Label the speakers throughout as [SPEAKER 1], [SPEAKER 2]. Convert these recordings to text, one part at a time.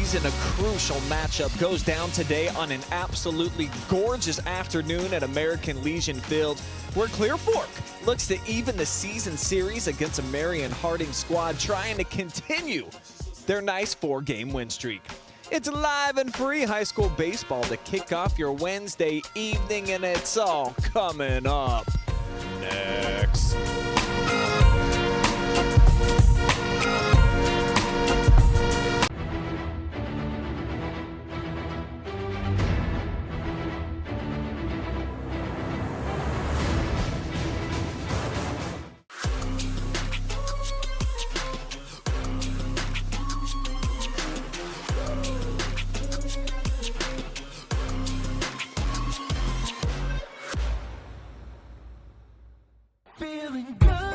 [SPEAKER 1] season, a crucial matchup goes down today on an absolutely gorgeous afternoon at American Legion Field, where Clear Fork looks to even the season series against a Marion-Harding squad trying to continue their nice 4-game win streak. It's live and free high school baseball to kick off your Wednesday evening, and it's all coming up next.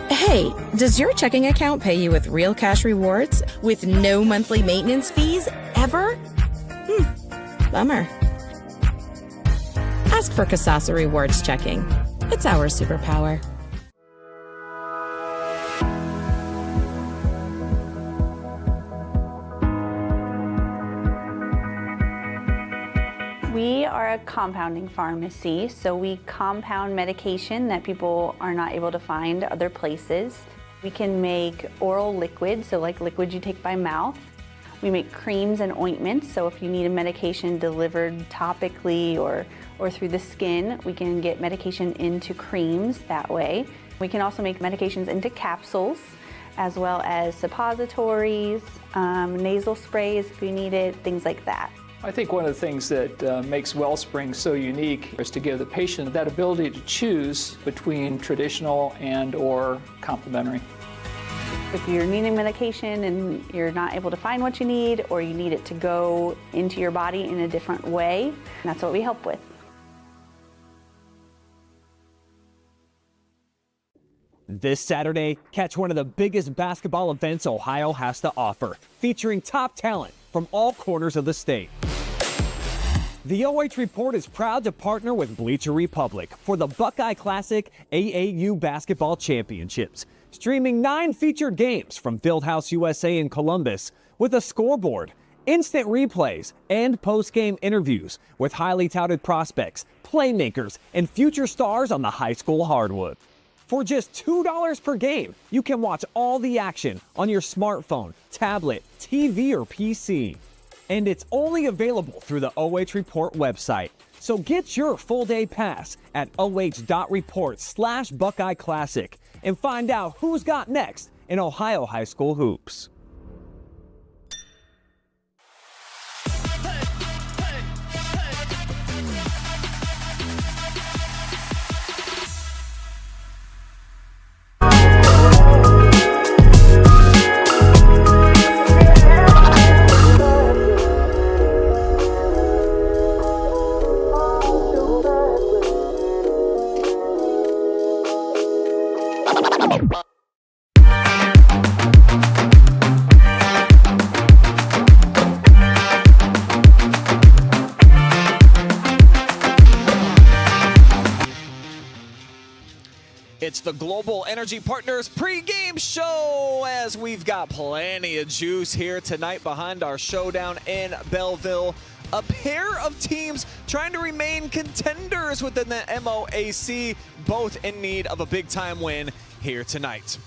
[SPEAKER 2] Hey, does your checking account pay you with real cash rewards with no monthly maintenance fees ever? Bummer. Ask for Kasasa Rewards Checking. It's our superpower.
[SPEAKER 3] We are a compounding pharmacy, so we compound medication that people are not able to find other places. We can make oral liquids, so like liquids you take by mouth. We make creams and ointments, so if you need a medication delivered topically or through the skin, we can get medication into creams that way. We can also make medications into capsules, as well as suppositories, nasal sprays if you need it, things like that.
[SPEAKER 4] I think one of the things that makes Wellspring so unique is to give the patient that ability to choose between traditional and or complementary.
[SPEAKER 3] If you're needing medication and you're not able to find what you need, or you need it to go into your body in a different way, that's what we help with.
[SPEAKER 1] This Saturday, catch one of the biggest basketball events Ohio has to offer, featuring top talent from all corners of the state. The oh.report is proud to partner with Bleacher Republic for the Buckeye Classic AAU Basketball Championships, streaming 9 featured games from Fieldhouse USA in Columbus with a scoreboard, instant replays, and post-game interviews with highly touted prospects, playmakers, and future stars on the high school hardwood. For just $2 per game, you can watch all the action on your smartphone, tablet, TV, or PC. And it's only available through the oh.report website. So get your full-day pass at oh.report/Buckeye Classic and find out who's got next in Ohio high school hoops. It's the Global Energy Partners pregame show, as we've got plenty of juice here tonight behind our showdown in Belleville. A pair of teams trying to remain contenders within the MOAC, both in need of a big-time win here tonight.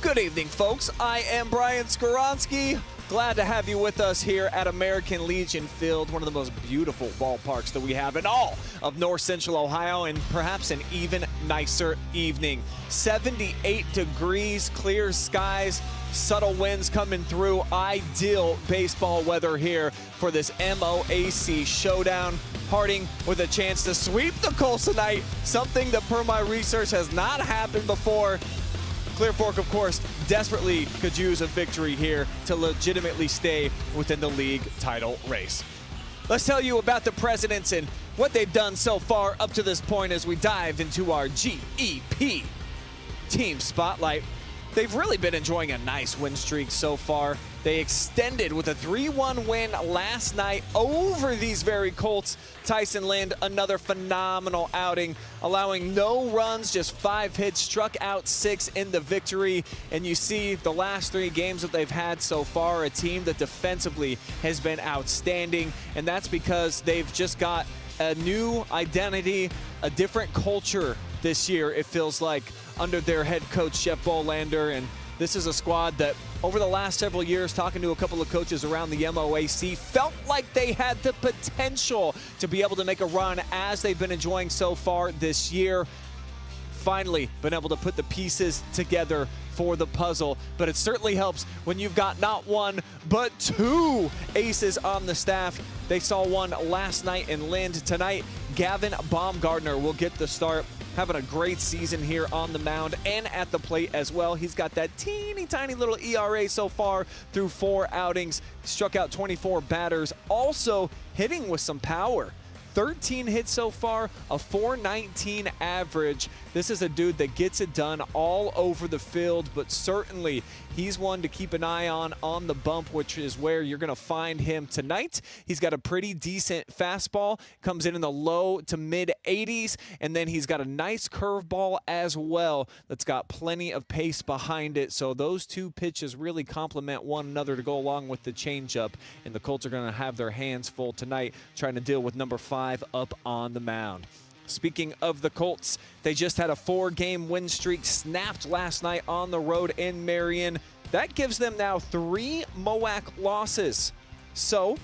[SPEAKER 1] Good evening, folks. I am Brian Skoronsky. Glad to have you with us here at American Legion Field, one of the most beautiful ballparks that we have in all of North Central Ohio, and perhaps an even nicer evening. 78 degrees, clear skies, subtle winds coming through. Ideal baseball weather here for this MOAC showdown. Harding with a chance to sweep the Colts tonight, something that, per my research, has not happened before. Clear Fork, of course, desperately could use a victory here to legitimately stay within the league title race. Let's tell you about the Presidents and what they've done so far up to this point as we dive into our GEP Team Spotlight. They've really been enjoying a nice win streak so far. They extended with a 3-1 win last night over these very Colts. Tyson Lind, another phenomenal outing, allowing no runs, just 5 hits, struck out 6 in the victory. And you see the last 3 games that they've had so far, a team that defensively has been outstanding. And that's because they've just got a new identity, a different culture this year, it feels like, under their head coach, Jeff Bolander. And this is a squad that over the last several years, talking to a couple of coaches around the MOAC, felt like they had the potential to be able to make a run as they've been enjoying so far this year. Finally been able to put the pieces together for the puzzle, but it certainly helps when you've got not 1 but 2 aces on the staff. They saw one last night in Lind. Tonight, Gavin Baumgartner will get the start, having a great season here on the mound and at the plate as well. He's got that teeny tiny little ERA so far through 4 outings, struck out 24 batters, also hitting with some power. 13 hits so far, a .419 average. This is a dude that gets it done all over the field, but certainly he's one to keep an eye on the bump, which is where you're going to find him tonight. He's got a pretty decent fastball, comes in the low to mid 80s, and then he's got a nice curveball as well that's got plenty of pace behind it. So those 2 pitches really complement one another to go along with the changeup, and the Colts are going to have their hands full tonight trying to deal with number 5 up on the mound. Speaking of the Colts, they just had a 4-game win streak snapped last night on the road in Marion. That gives them now 3 MOAC losses. So,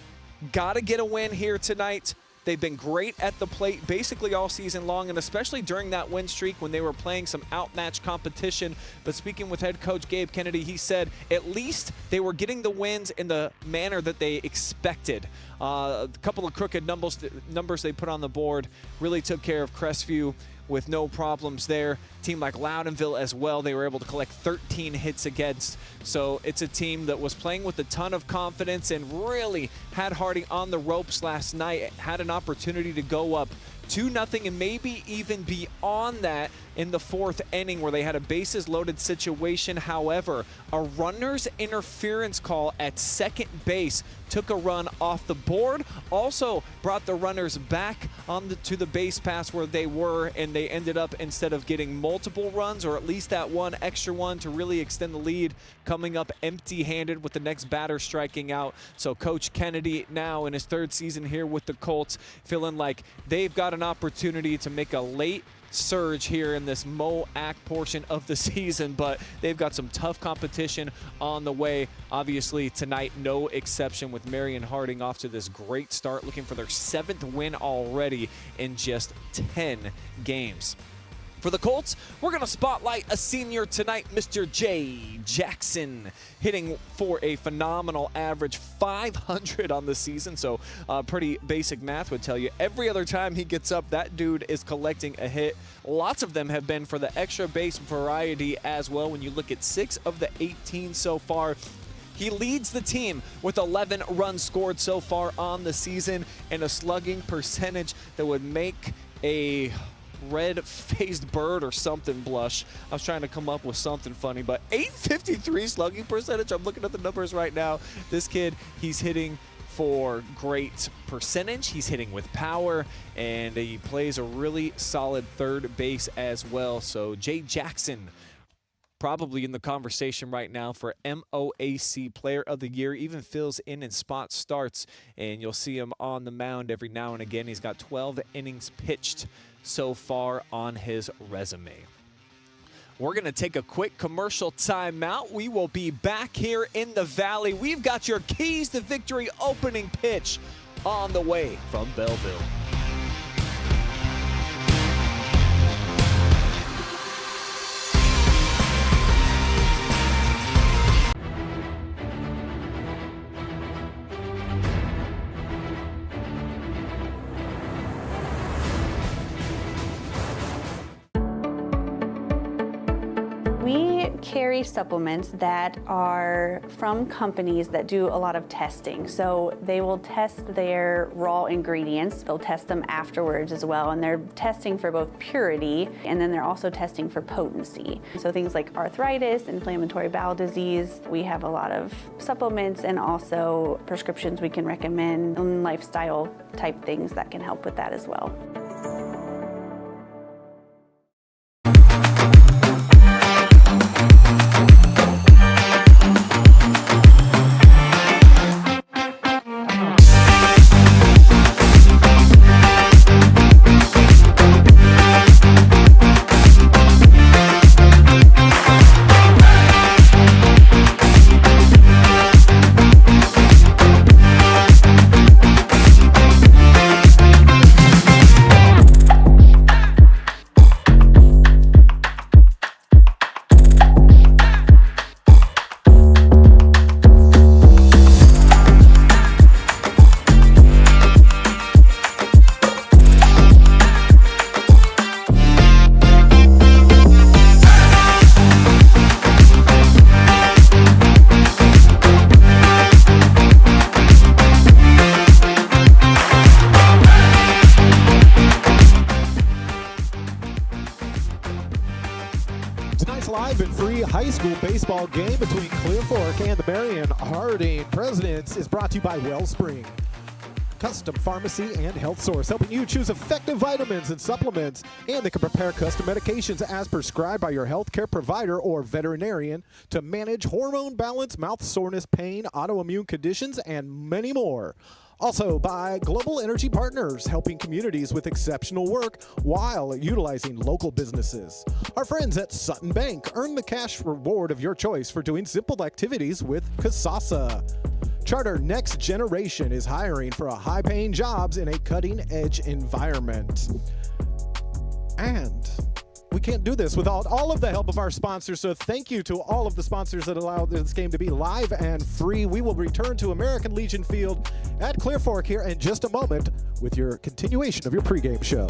[SPEAKER 1] gotta get a win here tonight. They've been great at the plate basically all season long, and especially during that win streak when they were playing some outmatched competition. But speaking with head coach Gabe Kennedy, he said at least they were getting the wins in the manner that they expected. A couple of crooked numbers they put on the board really took care of Crestview with no problems there. Team like Loudonville as well, they were able to collect 13 hits against. So it's a team that was playing with a ton of confidence and really had Harding on the ropes last night, had an opportunity to go up 2-0 and maybe even beyond that in the 4th inning where they had a bases loaded situation. However, a runner's interference call at second base took a run off the board, also brought the runners back to the base pass where they were, and they ended up, instead of getting multiple runs or at least that one extra one to really extend the lead, coming up empty-handed with the next batter striking out. So Coach Kennedy, now in his 3rd season here with the Colts, feeling like they've got an opportunity to make a late surge here in this MOAC portion of the season, but they've got some tough competition on the way. Obviously tonight, no exception, with Marion-Harding off to this great start, looking for their 7th win already in just 10 games. For the Colts, we're going to spotlight a senior tonight, Mr. Jay Jackson, hitting for a phenomenal average, 500 on the season. So pretty basic math would tell you every other time he gets up, that dude is collecting a hit. Lots of them have been for the extra base variety as well. When you look at 6 of the 18 so far, he leads the team with 11 runs scored so far on the season and a slugging percentage that would make a red-faced bird or something blush. I was trying to come up with something funny, but 853 slugging percentage. I'm looking at the numbers right now. This kid, he's hitting for great percentage. He's hitting with power, and he plays a really solid third base as well. So Jay Jackson, probably in the conversation right now for MOAC Player of the Year, even fills in spot starts, and you'll see him on the mound every now and again. He's got 12 innings pitched so far on his resume. We're going to take a quick commercial timeout. We will be back here in the Valley. We've got your Keys to Victory opening pitch on the way from Belleville.
[SPEAKER 3] We carry supplements that are from companies that do a lot of testing. So they will test their raw ingredients. They'll test them afterwards as well. And they're testing for both purity, and then they're also testing for potency. So things like arthritis, inflammatory bowel disease, we have a lot of supplements and also prescriptions we can recommend, and lifestyle type things that can help with that as well.
[SPEAKER 5] Tonight's live and free high school baseball game between Clear Fork and the Marion-Harding Presidents is brought to you by Wellspring, custom pharmacy and health source, helping you choose effective vitamins and supplements, and they can prepare custom medications as prescribed by your healthcare provider or veterinarian to manage hormone balance, mouth soreness, pain, autoimmune conditions, and many more. Also by Global Energy Partners, helping communities with exceptional work while utilizing local businesses. Our friends at Sutton Bank, earn the cash reward of your choice for doing simple activities with Kasasa. Charter Next Generation is hiring for high-paying jobs in a cutting-edge environment. And we can't do this without all of the help of our sponsors, so thank you to all of the sponsors that allow this game to be live and free. We will return to American Legion Field at Clear Fork here in just a moment with your continuation of your pregame show.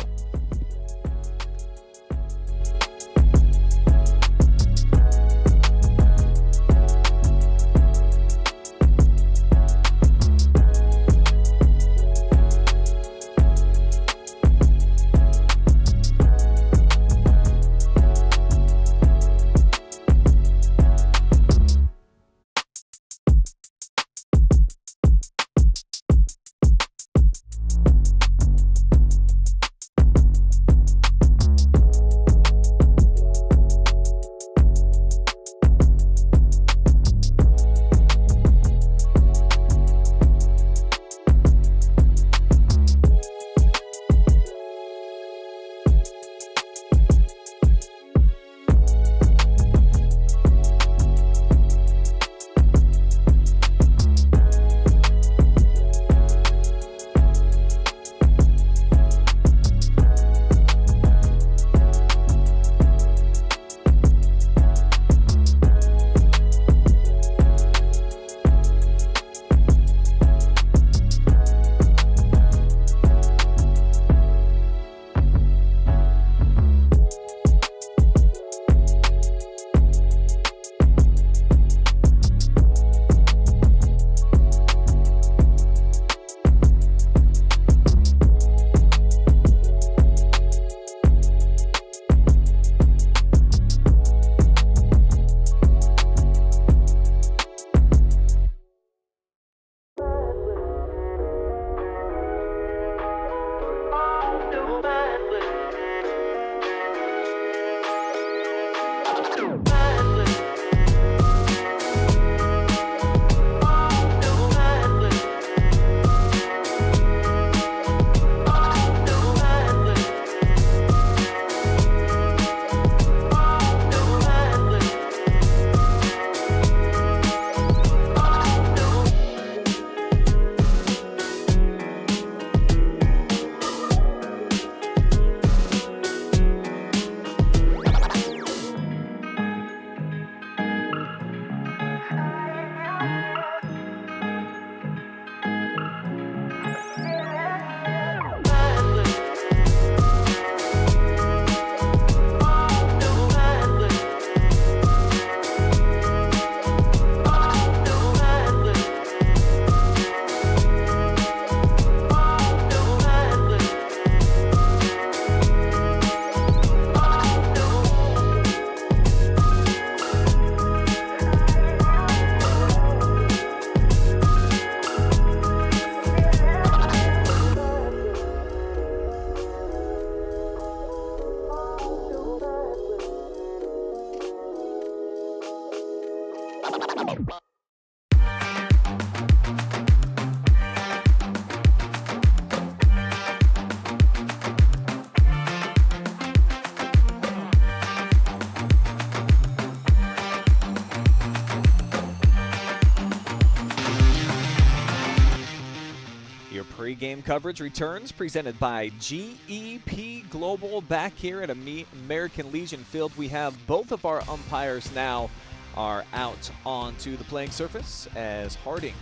[SPEAKER 1] Pregame coverage returns, presented by GEP Global back here at American Legion Field. We have both of our umpires now are out onto the playing surface as Harding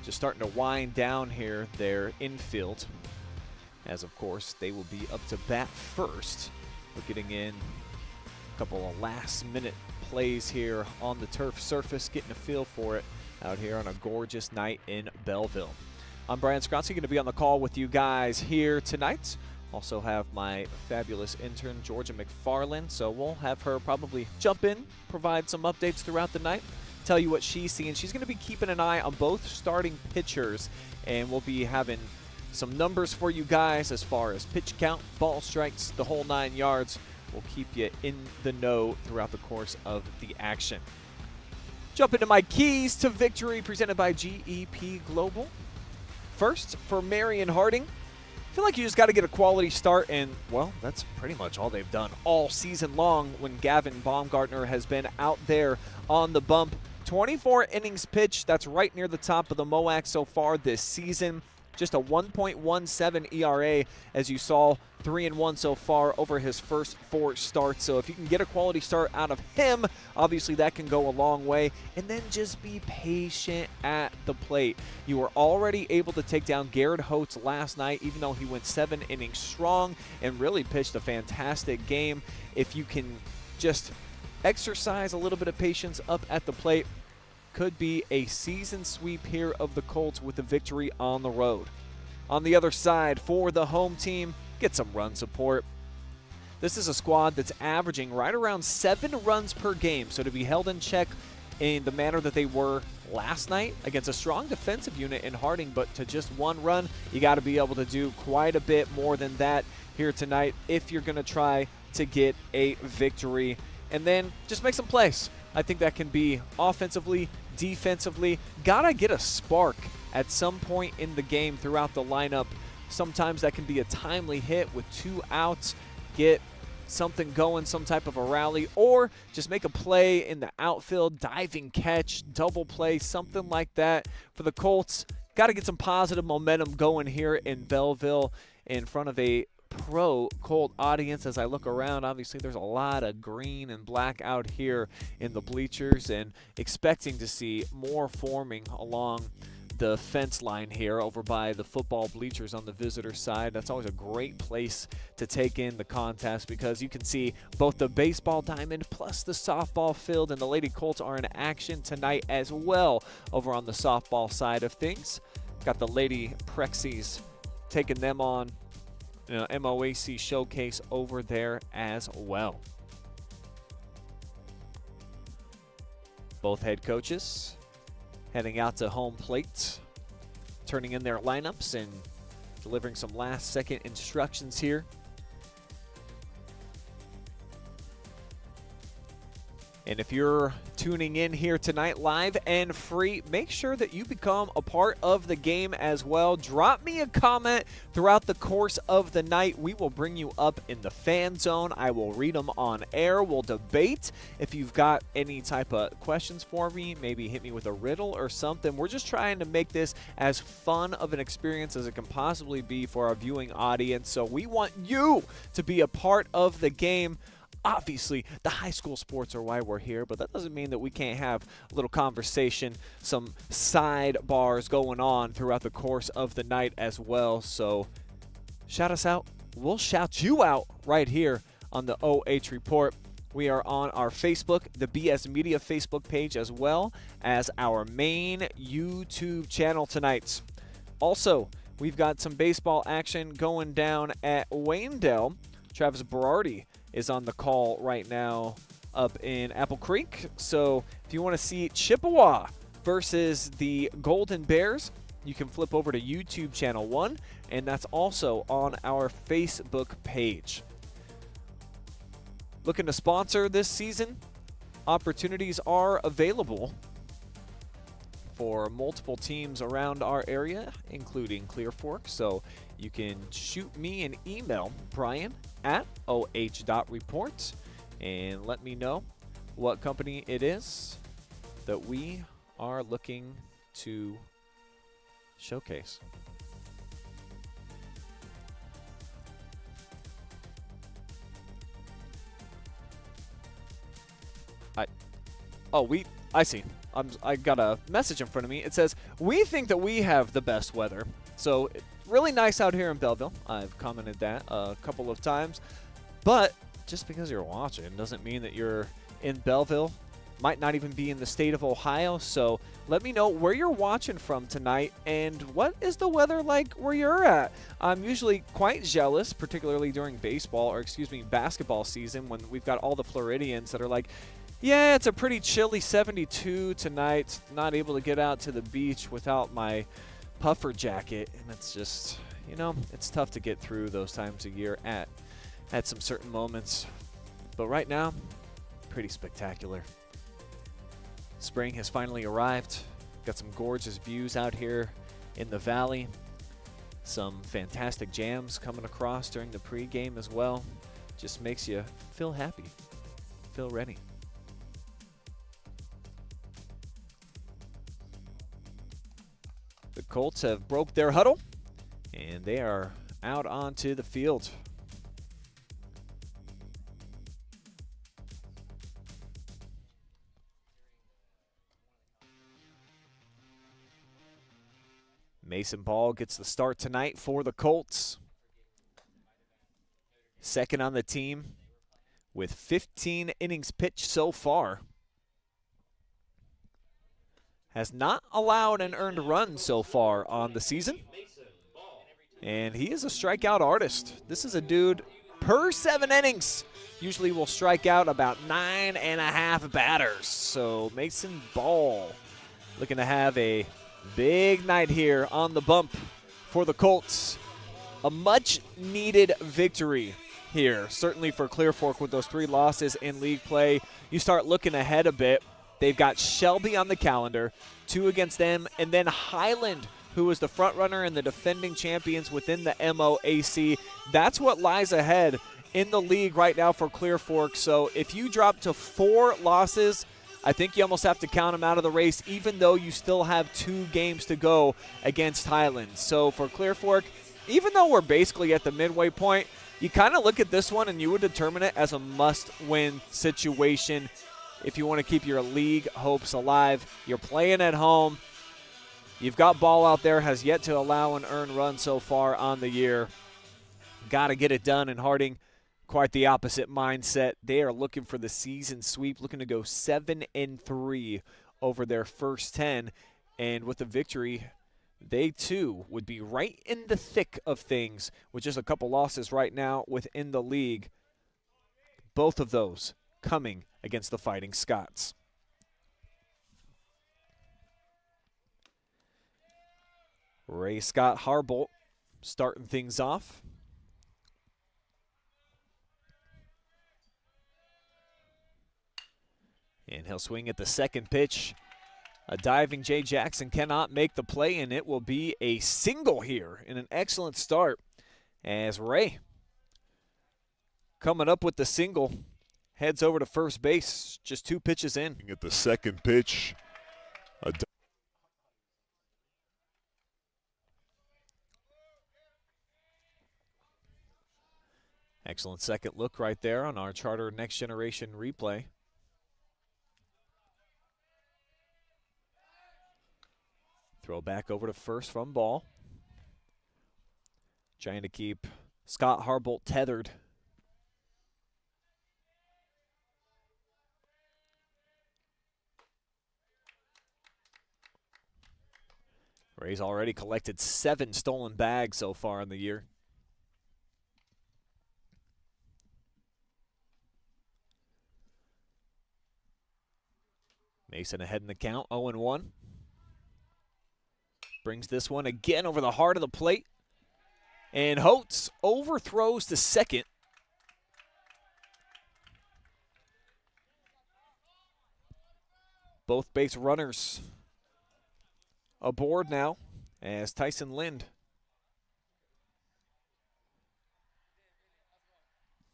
[SPEAKER 1] just starting to wind down here their infield. As, of course, they will be up to bat first. We're getting in a couple of last-minute plays here on the turf surface, getting a feel for it out here on a gorgeous night in Belleville. I'm Brian Scronsky, going to be on the call with you guys here tonight. Also have my fabulous intern, Georgia McFarland, so we'll have her probably jump in, provide some updates throughout the night, tell you what she's seeing. She's going to be keeping an eye on both starting pitchers, and we'll be having some numbers for you guys as far as pitch count, ball strikes, the whole 9 yards. We'll keep you in the know throughout the course of the action. Jump into my keys to victory presented by GEP Global. First, for Marion-Harding, I feel like you just got to get a quality start, and, well, that's pretty much all they've done all season long when Gavin Baumgartner has been out there on the bump. 24 innings pitched. That's right near the top of the MOAC so far this season. Just a 1.17 ERA, as you saw, 3-1 so far over his first 4 starts. So if you can get a quality start out of him, obviously that can go a long way. And then just be patient at the plate. You were already able to take down Garrett Holtz last night, even though he went 7 innings strong and really pitched a fantastic game. If you can just exercise a little bit of patience up at the plate, could be a season sweep here of the Colts with a victory on the road. On the other side, for the home team, get some run support. This is a squad that's averaging right around 7 runs per game, so to be held in check in the manner that they were last night against a strong defensive unit in Harding, but to just 1 run, you got to be able to do quite a bit more than that here tonight if you're going to try to get a victory. And then just make some plays. I think that can be offensively, defensively. Gotta get a spark at some point in the game throughout the lineup. Sometimes that can be a timely hit with 2 outs, get something going, some type of a rally, or just make a play in the outfield, diving catch, double play, something like that. For the Colts, got to get some positive momentum going here in Belleville in front of a pro Colt audience. As I look around, obviously there's a lot of green and black out here in the bleachers, and expecting to see more forming along the fence line here over by the football bleachers on the visitor side. That's always a great place to take in the contest because you can see both the baseball diamond plus the softball field, and the Lady Colts are in action tonight as well over on the softball side of things. Got the Lady Prexies taking them on MOAC showcase over there as well. Both head coaches heading out to home plate, turning in their lineups and delivering some last-second instructions here. And if you're tuning in here tonight live and free, make sure that you become a part of the game as well. Drop me a comment throughout the course of the night. We will bring you up in the fan zone. I will read them on air. We'll debate. If you've got any type of questions for me, maybe hit me with a riddle or something. We're just trying to make this as fun of an experience as it can possibly be for our viewing audience. So we want you to be a part of the game. Obviously, the high school sports are why we're here, but that doesn't mean that we can't have a little conversation, some sidebars going on throughout the course of the night as well. So shout us out. We'll shout you out right here on the OH Report. We are on our Facebook, the BS Media Facebook page, as well as our main YouTube channel tonight. Also, we've got some baseball action going down at Waynedale. Travis Berardi is on the call right now up in Apple Creek. So if you want to see Chippewa versus the Golden Bears, you can flip over to YouTube channel 1, and that's also on our Facebook page. Looking to sponsor this season? Opportunities are available for multiple teams around our area, including Clear Fork. So you can shoot me an email, Brian at oh.report, and let me know what company it is that we are looking to showcase. I see. I got a message in front of me. It says, we think that we have the best weather. So really nice out here in Belleville. I've commented that a couple of times. But just because you're watching doesn't mean that you're in Belleville. Might not even be in the state of Ohio. So let me know where you're watching from tonight and what is the weather like where you're at. I'm usually quite jealous, particularly during basketball season, when we've got all the Floridians that are like, yeah, it's a pretty chilly 72 tonight. Not able to get out to the beach without my puffer jacket. And it's just, it's tough to get through those times of year at some certain moments. But right now, pretty spectacular. Spring has finally arrived. Got some gorgeous views out here in the valley. Some fantastic jams coming across during the pregame as well. Just makes you feel happy, feel ready. The Colts have broke their huddle, and they are out onto the field. Mason Ball gets the start tonight for the Colts. Second on the team with 15 innings pitched so far. Has not allowed an earned run so far on the season. And he is a strikeout artist. This is a dude per 7 innings. Usually will strike out about 9.5 batters. So Mason Ball looking to have a big night here on the bump for the Colts. A much needed victory here, certainly for Clear Fork with those 3 losses in league play. You start looking ahead a bit. They've got Shelby on the calendar, 2 against them, and then Highland, who is the front runner and the defending champions within the MOAC. That's what lies ahead in the league right now for Clear Fork. So if you drop to 4 losses, I think you almost have to count them out of the race, even though you still have 2 games to go against Highland. So for Clear Fork, even though we're basically at the midway point, you kind of look at this one and you would determine it as a must-win situation. If you want to keep your league hopes alive, you're playing at home. You've got Ball out there, has yet to allow an earned run so far on the year. Got to get it done, and Harding, quite the opposite mindset. They are looking for the season sweep, looking to go 7-3 over their first 10. And with the victory, they too would be right in the thick of things with just a couple losses right now within the league. Both of those coming against the Fighting Scots. Ray Scott Harbolt starting things off. And he'll swing at the second pitch. A diving Jay Jackson cannot make the play, and it will be a single here in an excellent start as Ray, coming up with the single, heads over to first base, just 2 pitches in.
[SPEAKER 6] At the second pitch,
[SPEAKER 1] excellent second look right there on our Charter Next Generation replay. Throw back over to first from Ball. Trying to keep Scott Harbolt tethered. Ray's already collected 7 stolen bags so far in the year. Mason ahead in the count, 0-1. Brings this one again over the heart of the plate. And Holtz overthrows to second. Both base runners aboard now as Tyson Lind.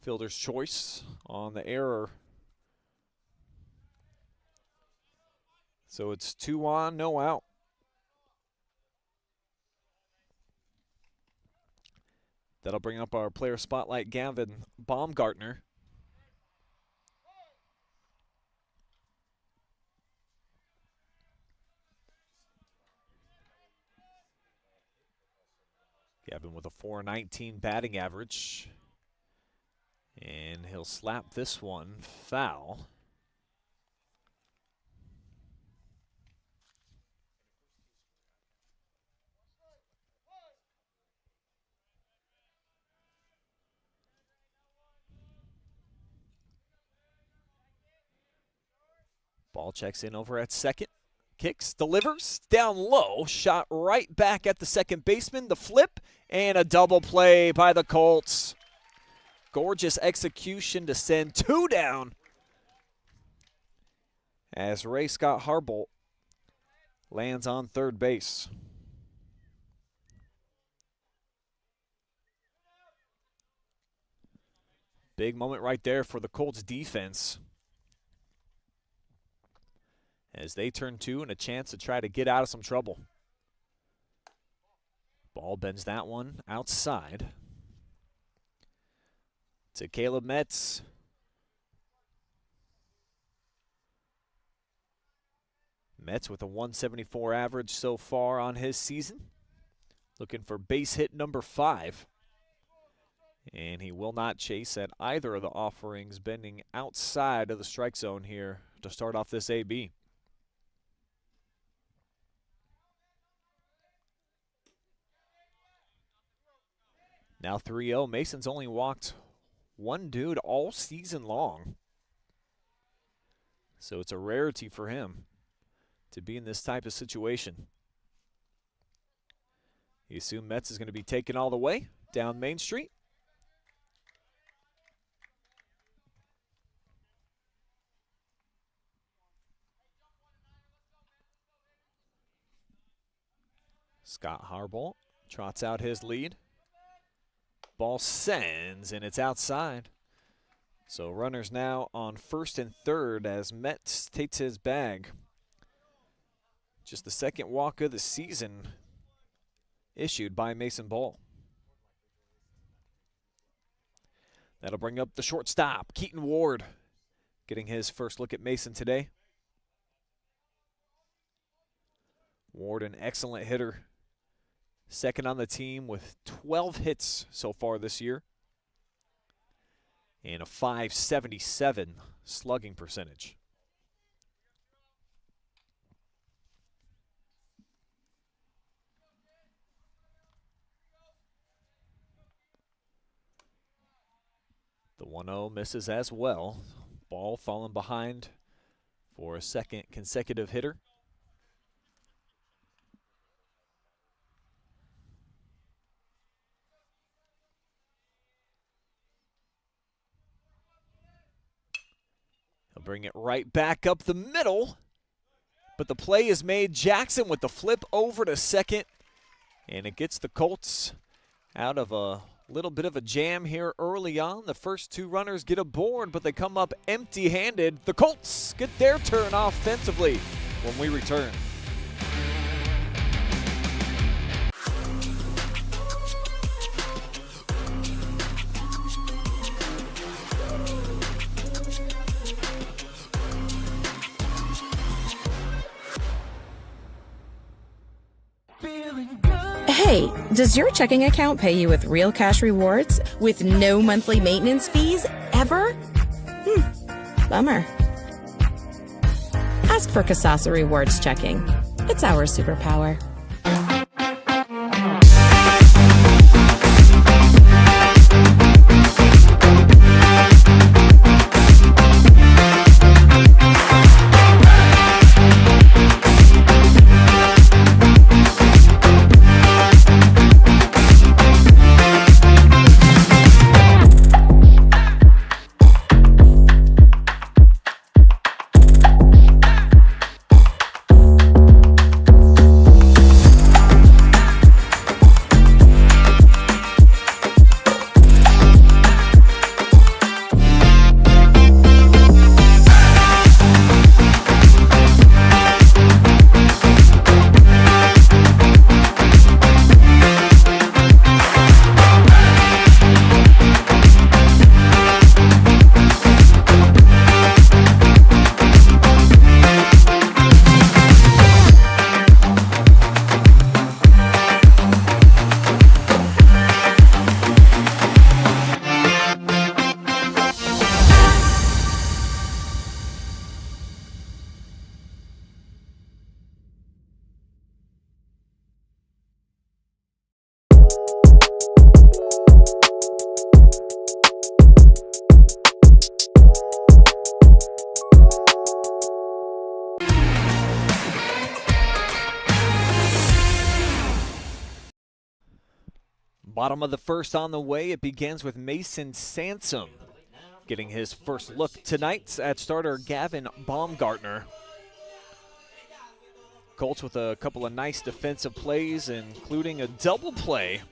[SPEAKER 1] Fielder's choice on the error. So it's 2 on, no out. That'll bring up our player spotlight, Gavin Baumgartner. Gavin with a .419 batting average. And he'll slap this one foul. Ball checks in over at second. Kicks, delivers, down low, shot right back at the second baseman. The flip, and a double play by the Colts. Gorgeous execution to send two down as Ray Scott Harbolt lands on third base. Big moment right there for the Colts defense as they turn two and a chance to try to get out of some trouble. Ball bends that one outside to Caleb Metz. Metz with a .174 average so far on his season. Looking for base hit number 5. And he will not chase at either of the offerings, bending outside of the strike zone here to start off this AB. Now 3-0. Mason's only walked one dude all season long. So it's a rarity for him to be in this type of situation. You assume Metz is going to be taken all the way down Main Street. Scott Harbolt trots out his lead. Ball sends, and it's outside. So runners now on first and third as Metz takes his bag. Just the second walk of the season issued by Mason Ball. That'll bring up the shortstop, Keaton Ward, getting his first look at Mason today. Ward, an excellent hitter. Second on the team with 12 hits so far this year. And a .577 slugging percentage. The 1-0 misses as well. Ball falling behind for a second consecutive hitter. He'll bring it right back up the middle, but the play is made. Jackson with the flip over to second, and it gets the Colts out of a little bit of a jam here early on. The first two runners get aboard, but they come up empty-handed. The Colts get their turn offensively when we return.
[SPEAKER 2] Hey, does your checking account pay you with real cash rewards with no monthly maintenance fees ever? Bummer. Ask for Kasasa Rewards Checking. It's our superpower.
[SPEAKER 1] Bottom of the first on the way. It begins with Mason Sansom getting his first look tonight at starter Gavin Baumgartner. Colts with a couple of nice defensive plays, including a double play.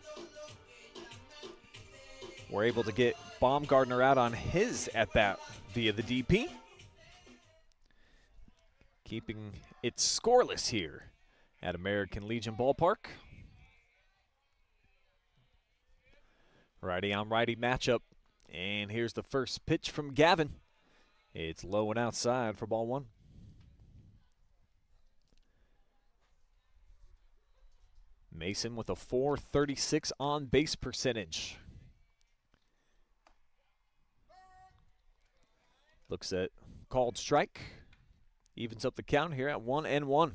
[SPEAKER 1] We're able to get Baumgartner out on his at-bat via the DP. Keeping it scoreless here at American Legion Ballpark. Righty on righty matchup. And here's the first pitch from Gavin. It's low and outside for ball one. Mason with a .436 on base percentage. Looks at called strike. Evens up the count here at 1-1.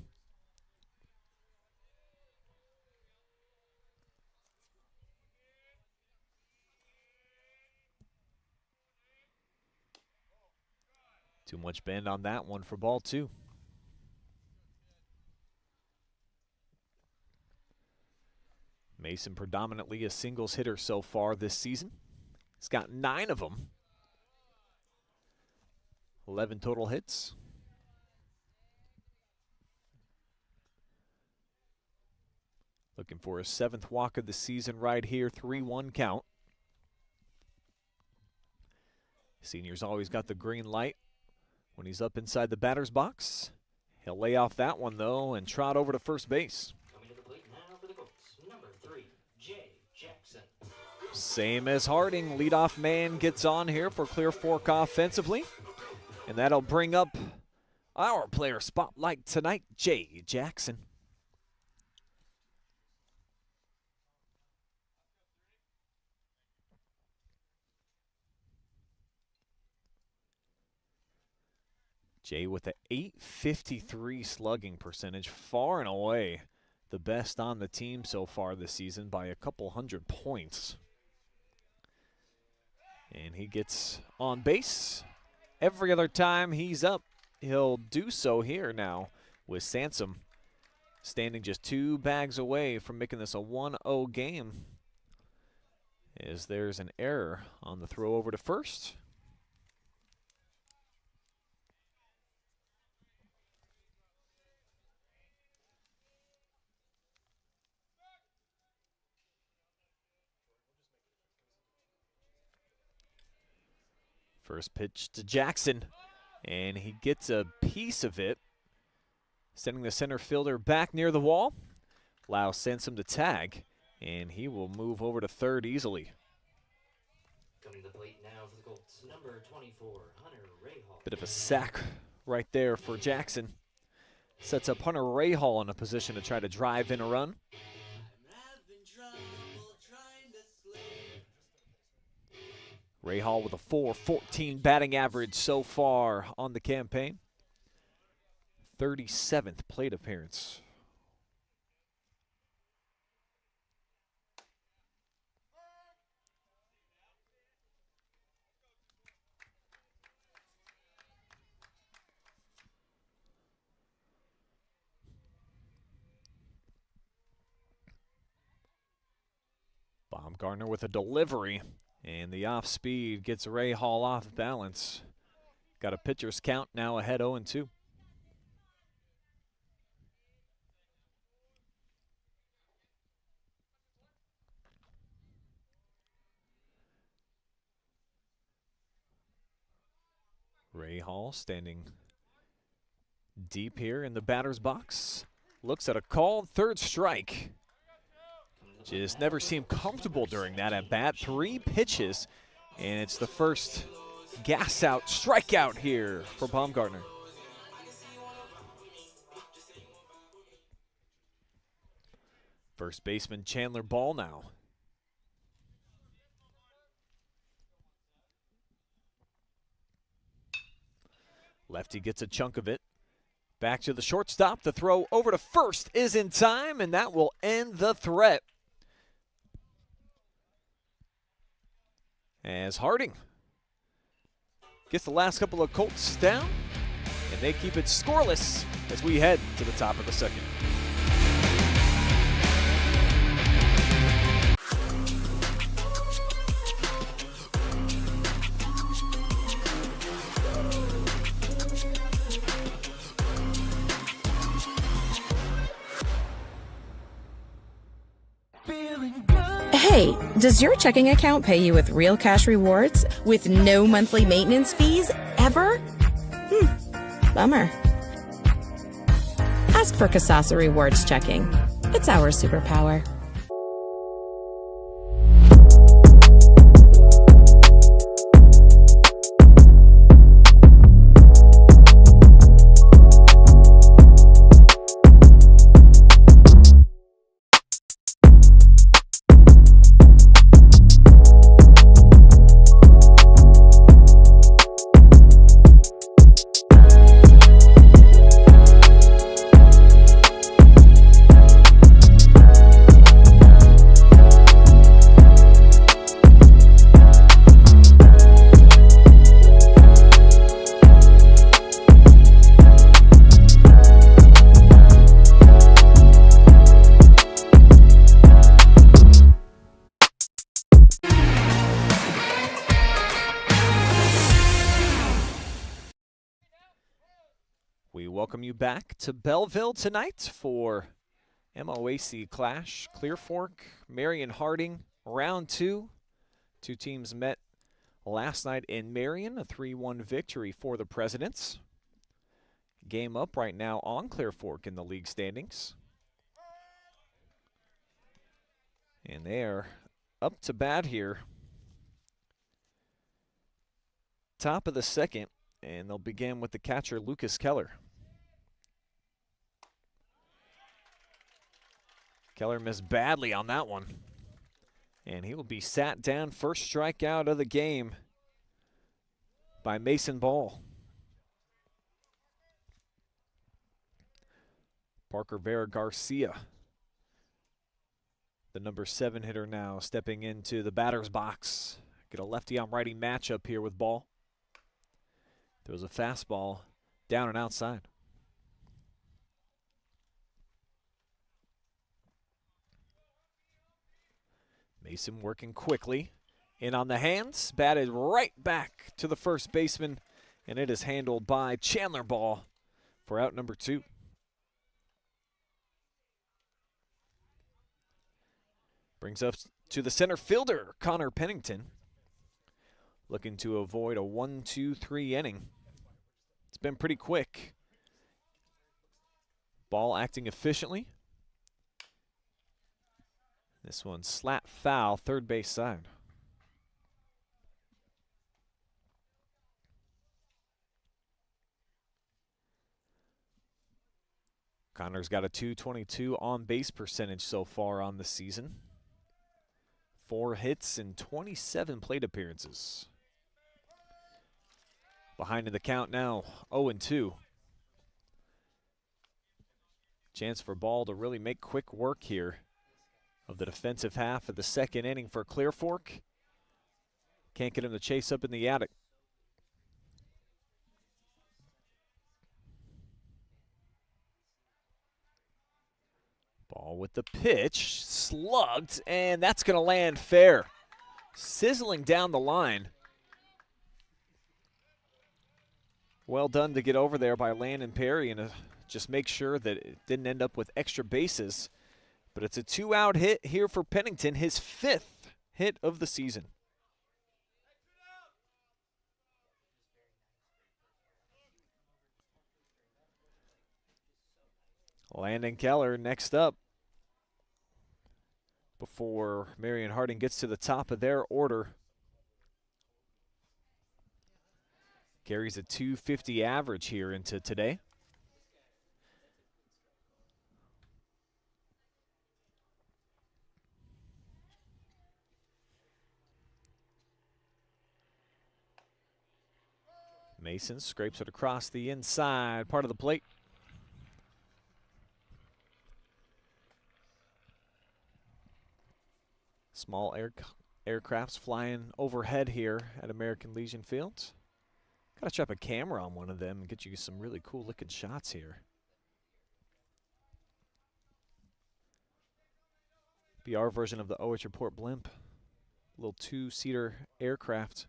[SPEAKER 1] Too much bend on that one for ball two. Mason predominantly a singles hitter so far this season. He's got 9 of them. 11 total hits. Looking for his 7th walk of the season right here, 3-1 count. Senior's always got the green light when he's up inside the batter's box. He'll lay off that one, though, and trot over to first base.
[SPEAKER 6] Coming to the plate now for the Colts, number 3, Jay Jackson.
[SPEAKER 1] Same as Harding, leadoff man gets on here for Clear Fork offensively. And that'll bring up our player spotlight tonight, Jay Jackson. Jay with an .853 slugging percentage, far and away the best on the team so far this season by a couple hundred points. And he gets on base. Every other time he's up, he'll do so here now with Sansom standing just 2 bags away from making this a 1-0 game. As there's an error on the throw over to first. First pitch to Jackson, and he gets a piece of it, sending the center fielder back near the wall. Allows Sansom to tag, and he will move over to third easily.
[SPEAKER 6] Coming to the plate now for the Colts, number 24, Hunter Rahal.
[SPEAKER 1] Bit of a sack right there for Jackson. Sets up Hunter Rahal in a position to try to drive in a run. Rahal with a .414 batting average so far on the campaign. 37th plate appearance. Baumgartner with a delivery. And the off speed gets Rahal off balance. Got a pitcher's count now ahead 0-2. Rahal standing deep here in the batter's box. Looks at a called third strike. Just never seemed comfortable during that at bat. 3 pitches, and it's the first gas out strikeout here for Baumgartner. First baseman Chandler Ball now. Lefty gets a chunk of it. Back to the shortstop. The throw over to first is in time, and that will end the threat. As Harding gets the last couple of Colts down, and they keep it scoreless as we head to the top of the second.
[SPEAKER 2] Hey, does your checking account pay you with real cash rewards with no monthly maintenance fees ever? Bummer. Ask for Kasasa Rewards Checking. It's our superpower.
[SPEAKER 1] We welcome you back to Belleville tonight for MOAC Clash. Clear Fork, Marion-Harding, round 2. Two teams met last night in Marion, a 3-1 victory for the Presidents. Game up right now on Clear Fork in the league standings. And they're up to bat here. Top of the second, and they'll begin with the catcher, Lucas Keller. Keller missed badly on that one. And he will be sat down, first strikeout of the game by Mason Ball. Parker Vera Garcia, the number 7 hitter now, stepping into the batter's box. Get a lefty on righty matchup here with Ball. Throws a fastball down and outside. Mason working quickly. In on the hands, batted right back to the first baseman, and it is handled by Chandler Ball for out number 2. Brings us to the center fielder, Connor Pennington, looking to avoid a 1-2-3 inning. It's been pretty quick. Ball acting efficiently. This one slap foul, third base side. Connor's got a .222 on base percentage so far on the season. 4 hits and 27 plate appearances. Behind in the count now, 0-2. Chance for Ball to really make quick work here of the defensive half of the second inning for Clear Fork. Can't get him to chase up in the attic. Ball with the pitch, slugged, and that's going to land fair. Sizzling down the line. Well done to get over there by Landon Perry and just make sure that it didn't end up with extra bases. But it's a 2-out hit here for Pennington, his 5th hit of the season. Landon Keller next up before Marion-Harding gets to the top of their order. Carries a .250 average here into today. Mason scrapes it across the inside part of the plate. Small aircrafts flying overhead here at American Legion Field. Got to strap a camera on one of them and get you some really cool looking shots here. Be our version of the oh.report blimp. Little 2-seater aircraft.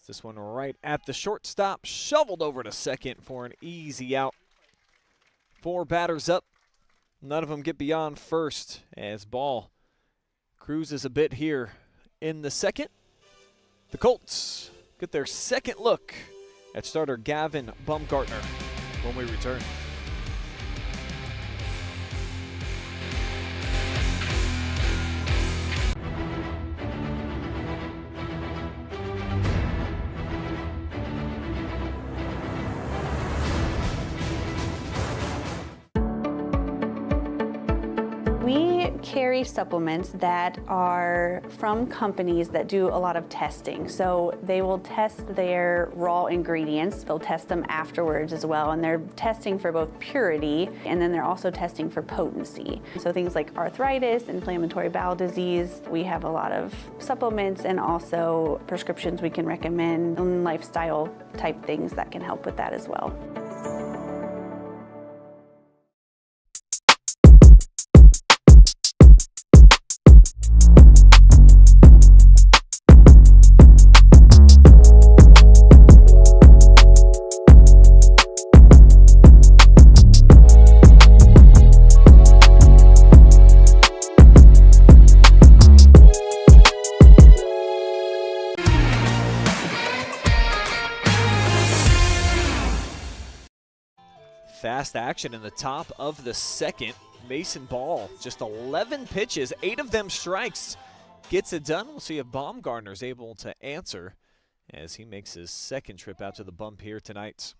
[SPEAKER 1] This one right at the shortstop, shoveled over to second for an easy out. 4 batters up. None of them get beyond first as ball cruises a bit here in the second. The Colts get their second look at starter Gavin Baumgartner when we return.
[SPEAKER 3] We carry supplements that are from companies that do a lot of testing. So they will test their raw ingredients, they'll test them afterwards as well, and they're testing for both purity and then they're also testing for potency. So things like arthritis, inflammatory bowel disease, we have a lot of supplements and also prescriptions we can recommend and lifestyle type things that can help with that as well.
[SPEAKER 1] Fast action in the top of the second. Mason Ball, just 11 pitches, 8 of them strikes. Gets it done. We'll see if Baumgartner's able to answer as he makes his second trip out to the bump here tonight.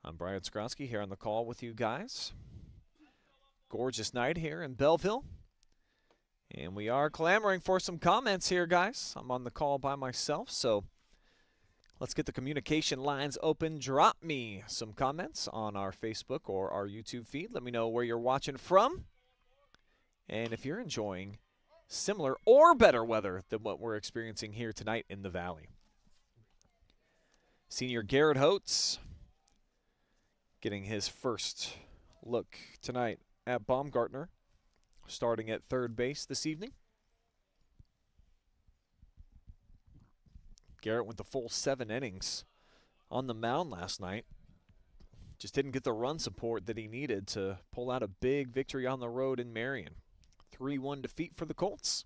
[SPEAKER 1] I'm Brian Skronsky here on the call with you guys. Gorgeous night here in Belleville. And we are clamoring for some comments here, guys. I'm on the call by myself, so let's get the communication lines open. Drop me some comments on our Facebook or our YouTube feed. Let me know where you're watching from. And if you're enjoying similar or better weather than what we're experiencing here tonight in the Valley. Senior Garrett Holtz getting his first look tonight at Baumgartner, starting at third base this evening. Garrett went the full 7 innings on the mound last night. Just didn't get the run support that he needed to pull out a big victory on the road in Marion. 3-1 defeat for the Colts.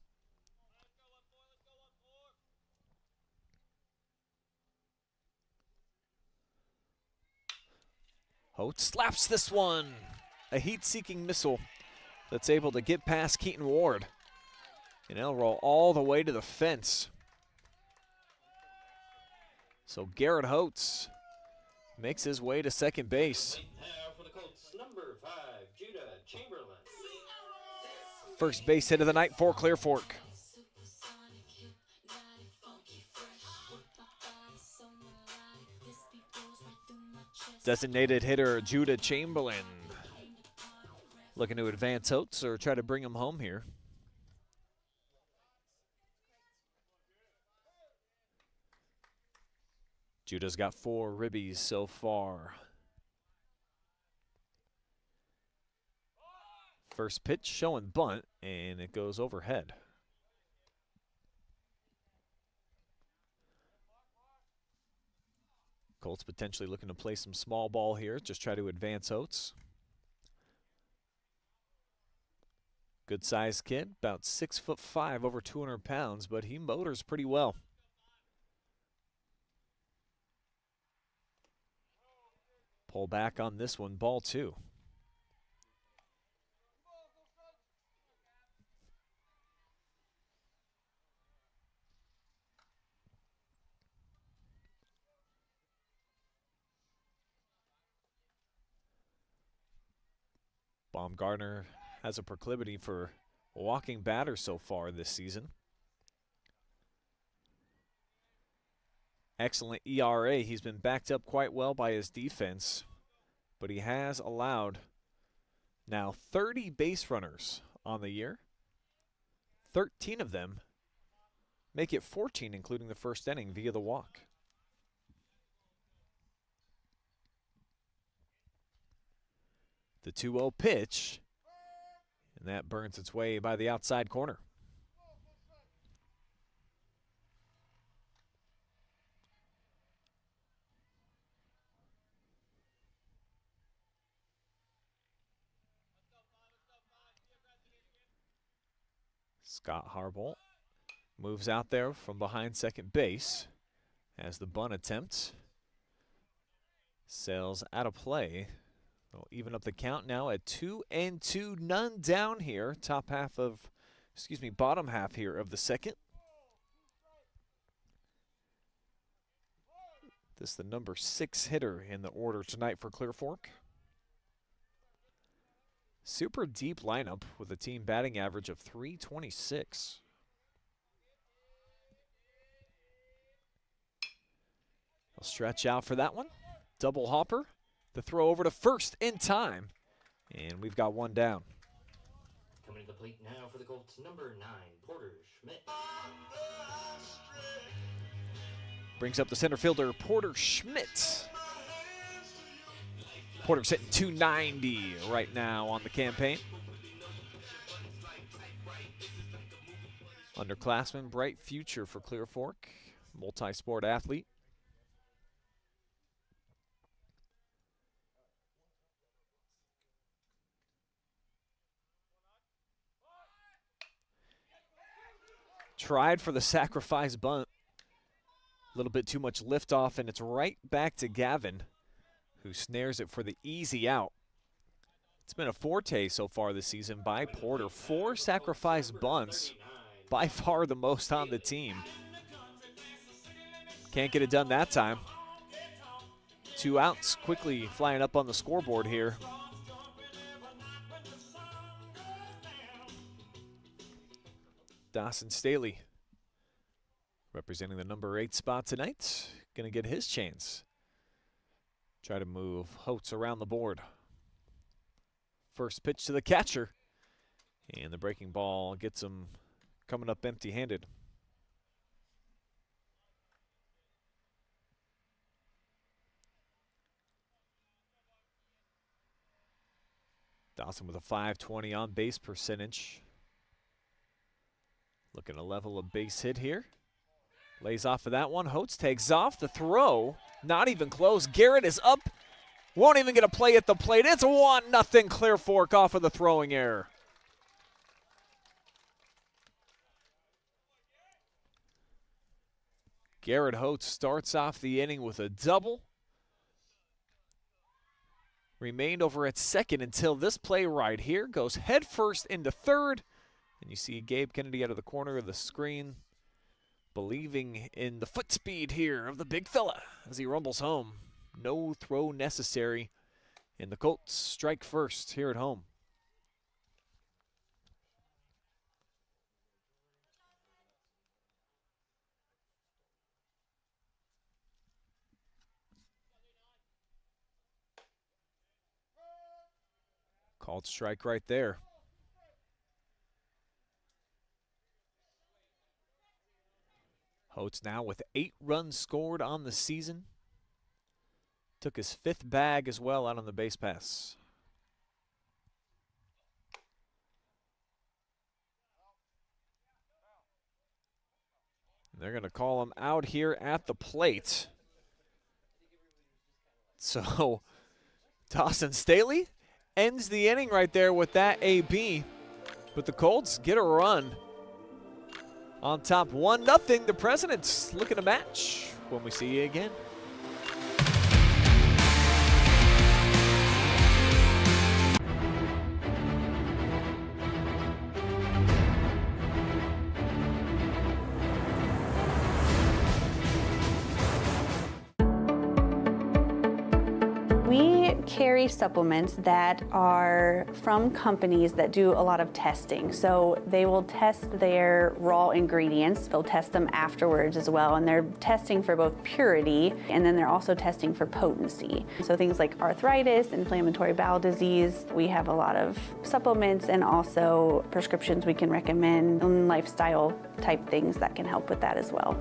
[SPEAKER 1] Holtz slaps this one. A heat-seeking missile that's able to get past Keaton Ward. And it'll roll all the way to the fence. So Garrett Holtz makes his way to second base.
[SPEAKER 6] Now for the Colts, number 5, Judah Chamberlain.
[SPEAKER 1] First base hit of the night for Clear Fork. Designated hitter Judah Chamberlain looking to advance Holtz or try to bring him home here. Judah's got 4 ribbies so far. First pitch showing bunt, and it goes overhead. Colts potentially looking to play some small ball here, just try to advance Holtz. Good sized kid, about 6'5", over 200 pounds, but he motors pretty well. Pull back on this one, ball 2. Baumgartner has a proclivity for walking batters so far this season. Excellent ERA. He's been backed up quite well by his defense, but he has allowed now 30 base runners on the year. 13 of them make it 14, including the first inning via the walk. The 2-0 pitch, and that burns its way by the outside corner. Scott Harbolt moves out there from behind second base as the bunt attempt sails out of play. They'll even up the count now at 2-2, none down here. Bottom half here of the second. This is the number 6 hitter in the order tonight for Clear Fork. Super deep lineup with a team batting average of .326. I'll stretch out for that one. Double hopper. The throw over to first in time. And we've got one down.
[SPEAKER 6] Coming to the plate now for the Colts, number 9, Porter Schmidt.
[SPEAKER 1] Brings up the center fielder, Porter Schmidt. Porter's hitting .290 right now on the campaign. Underclassman, bright future for Clear Fork. Multi-sport athlete. Tried for the sacrifice bunt. A little bit too much liftoff, and it's right back to Gavin, who snares it for the easy out. It's been a forte so far this season by Porter. 4 sacrifice bunts, by far the most on the team. Can't get it done that time. 2 outs quickly flying up on the scoreboard here. Dawson Staley, representing the number 8 spot tonight, going to get his chance. Try to move Holtz around the board. First pitch to the catcher, and the breaking ball gets him coming up empty-handed. Dawson with a .520 on base percentage. Looking to level a base hit here. Lays off of that one. Holtz takes off. The throw, not even close. Garrett is up. Won't even get a play at the plate. It's 1-0 Clear Fork off of the throwing error. Garrett Holtz starts off the inning with a double. Remained over at second until this play right here. Goes head first into third. And you see Gabe Kennedy out of the corner of the screen, believing in the foot speed here of the big fella as he rumbles home. No throw necessary, and the Colts strike first here at home. Called strike right there. Holtz now with 8 runs scored on the season. Took his 5th bag as well out on the base pass. And they're going to call him out here at the plate. So Dawson Staley ends the inning right there with that AB. But the Colts get a run. On top 1-0, the Presidents looking to match when we see you again.
[SPEAKER 3] We carry supplements that are from companies that do a lot of testing. So they will test their raw ingredients, they'll test them afterwards as well, and they're testing for both purity and then they're also testing for potency. So things like arthritis, inflammatory bowel disease, we have a lot of supplements and also prescriptions we can recommend and lifestyle type things that can help with that as well.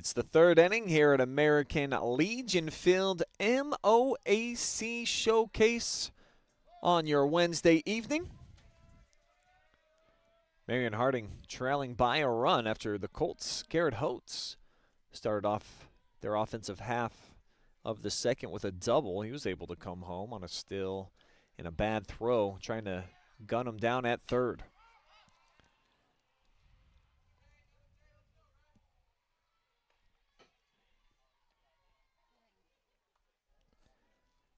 [SPEAKER 1] It's the third inning here at American Legion Field MOAC Showcase on your Wednesday evening. Marion-Harding trailing by a run after the Colts' Garrett Holtz started off their offensive half of the second with a double. He was able to come home on a steal and a bad throw, trying to gun him down at third.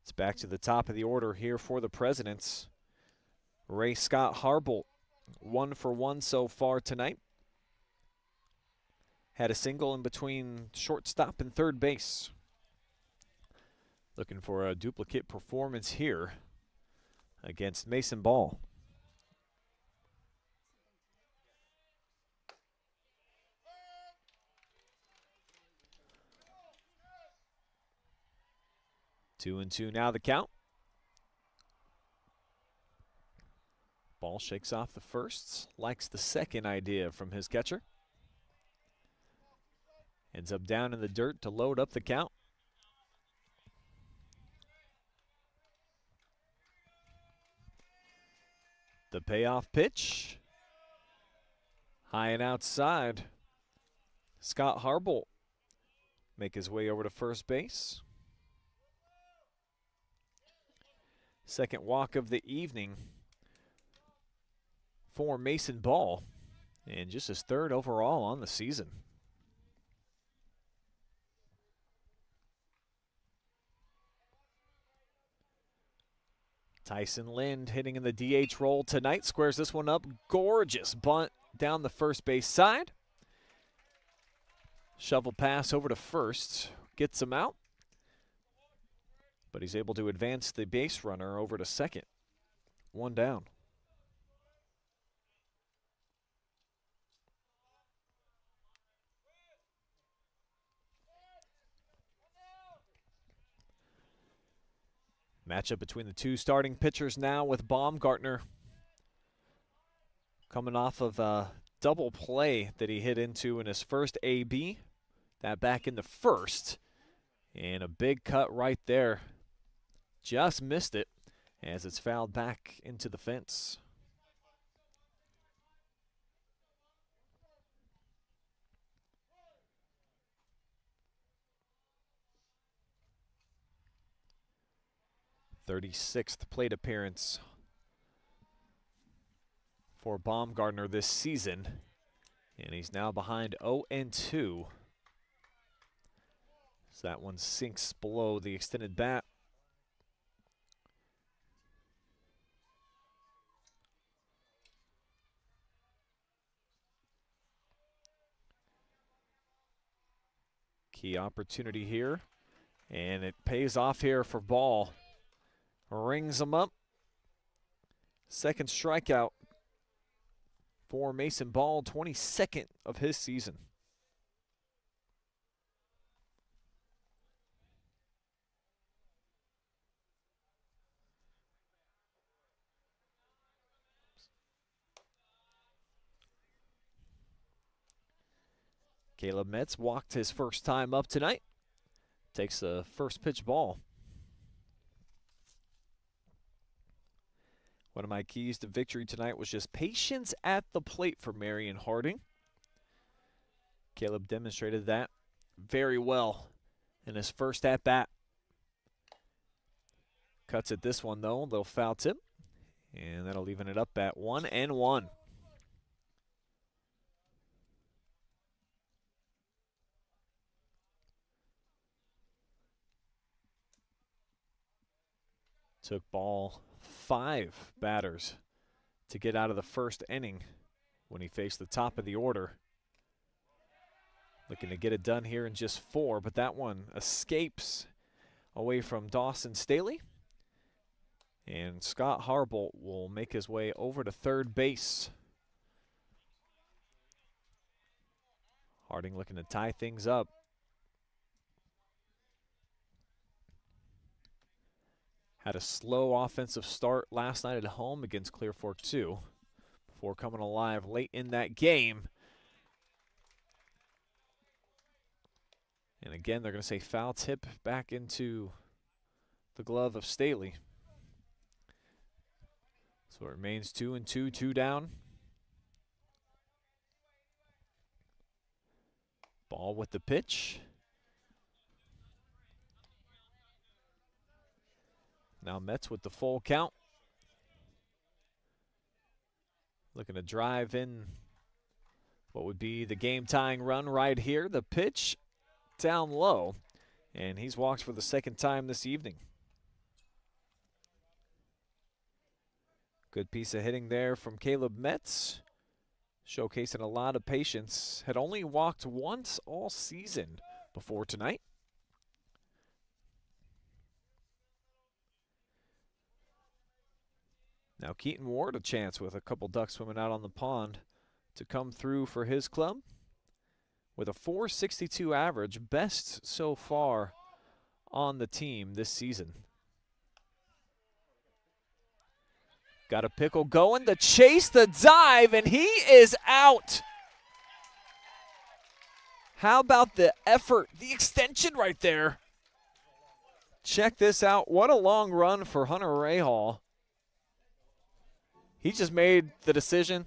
[SPEAKER 1] It's back to the top of the order here for the Presidents. Ray Scott Harbolt, 1 for 1 so far tonight. Had a single in between shortstop and third base. Looking for a duplicate performance here against Mason Ball. 2-2 now the count. Ball shakes off the first, likes the second idea from his catcher. Ends up down in the dirt to load up the count. The payoff pitch. High and outside. Scott Harbolt make his way over to first base. Second walk of the evening for Mason Ball, and just his third overall on the season. Tyson Lind hitting in the DH role tonight, squares this one up. Gorgeous bunt down the first base side. Shovel pass over to first, gets him out. But he's able to advance the base runner over to second. One down. Matchup between the two starting pitchers now with Baumgartner coming off of a double play that he hit into in his first AB. That back in the first. And a big cut right there. Just missed it as it's fouled back into the fence. "36th plate appearance for Baumgartner this season, and he's now behind 0-2. So that one sinks below the extended bat. Key opportunity here, and it pays off here for Ball. Rings him up. Second strikeout for Mason Ball, 22nd of his season. Caleb Metz walked his first time up tonight. Takes the first pitch ball. One of my keys to victory tonight was just patience at the plate for Marion-Harding. Caleb demonstrated that very well in his first at-bat. Cuts at this one, though. A little foul tip. And that'll even it up at 1-1. Took Ball 5 batters to get out of the first inning when he faced the top of the order. Looking to get it done here in just 4, but that one escapes away from Dawson Staley. And Scott Harbolt will make his way over to third base. Harding looking to tie things up. Had a slow offensive start last night at home against Clear Fork 2 before coming alive late in that game. And again, they're going to say foul tip back into the glove of Staley. So it remains 2-2, 2 down. Ball with the pitch. Now Mets with the full count. Looking to drive in what would be the game-tying run right here. The pitch down low, and he's walked for the second time this evening. Good piece of hitting there from Caleb Metz, showcasing a lot of patience. Had only walked once all season before tonight. Now Keaton Ward a chance with a couple ducks swimming out on the pond to come through for his club with a .462 average, best so far on the team this season. Got a pickle going, the chase, the dive, and he is out. How about the effort, the extension right there? Check this out. What a long run for Hunter Rahal. He just made the decision.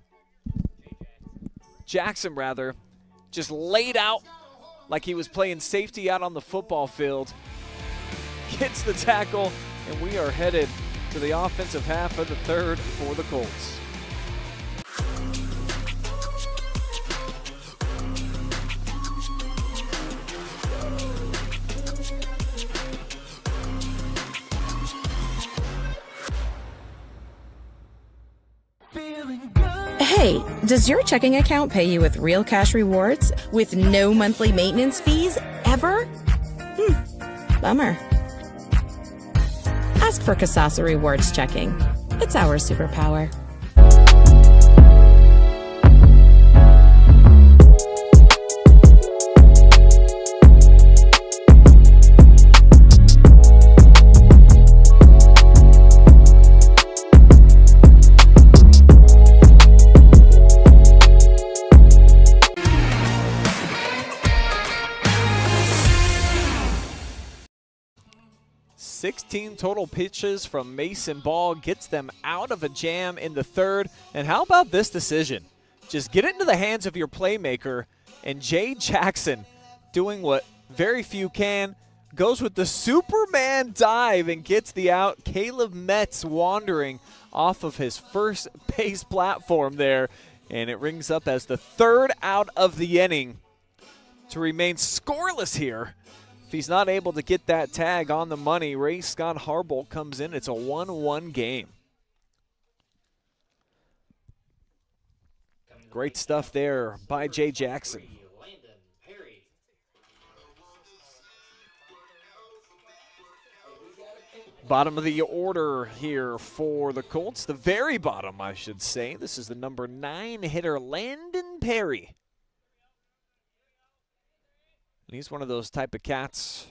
[SPEAKER 1] Jackson, rather, just laid out like he was playing safety out on the football field. Gets the tackle, and we are headed to the offensive half of the third for the Colts.
[SPEAKER 2] Hey, does your checking account pay you with real cash rewards with no monthly maintenance fees ever? Bummer. Ask for Kasasa Rewards Checking. It's our superpower.
[SPEAKER 1] Total pitches from Mason Ball gets them out of a jam in the third. And how about this decision? Just get it into the hands of your playmaker, and Jay Jackson, doing what very few can, goes with the Superman dive and gets the out. Caleb Metz wandering off of his first base platform there, and it rings up as the third out of the inning to remain scoreless here. If he's not able to get that tag on the money, Ray Scott Harbolt comes in. It's a 1-1 game. Great stuff there by Jay Jackson. Bottom of the order here for the Colts. The very bottom, I should say. This is the number 9 hitter, Landon Perry. And he's one of those type of cats,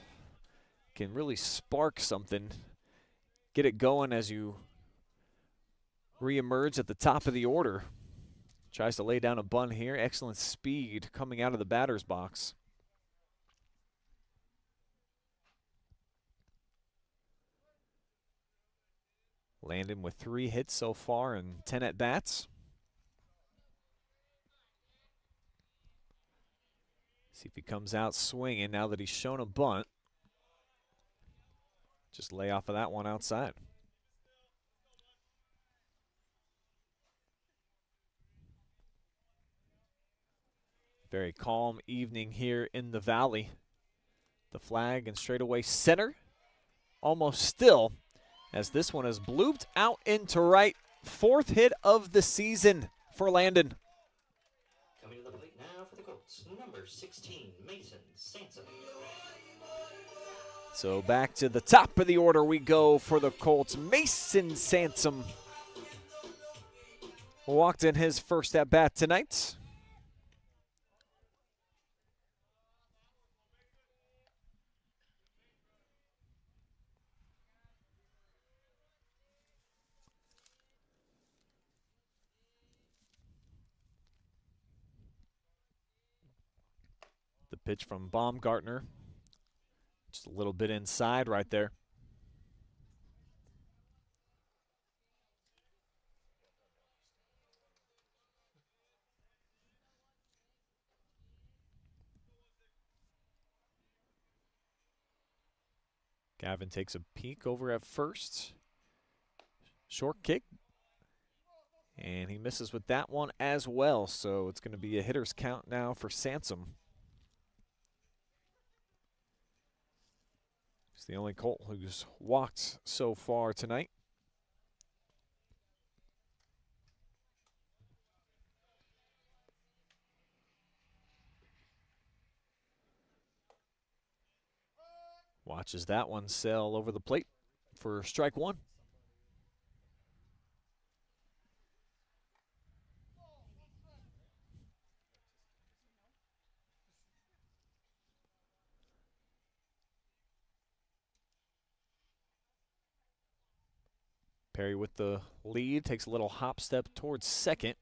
[SPEAKER 1] can really spark something, get it going as you reemerge at the top of the order. Tries to lay down a bunt here. Excellent speed coming out of the batter's box. Landon with 3 hits so far and 10 at-bats. See if he comes out swinging now that he's shown a bunt. Just lay off of that one outside. Very calm evening here in the Valley. The flag and straightaway center almost still, as this one is blooped out into right. 4th hit of the season for Landon.
[SPEAKER 6] Coming to the plate now for the Colts, number 16, Mason Sansom.
[SPEAKER 1] So back to the top of the order we go for the Colts. Mason Sansom walked in his first at-bat tonight. The pitch from Baumgartner Just a little bit inside right there. Gavin takes a peek over at first. Short kick. And he misses with that one as well. So it's going to be a hitter's count now for Sansom. He's the only Colt who's walked so far tonight. Watches that one sail over the plate for strike one. Perry with the lead, takes a little hop step towards second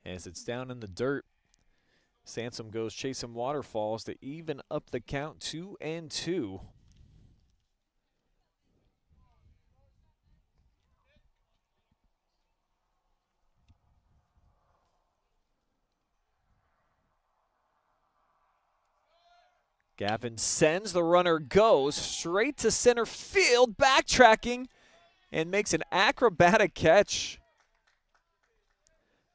[SPEAKER 1] as it's down in the dirt. Sansom goes chasing waterfalls to even up the count, 2-2. Gavin sends, the runner goes straight to center field, backtracking, and makes an acrobatic catch.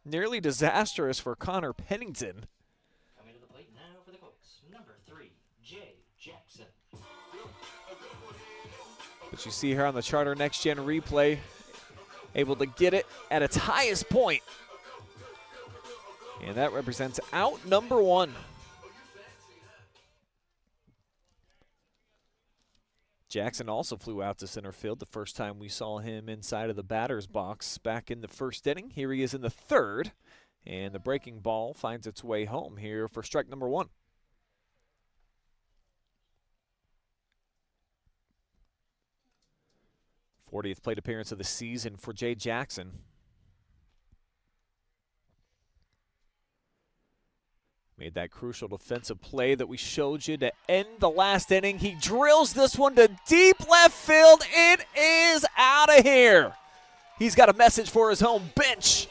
[SPEAKER 1] Nearly disastrous for Connor Pennington.
[SPEAKER 6] Coming to the plate now for the Colts, number 3, Jay Jackson.
[SPEAKER 1] But you see here on the Charter Next Gen replay, able to get it at its highest point. And that represents out number 1. Jackson also flew out to center field the first time we saw him inside of the batter's box back in the first inning. Here he is in the third, and the breaking ball finds its way home here for strike number 1. '40th plate appearance of the season for Jay Jackson. Made that crucial defensive play that we showed you to end the last inning. He drills this one to deep left field. It is out of here. He's got a message for his home bench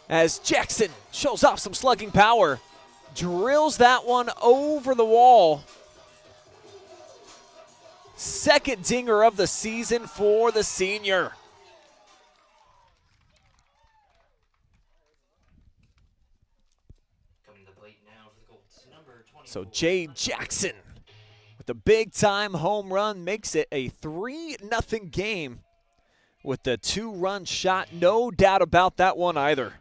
[SPEAKER 1] as Jackson shows off some slugging power. Drills that one over the wall. Second dinger of the season for the senior. So Jay Jackson with the big-time home run makes it a 3-0 game with the 2-run shot. No doubt about that one either.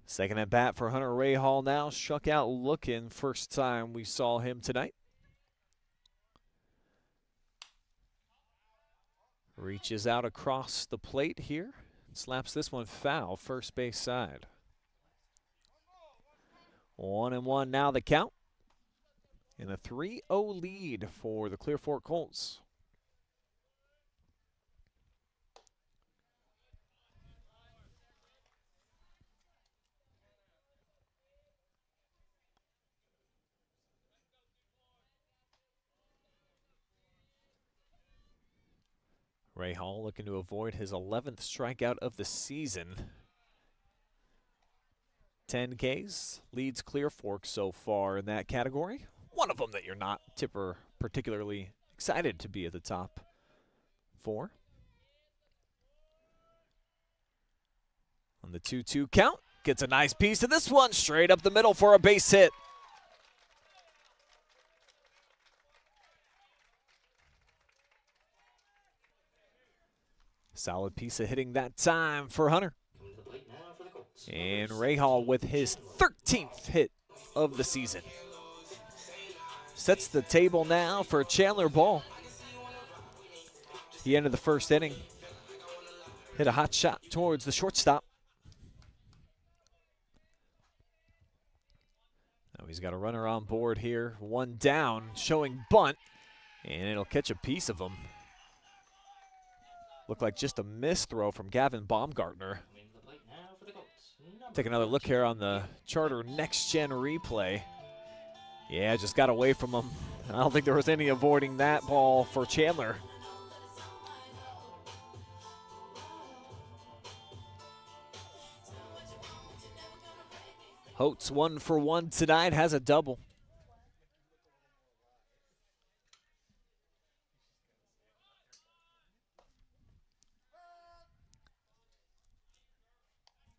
[SPEAKER 1] Second at bat for Hunter Rahal now. Struck out looking first time we saw him tonight. Reaches out across the plate here. Slaps this one foul, first base side. 1-1 now the count. And a 3-0 lead for the Clear Fork Colts. Rahal looking to avoid his 11th strikeout of the season. 10 Ks, leads Clear Fork so far in that category. One of them that you're not particularly excited to be at the top for. On the 2-2 count, gets a nice piece of this one, straight up the middle for a base hit. Solid piece of hitting that time for Hunter. And Rahal with his 13th hit of the season. Sets the table now for Chandler Ball. He ended the first inning. Hit a hot shot towards the shortstop. Now he's got a runner on board here. One down, showing bunt, and it'll catch a piece of him. Looked like just a missed throw from Gavin Baumgartner. Take another look here on the Charter Next Gen replay. Yeah, just got away from him. I don't think there was any avoiding that ball for Chandler. Holtz 1 for 1 tonight, has a double.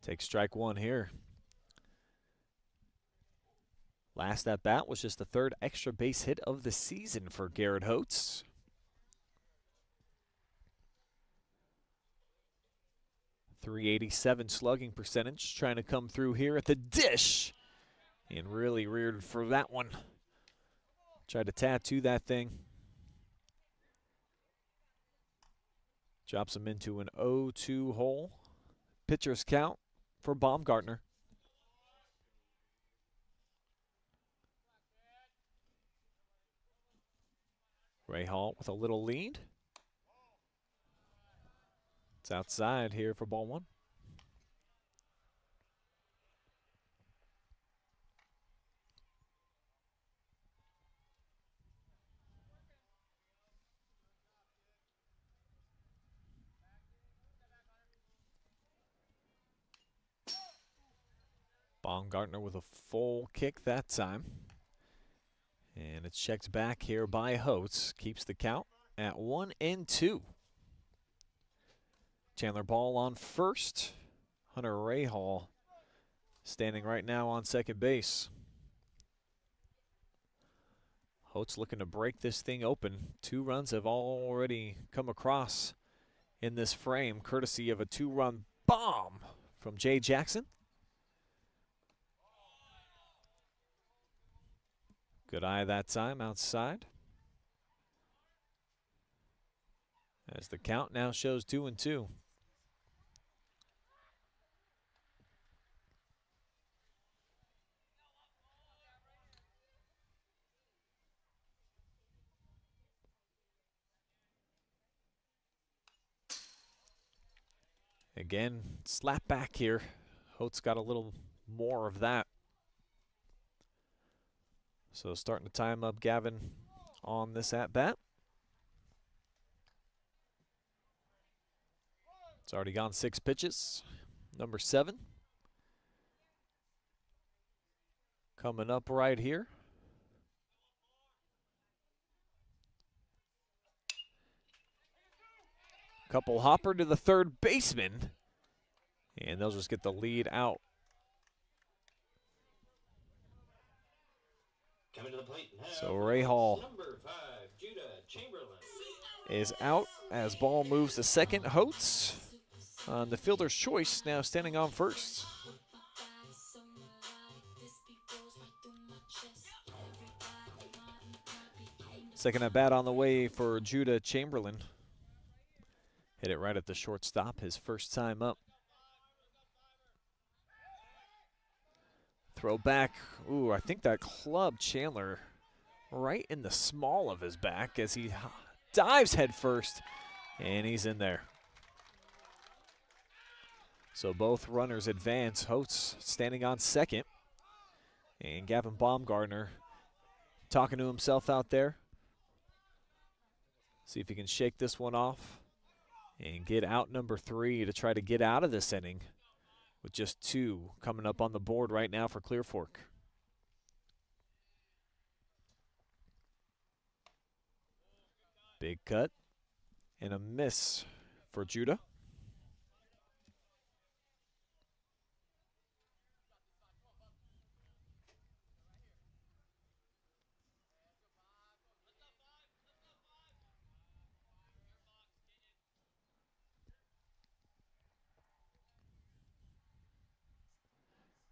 [SPEAKER 1] Take strike one here. Last at bat was just the third extra base hit of the season for Garrett Holtz. .387 slugging percentage, trying to come through here at the dish. And really reared for that one. Tried to tattoo that thing. Drops him into an 0-2 hole. Pitcher's count for Baumgartner. Ray Hall with a little lead. It's outside here for ball one. Baumgartner with a full kick that time. And it's checked back here by Holtz. Keeps the count at 1-2. Chandler Ball on first. Hunter Rahal standing right now on second base. Holtz looking to break this thing open. 2 runs have already come across in this frame, courtesy of a 2-run bomb from Jay Jackson. Good eye that time outside. As the count now shows 2-2. Again, slap back here. Holtz got a little more of that. So starting to time up Gavin on this at-bat. It's already gone 6 pitches. Number 7. Coming up right here. Couple hopper to the third baseman. And they'll just get the lead out. So Ray Hall is out as ball moves to second. Holtz on the fielder's choice, now standing on first. Second at bat on the way for Judah Chamberlain. Hit it right at the shortstop, his first time up. Throw back. Ooh, I think that clubbed Chandler right in the small of his back as he dives head first, and he's in there. So both runners advance. Holtz standing on second, and Gavin Baumgartner talking to himself out there. See if he can shake this one off and get out number 3 to try to get out of this inning, with just 2 coming up on the board right now for Clear Fork. Big cut and a miss for Judah.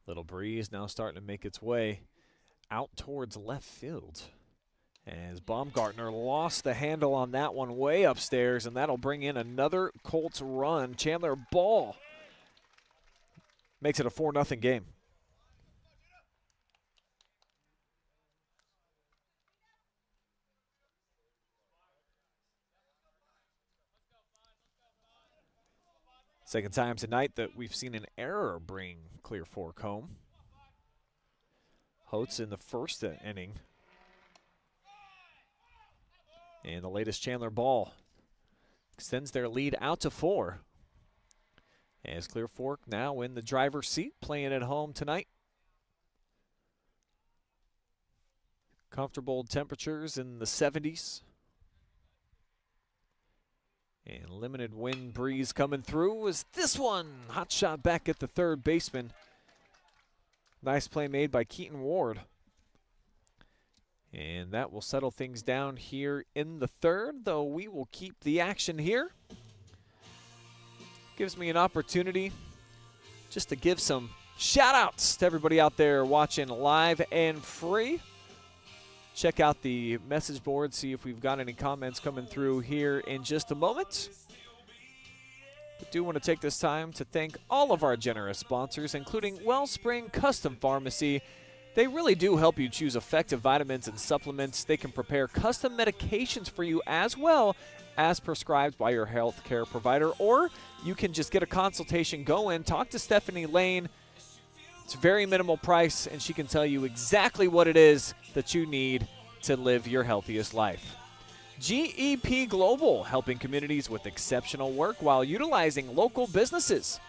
[SPEAKER 1] Little breeze now starting to make its way out towards left field, as Baumgartner lost the handle on that one way upstairs, and that'll bring in another Colts run. Chandler Ball makes it a 4-0 game. Second time tonight that we've seen an error bring Clear Fork home. Holtz in the first inning. And the latest Chandler ball extends their lead out to 4. As Clear Fork now in the driver's seat, playing at home tonight. Comfortable temperatures in the 70s. And limited wind breeze coming through as this one. Hot shot back at the third baseman. Nice play made by Keaton Ward. And that will settle things down here in the third, though we will keep the action here. Gives me an opportunity just to give some shout-outs to everybody out there watching live and free. Check out the message board, see if we've got any comments coming through here in just a moment. I do want to take this time to thank all of our generous sponsors, including Wellspring Custom Pharmacy. They really do help you choose effective vitamins and supplements. They can prepare custom medications for you as well as prescribed by your healthcare provider, or you can just get a consultation, go in, talk to Stephanie Lane. It's a very minimal price, and she can tell you exactly what it is that you need to live your healthiest life. GEP Global, helping communities with exceptional work while utilizing local businesses.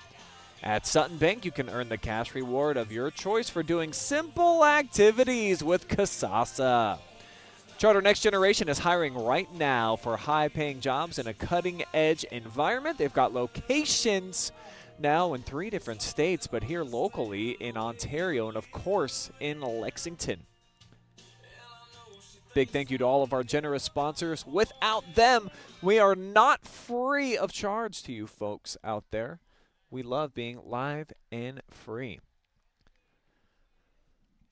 [SPEAKER 1] At Sutton Bank, you can earn the cash reward of your choice for doing simple activities with Kasasa. Charter Next Generation is hiring right now for high-paying jobs in a cutting-edge environment. They've got locations now in 3 different states, but here locally in Ontario and, of course, in Lexington. Big thank you to all of our generous sponsors. Without them, we are not free of charge to you folks out there. We love being live and free.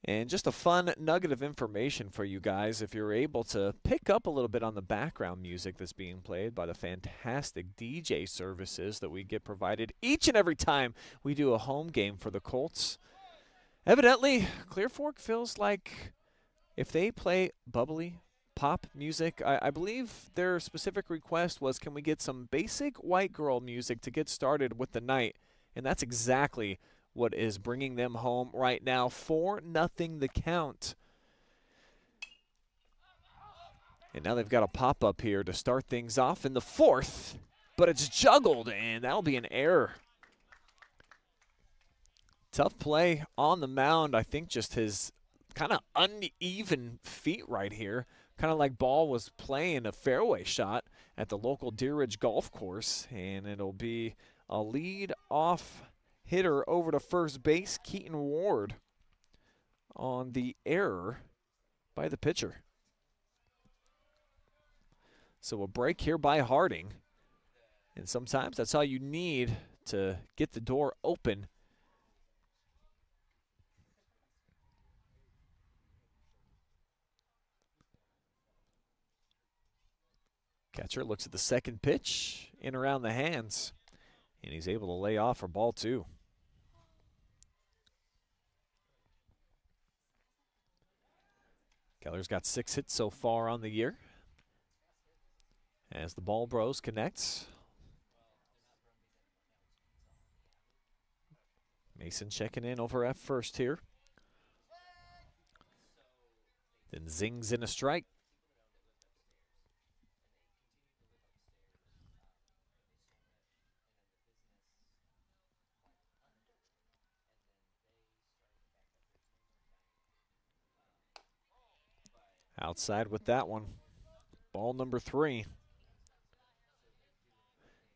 [SPEAKER 1] And just a fun nugget of information for you guys, if you're able to pick up a little bit on the background music that's being played by the fantastic DJ services that we get provided each and every time we do a home game for the Colts. Evidently, Clear Fork feels like if they play bubbly pop music, I believe their specific request was, can we get some basic white girl music to get started with the night? And that's exactly what is bringing them home right now. 4-0 the count. And now they've got a pop-up here to start things off in the 4th, but it's juggled, and that'll be an error. Tough play on the mound. I think just his kind of uneven feet right here, kind of like ball was playing a fairway shot at the local Deer Ridge Golf Course, and it'll be a lead-off hitter over to first base, Keaton Ward, on the error by the pitcher. So a break here by Harding. And sometimes that's all you need to get the door open. Catcher looks at the second pitch, in around the hands, and he's able to lay off for ball 2. Keller's got 6 hits so far on the year. As the Ball Bros connect. Mason checking in over at first here. Then zings in a strike. Outside with that one. Ball number 3.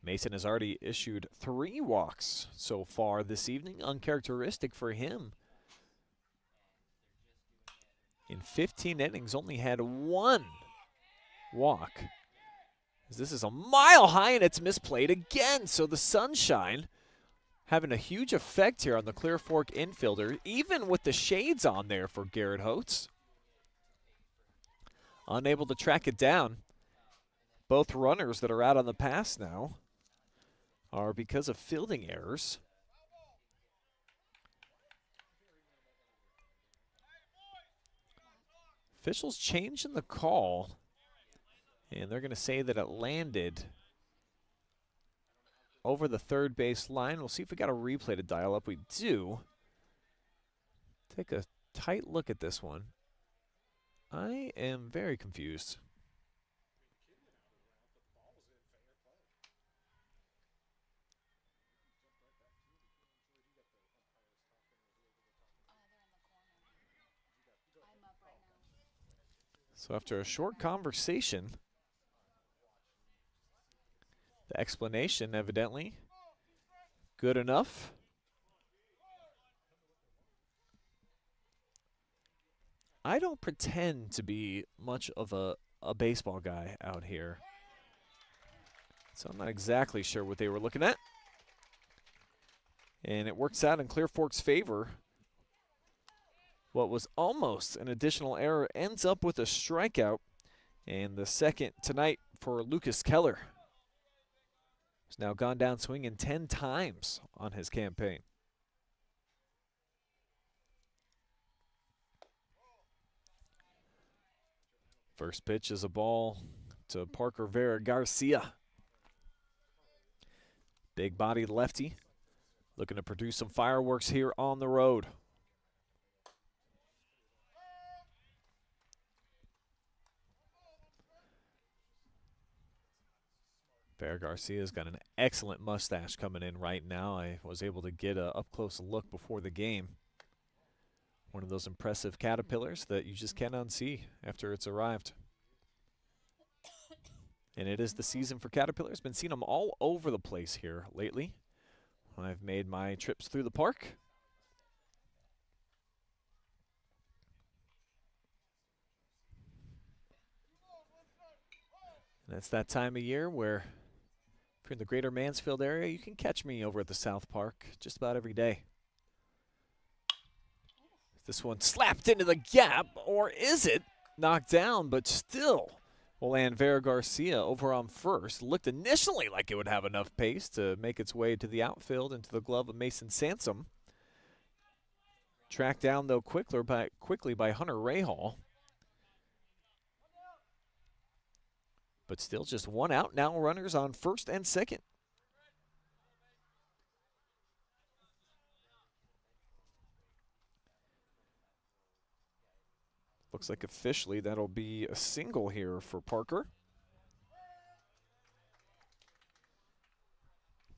[SPEAKER 1] Mason has already issued 3 walks so far this evening, uncharacteristic for him. In 15 innings, only had 1 walk. This is a mile high and it's misplayed again. So the sunshine having a huge effect here on the Clear Fork infielder, even with the shades on there for Garrett Holtz. Unable to track it down. Both runners that are out on the pass now are because of fielding errors. Officials changing the call, and they're going to say that it landed over the third base line. We'll see if we got a replay to dial up. We do. Take a tight look at this one. I am very confused. So after a short conversation, the explanation evidently good enough. I don't pretend to be much of a baseball guy out here, so I'm not exactly sure what they were looking at. And it works out in Clear Fork's favor. What was almost an additional error ends up with a strikeout, and the second tonight for Lucas Keller. He's now gone down swinging 10 times on his campaign. First pitch is a ball to Parker Vera Garcia. Big-bodied lefty, looking to produce some fireworks here on the road. Vera Garcia's got an excellent mustache coming in right now. I was able to get an up-close look before the game. One of those impressive caterpillars that you just can't unsee after it's arrived. And it is the season for caterpillars. Been seeing them all over the place here lately when I've made my trips through the park. And it's that time of year where if you're in the greater Mansfield area, you can catch me over at the South Park just about every day. This one slapped into the gap, or is it knocked down, but still will land Vera Garcia over on first. Looked initially like it would have enough pace to make its way to the outfield into the glove of Mason Sansom. Tracked down, though, quickly by Hunter Rahal. But still just one out. Now runners on first and second. Looks like officially that'll be a single here for Parker.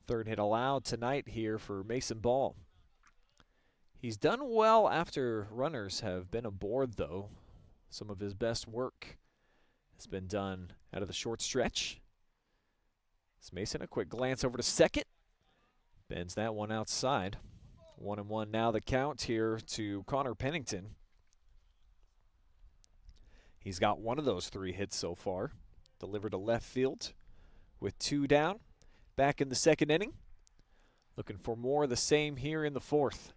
[SPEAKER 1] Third hit allowed tonight here for Mason Ball. He's done well after runners have been aboard, though. Some of his best work has been done out of the short stretch. It's Mason, a quick glance over to second. Bends that one outside. 1-1 now the count here to Connor Pennington. He's got one of those 3 hits so far. Delivered to left field with 2 down. Back in the second inning. Looking for more of the same here in the fourth.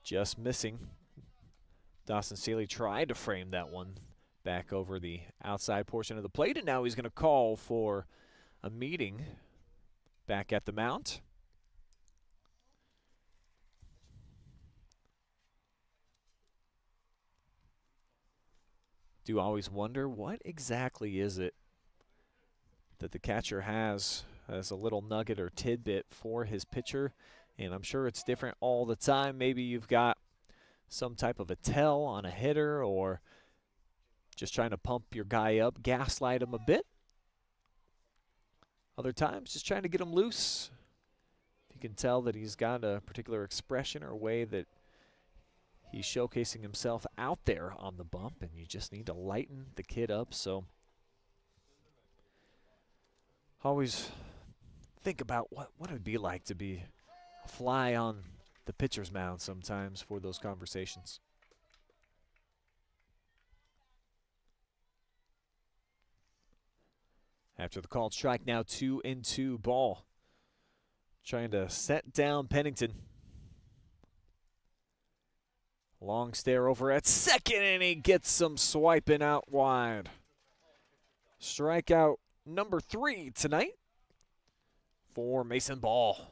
[SPEAKER 1] Just missing. Dawson Staley tried to frame that one back over the outside portion of the plate, and now he's going to call for a meeting back at the mound. Do always wonder what exactly is it that the catcher has as a little nugget or tidbit for his pitcher, and I'm sure it's different all the time. Maybe you've got some type of a tell on a hitter, or just trying to pump your guy up, gaslight him a bit. Other times, just trying to get him loose. You can tell that he's got a particular expression or way that he's showcasing himself out there on the bump, and you just need to lighten the kid up. So always think about what it would be like to be a fly on the pitcher's mound sometimes for those conversations. After the called strike, now 2-2 Ball. Trying to set down Pennington. Long stare over at second, and he gets some swiping out wide. Strikeout number 3 tonight for Mason Ball.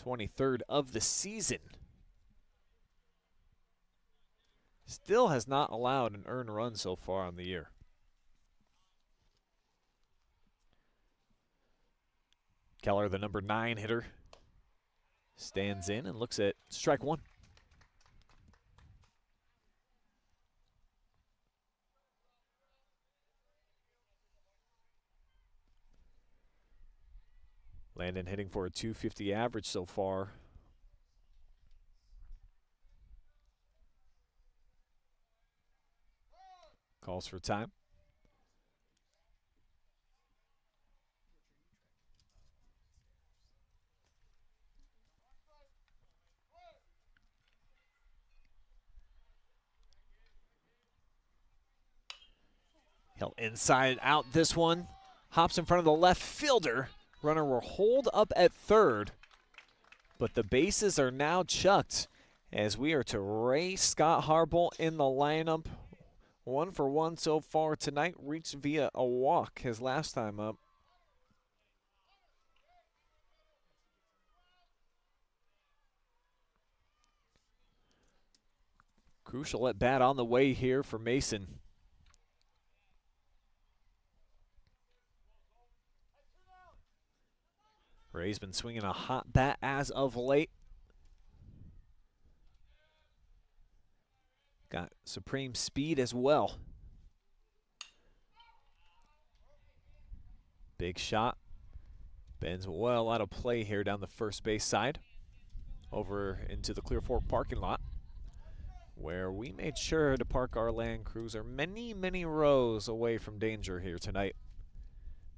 [SPEAKER 1] 23rd of the season. Still has not allowed an earned run so far on the year. Keller, the number 9 hitter, stands in and looks at strike one. Landon hitting for a .250 average so far. Calls for time. He'll inside out this one. Hops in front of the left fielder. Runner will hold up at third. But the bases are now chucked as we are to race Scott Harble in the lineup. 1 for 1 so far tonight. Reached via a walk his last time up. Crucial at bat on the way here for Mason. Ray's been swinging a hot bat as of late. Got supreme speed as well. Big shot. Bends well out of play here down the first base side. Over into the Clear Fork parking lot, where we made sure to park our Land Cruiser many, many rows away from danger here tonight.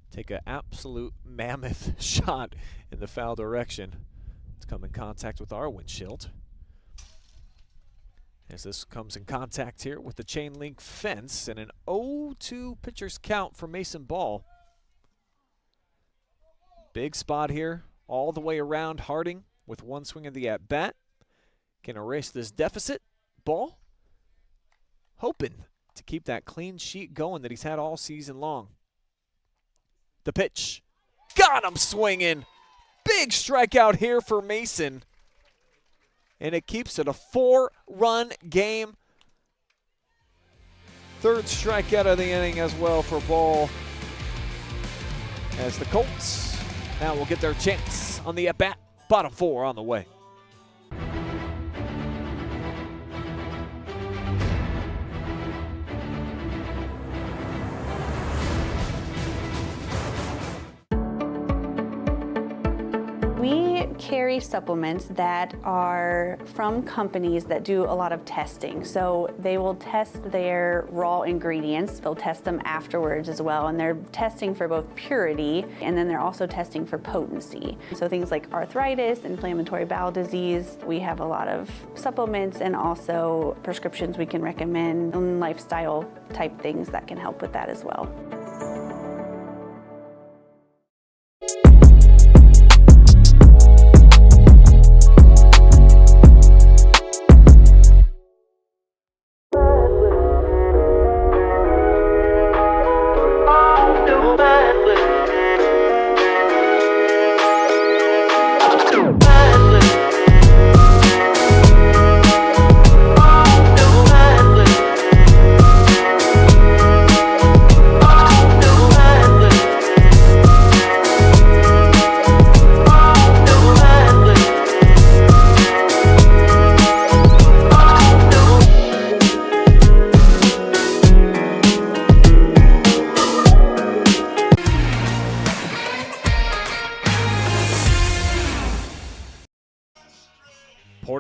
[SPEAKER 1] Take an absolute mammoth shot in the foul direction. It's come in contact with our windshield. As this comes in contact here with the chain link fence, and an 0-2 pitcher's count for Mason Ball. Big spot here all the way around. Harding with one swing of the at-bat can erase this deficit. Ball hoping to keep that clean sheet going that he's had all season long. The pitch. Got him swinging. Big strikeout here for Mason. And it keeps it a 4-run game. Third strikeout of the inning as well for Ball. As the Colts now will get their chance on the at-bat. Bottom 4 on the way.
[SPEAKER 3] We carry supplements that are from companies that do a lot of testing. So they will test their raw ingredients. They'll test them afterwards as well. And they're testing for both purity, and then they're also testing for potency. So things like arthritis, inflammatory bowel disease. We have a lot of supplements and also prescriptions we can recommend, and lifestyle type things that can help with that as well.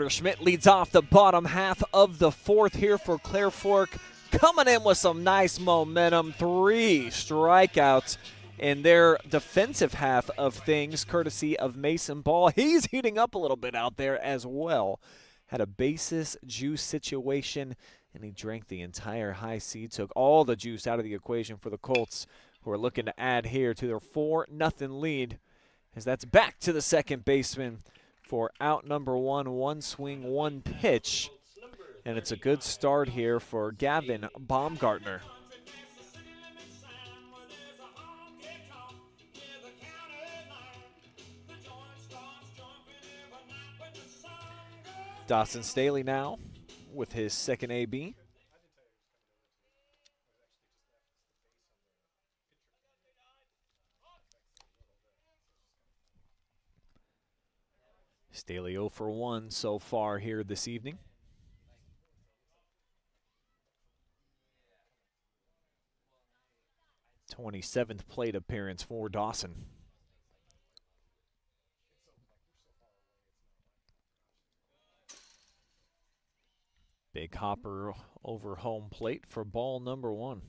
[SPEAKER 1] Schmidt leads off the bottom half of the fourth here for Clear Fork. Coming in with some nice momentum. 3 strikeouts in their defensive half of things, courtesy of Mason Ball. He's heating up a little bit out there as well. Had a basis juice situation, and he drank the entire high C. Took all the juice out of the equation for the Colts, who are looking to add here to their 4-0 lead, as that's back to the second baseman for out number 1, 1 swing, 1 pitch. And it's a good start here for Gavin Baumgartner. Dawson Staley now with his second AB. Staley 0 for 1 so far here this evening. '27th plate appearance for Dawson. Big hopper over home plate for ball number 1.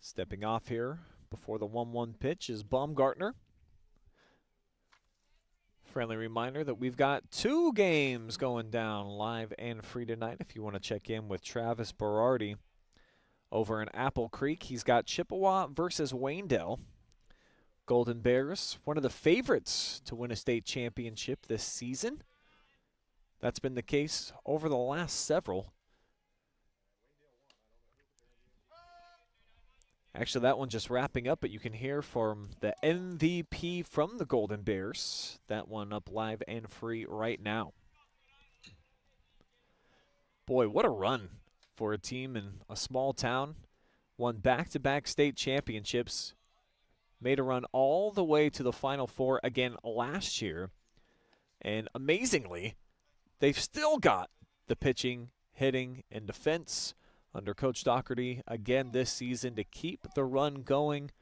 [SPEAKER 1] Stepping off here before the 1-1 pitch is Baumgartner. Friendly reminder that we've got 2 games going down live and free tonight. If you want to check in with Travis Berardi over in Apple Creek, he's got Chippewa versus Waynedale. Golden Bears, one of the favorites to win a state championship this season. That's been the case over the last several. Actually, that one just wrapping up, but you can hear from the MVP from the Golden Bears. That one up live and free right now. Boy, what a run for a team in a small town. Won back-to-back state championships. Made a run all the way to the Final Four again last year. And amazingly, they've still got the pitching, hitting, and defense under Coach Doherty again this season to keep the run going.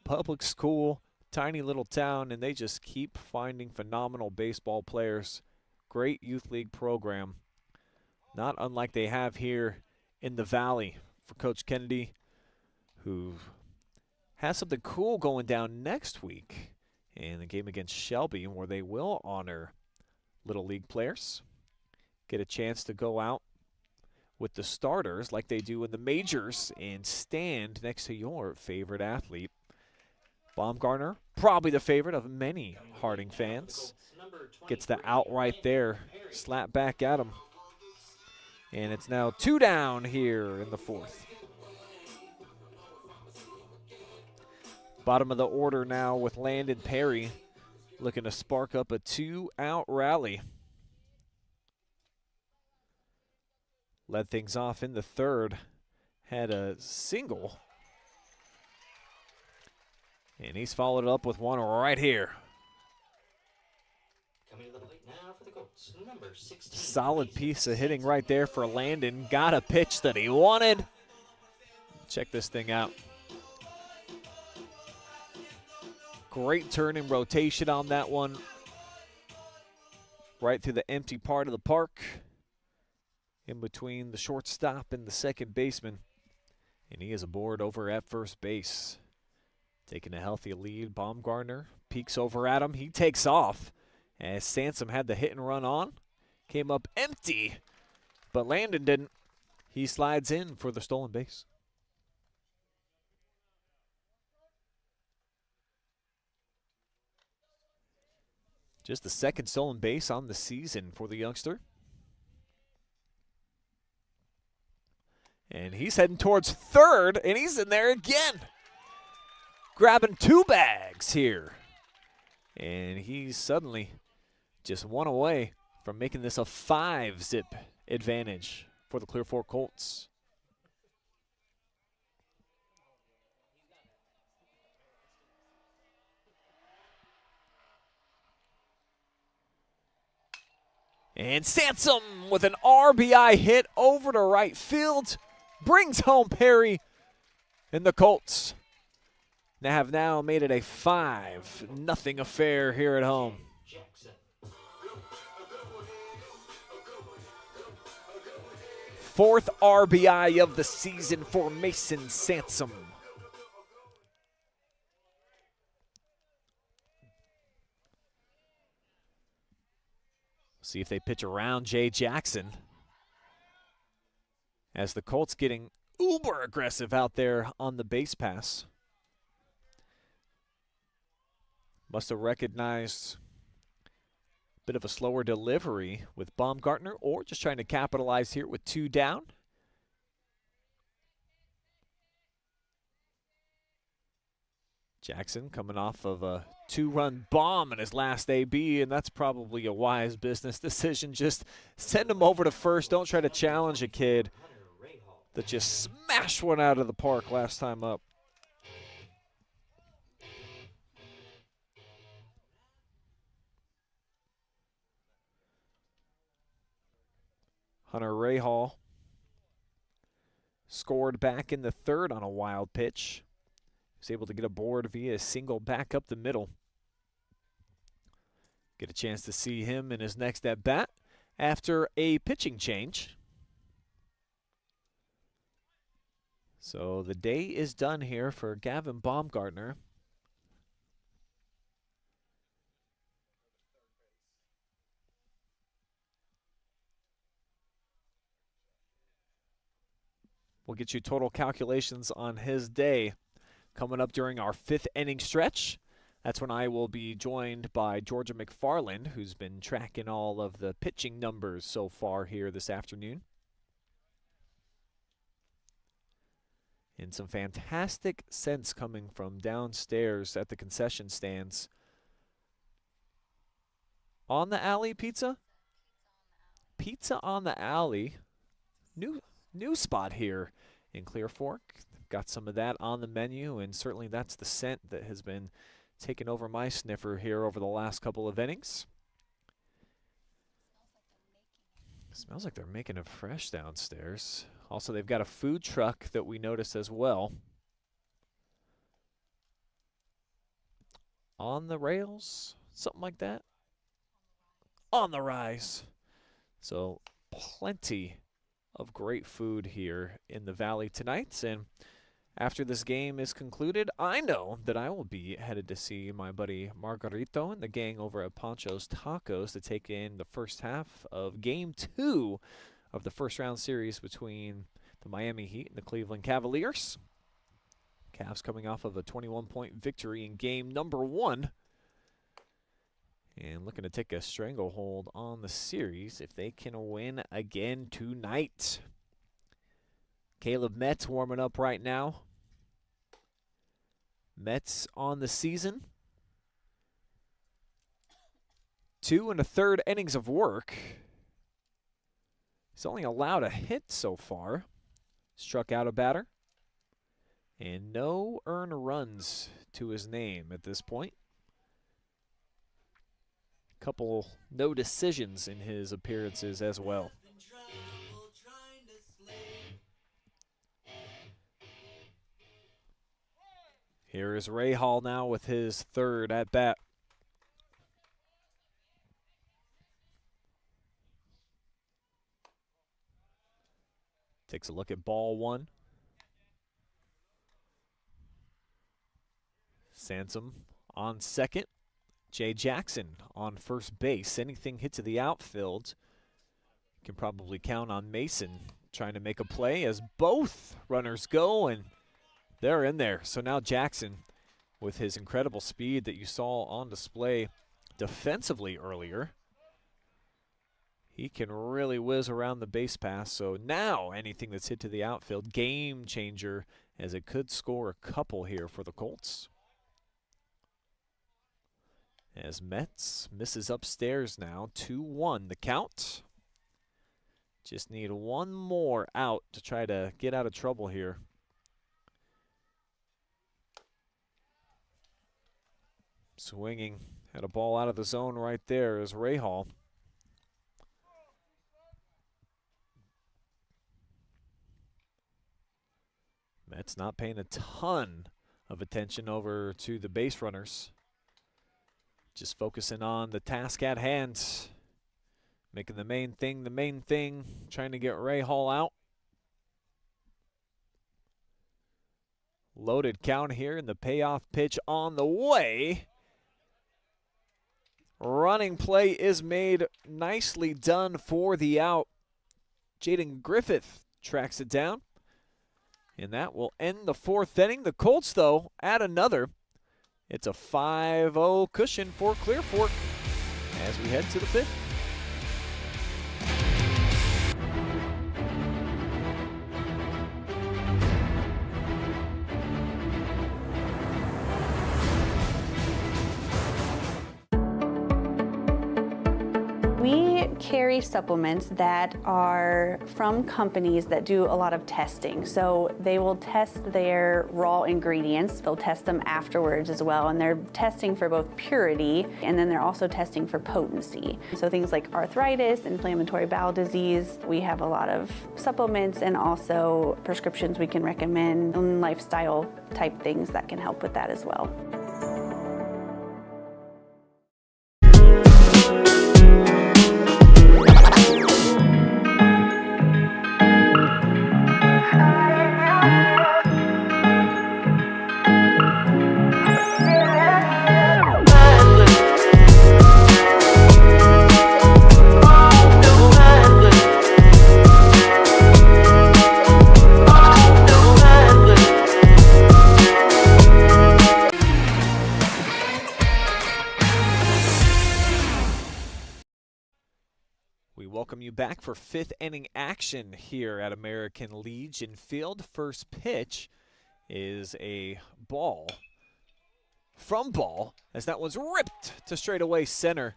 [SPEAKER 1] Public school, tiny little town, and they just keep finding phenomenal baseball players. Great youth league program, not unlike they have here in the Valley for Coach Kennedy, who has something cool going down next week in the game against Shelby, where they will honor little league players, get a chance to go out with the starters like they do in the majors and stand next to your favorite athlete. Baumgartner, probably the favorite of many Harding fans, gets the out right there, slap back at him. And it's now 2 down here in the 4th. Bottom of the order now with Landon Perry looking to spark up a 2-out rally. Led things off in the 3rd, had a single, and he's followed up with one right here.
[SPEAKER 6] Coming to the plate now for the Colts, number 16.
[SPEAKER 1] Solid piece of hitting right there for Landon. Got a pitch that he wanted. Check this thing out. Great turn and rotation on that one. Right through the empty part of the park, in between the shortstop and the second baseman. And he is aboard over at first base. Taking a healthy lead, Baumgartner peeks over at him. He takes off as Sansom had the hit and run on. Came up empty, but Landon didn't. He slides in for the stolen base. Just the 2nd stolen base on the season for the youngster. And he's heading towards 3rd, and he's in there again. Grabbing 2 bags here. And he's suddenly just 1 away from making this a 5-zip advantage for the Clear Fork Colts. And Sansom with an RBI hit over to right field. Brings home Perry, and the Colts have now made it a 5-0 affair here at home.
[SPEAKER 6] Jackson.
[SPEAKER 1] 4th RBI of the season for Mason Sansom. See if they pitch around Jay Jackson, as the Colts getting uber aggressive out there on the base pass. Must have recognized a bit of a slower delivery with Baumgartner, or just trying to capitalize here with 2 down Jackson coming off of a 2-run bomb in his last AB, and that's probably a wise business decision. Just send him over to first. Don't try to challenge a kid that just smashed one out of the park last time up. Hunter Rahal scored back in the third on a wild pitch. He was able to get aboard via a single back up the middle. Get a chance to see him in his next at-bat after a pitching change. So the day is done here for Gavin Baumgartner. We'll get you total calculations on his day coming up during our 5th inning stretch. That's when I will be joined by Georgia McFarland, who's been tracking all of the pitching numbers so far here this afternoon. And some fantastic scents coming from downstairs at the concession stands. On the Alley Pizza? Pizza on the Alley. New spot here in Clear Fork. Got some of that on the menu, and certainly that's the scent that has been taking over my sniffer here over the last couple of innings. Smells like they're making it fresh downstairs. Also, they've got a food truck that we noticed as well. On the rails, something like that. On the rise. So plenty of great food here in the Valley tonight. And after this game is concluded, I know that I will be headed to see my buddy Margarito and the gang over at Pancho's Tacos to take in the first half of Game 2 of the first round series between the Miami Heat and the Cleveland Cavaliers. Cavs coming off of a 21-point victory in game number 1. And looking to take a stranglehold on the series if they can win again tonight. Caleb Metz warming up right now. Metz on the season. 2 1/3 innings of work. He's only allowed a hit so far. Struck out a batter. And no earned runs to his name at this point. Couple no decisions in his appearances as well. Here is Rahal now with his third at bat. Takes a look at ball 1. Sansom on second. Jay Jackson on first base. Anything hit to the outfield, you can probably count on Mason trying to make a play as both runners go, and they're in there. So now Jackson, with his incredible speed that you saw on display defensively earlier, he can really whiz around the base pass. So now anything that's hit to the outfield, game changer, as it could score a couple here for the Colts. As Metz misses upstairs now, 2-1 the count. Just need one more out to try to get out of trouble here. Swinging, had a ball out of the zone right there is Rahal. Metz not paying a ton of attention over to the base runners. Just focusing on the task at hand. Making the main thing, trying to get Rahal out. Loaded count here, and the payoff pitch on the way. Running play is made, nicely done for the out. Jaden Griffith tracks it down. And that will end the 4th inning. The Colts, though, add another. It's a 5-0 cushion for Clear Fork as we head to the 5th.
[SPEAKER 3] carry supplements that are from companies that do a lot of testing. So they will test their raw ingredients, they'll test them afterwards as well, and they're testing for both purity and then they're also testing for potency. So things like arthritis, inflammatory bowel disease, we have a lot of supplements and also prescriptions we can recommend and lifestyle type things that can help with that as well.
[SPEAKER 1] We welcome you back for fifth inning action here at American Legion Field. First pitch is a ball from ball as that one's ripped to straightaway center.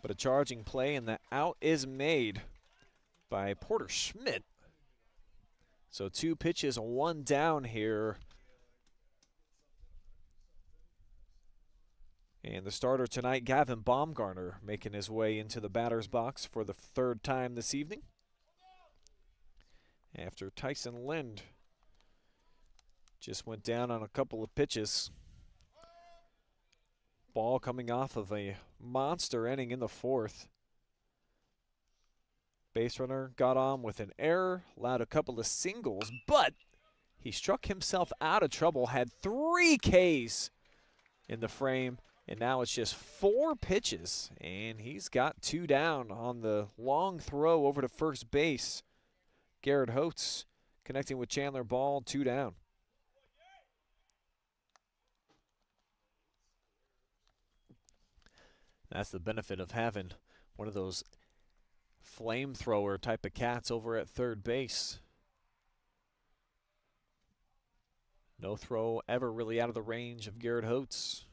[SPEAKER 1] But a charging play and the out is made by Porter Schmidt. So 2 pitches, 1 down here. And the starter tonight, Gavin Baumgartner, making his way into the batter's box for the 3rd time this evening. After Tyson Lind just went down on a couple of pitches. Ball coming off of a monster inning in the 4th. Base runner got on with an error, allowed a couple of singles, but he struck himself out of trouble, had 3 Ks in the frame. And now it's just 4 pitches, and he's got 2 down on the long throw over to first base. Garrett Holtz connecting with Chandler Ball, 2 down. That's the benefit of having one of those flamethrower type of cats over at third base. No throw ever really out of the range of Garrett Holtz,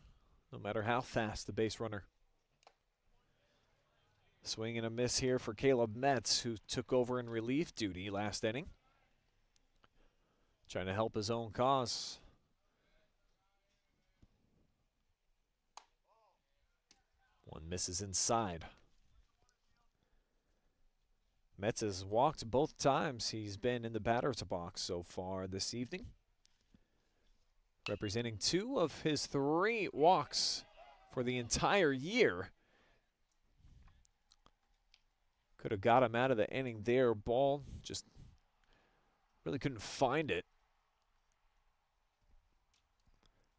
[SPEAKER 1] no matter how fast the base runner. Swing and a miss here for Caleb Metz, who took over in relief duty last inning. Trying to help his own cause. One misses inside. Metz has walked both times he's been in the batter's box so far this evening. Representing 2 of his 3 walks for the entire year. Could have got him out of the inning there. Ball just really couldn't find it.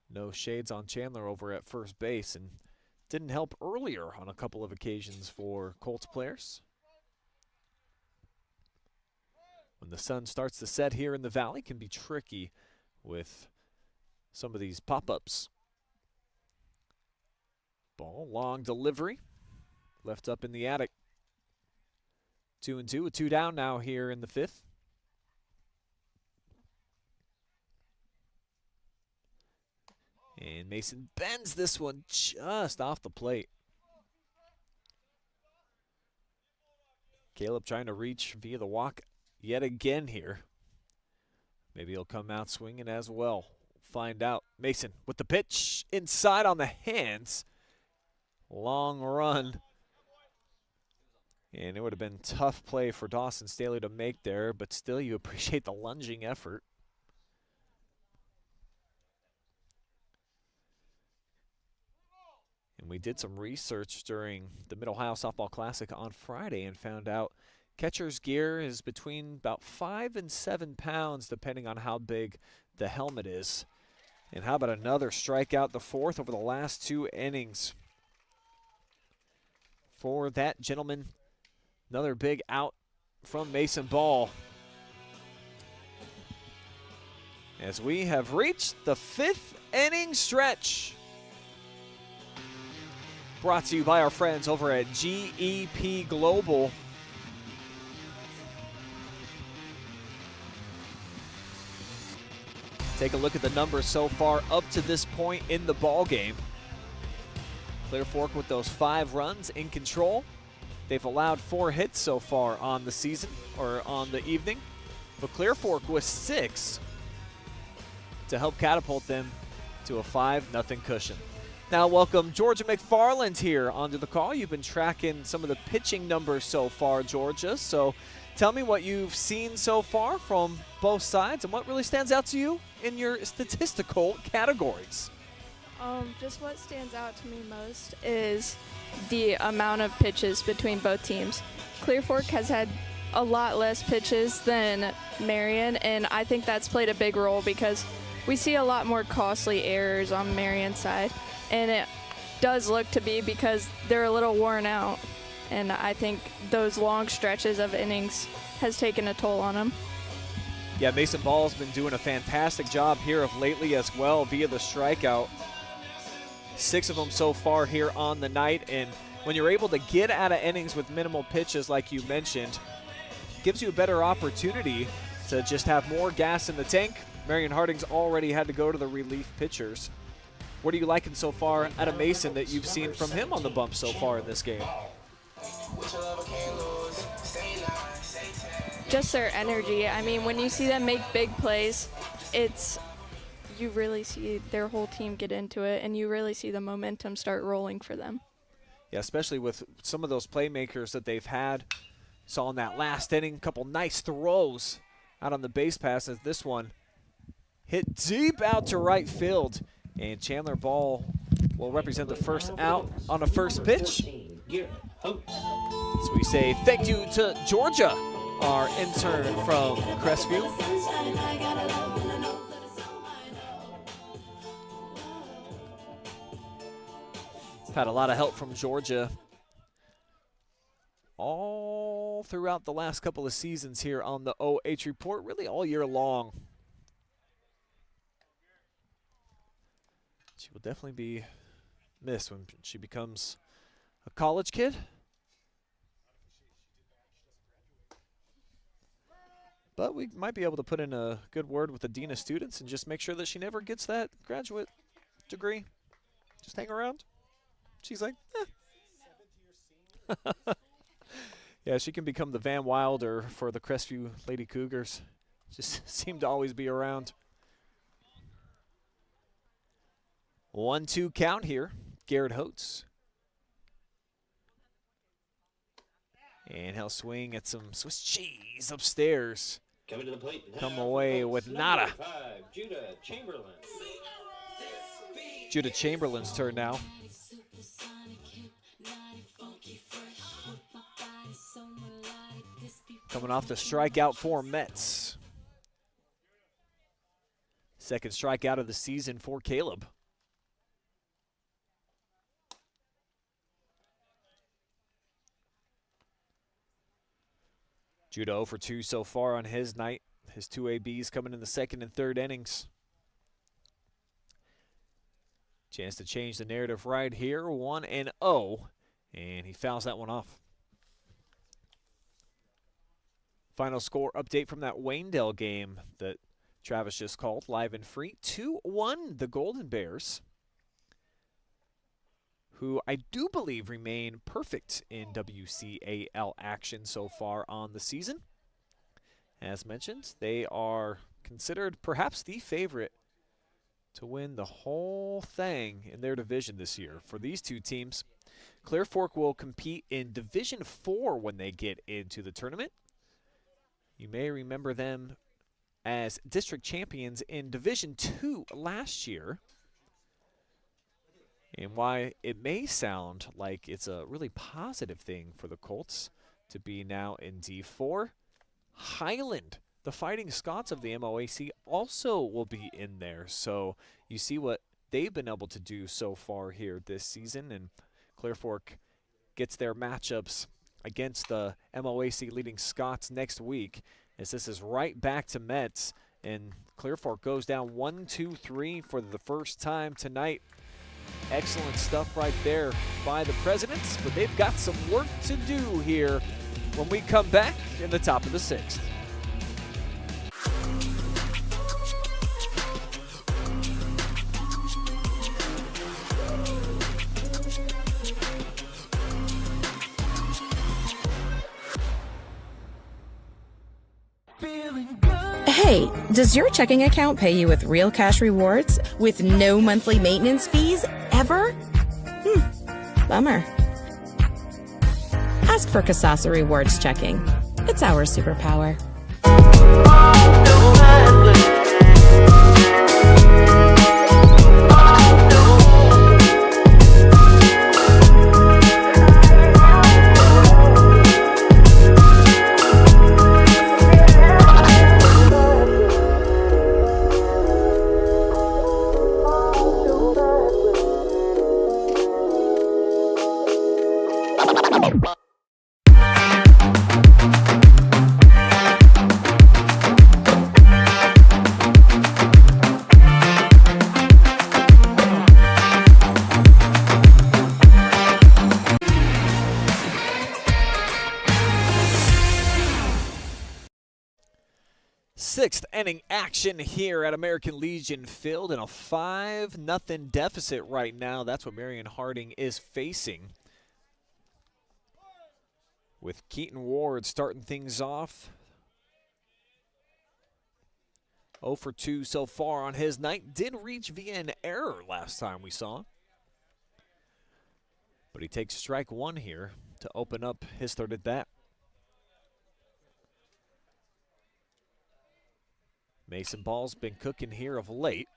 [SPEAKER 1] No shades on Chandler over at first base, and didn't help earlier on a couple of occasions for Colts players. When the sun starts to set here in the Valley, can be tricky with some of these pop-ups. Ball, long delivery, left up in the attic. 2-2, with 2 down now here in the 5th. And Mason bends this one just off the plate. Caleb trying to reach via the walk yet again here. Maybe he'll come out swinging as well. Find out. Mason with the pitch inside on the hands. Long run. And it would have been tough play for Dawson Staley to make there, but still you appreciate the lunging effort. And we did some research during the Mid-Ohio Softball Classic on Friday and found out catcher's gear is between about 5 and 7 pounds depending on how big the helmet is. And how about another strikeout, the 4th over the last 2 innings for that gentleman. Another big out from Mason Ball. As we have reached the 5th inning stretch. Brought to you by our friends over at GEP Global. Take a look at the numbers so far up to this point in the ball game. Clear Fork with those 5 runs in control. They've allowed 4 hits so far on the season, or on the evening, but Clear Fork with 6 to help catapult them to a 5-0 cushion. Now welcome Georgia McFarland here onto the call. You've been tracking some of the pitching numbers so far, Georgia, so tell me what you've seen so far from both sides and what really stands out to you in your statistical categories.
[SPEAKER 7] Just what stands out to me most is the amount of pitches between both teams. Clear Fork has had a lot less pitches than Marion, and I think that's played a big role because we see a lot more costly errors on Marion's side, and it does look to be because they're a little worn out, and I think those long stretches of innings has taken a toll on them.
[SPEAKER 1] Yeah, Mason Ball's been doing a fantastic job here of lately as well via the strikeout. 6 of them so far here on the night, and when you're able to get out of innings with minimal pitches like you mentioned, gives you a better opportunity to just have more gas in the tank. Marion-Harding's already had to go to the relief pitchers. What are you liking so far out of Mason that you've seen from him on the bump so far in this game?
[SPEAKER 7] Just their energy. I mean, when you see them make big plays, you really see their whole team get into it, and you really see the momentum start rolling for them.
[SPEAKER 1] Yeah, especially with some of those playmakers that they've had. Saw in that last inning, a couple nice throws out on the base passes. This one hit deep out to right field, and Chandler Ball will represent the first out on a first pitch. So we say thank you to Georgia, our intern from Crestview. Had a lot of help from Georgia all throughout the last couple of seasons here on the OH Report, really all year long. She will definitely be missed when she becomes a college kid. But we might be able to put in a good word with the Dean of Students and just make sure that she never gets that graduate degree. Just hang around. She's like, eh. Yeah, she can become the Van Wilder for the Crestview Lady Cougars. Just seem to always be around. 1-2 count here. Garrett Holtz. And he'll swing at some Swiss cheese upstairs.
[SPEAKER 6] Coming to the plate.
[SPEAKER 1] Come away with nada.
[SPEAKER 6] 5, Judah Chamberlain.
[SPEAKER 1] Judah Chamberlain's turn now. Coming off the strikeout for Mets. Second strikeout of the season for Caleb. Judah 0 for 2 so far on his night. His 2 ABs coming in the second and third innings. Chance to change the narrative right here. 1-0. And he fouls that one off. Final score update from that Waynedale game that Travis just called live and free. 2-1 the Golden Bears, who I do believe remain perfect in WCAL action so far on the season. As mentioned, they are considered perhaps the favorite to win the whole thing in their division this year. For these two teams, Clear Fork will compete in Division 4 when they get into the tournament. You may remember them as district champions in Division 2 last year. And why it may sound like it's a really positive thing for the Colts to be now in D4, Highland, the Fighting Scots of the MOAC, also will be in there. So you see what they've been able to do so far here this season, and Clear Fork gets their matchups against the MOAC leading Scots next week, as this is right back to Mets, and Clear Fork goes down 1-2-3 for the first time tonight. Excellent stuff right there by the Presidents, but they've got some work to do here when we come back in the top of the 6th.
[SPEAKER 2] Wait, does your checking account pay you with real cash rewards with no monthly maintenance fees ever? Bummer. Ask for Kasasa Rewards Checking. It's our superpower.
[SPEAKER 1] Sixth inning action here at American Legion Field in a 5-0 deficit right now. That's what Marion-Harding is facing. With Keaton Ward starting things off. 0 for 2 so far on his night. Did reach via an error last time we saw him. But he takes strike one here to open up his third at bat. Mason Ball's been cooking here of late.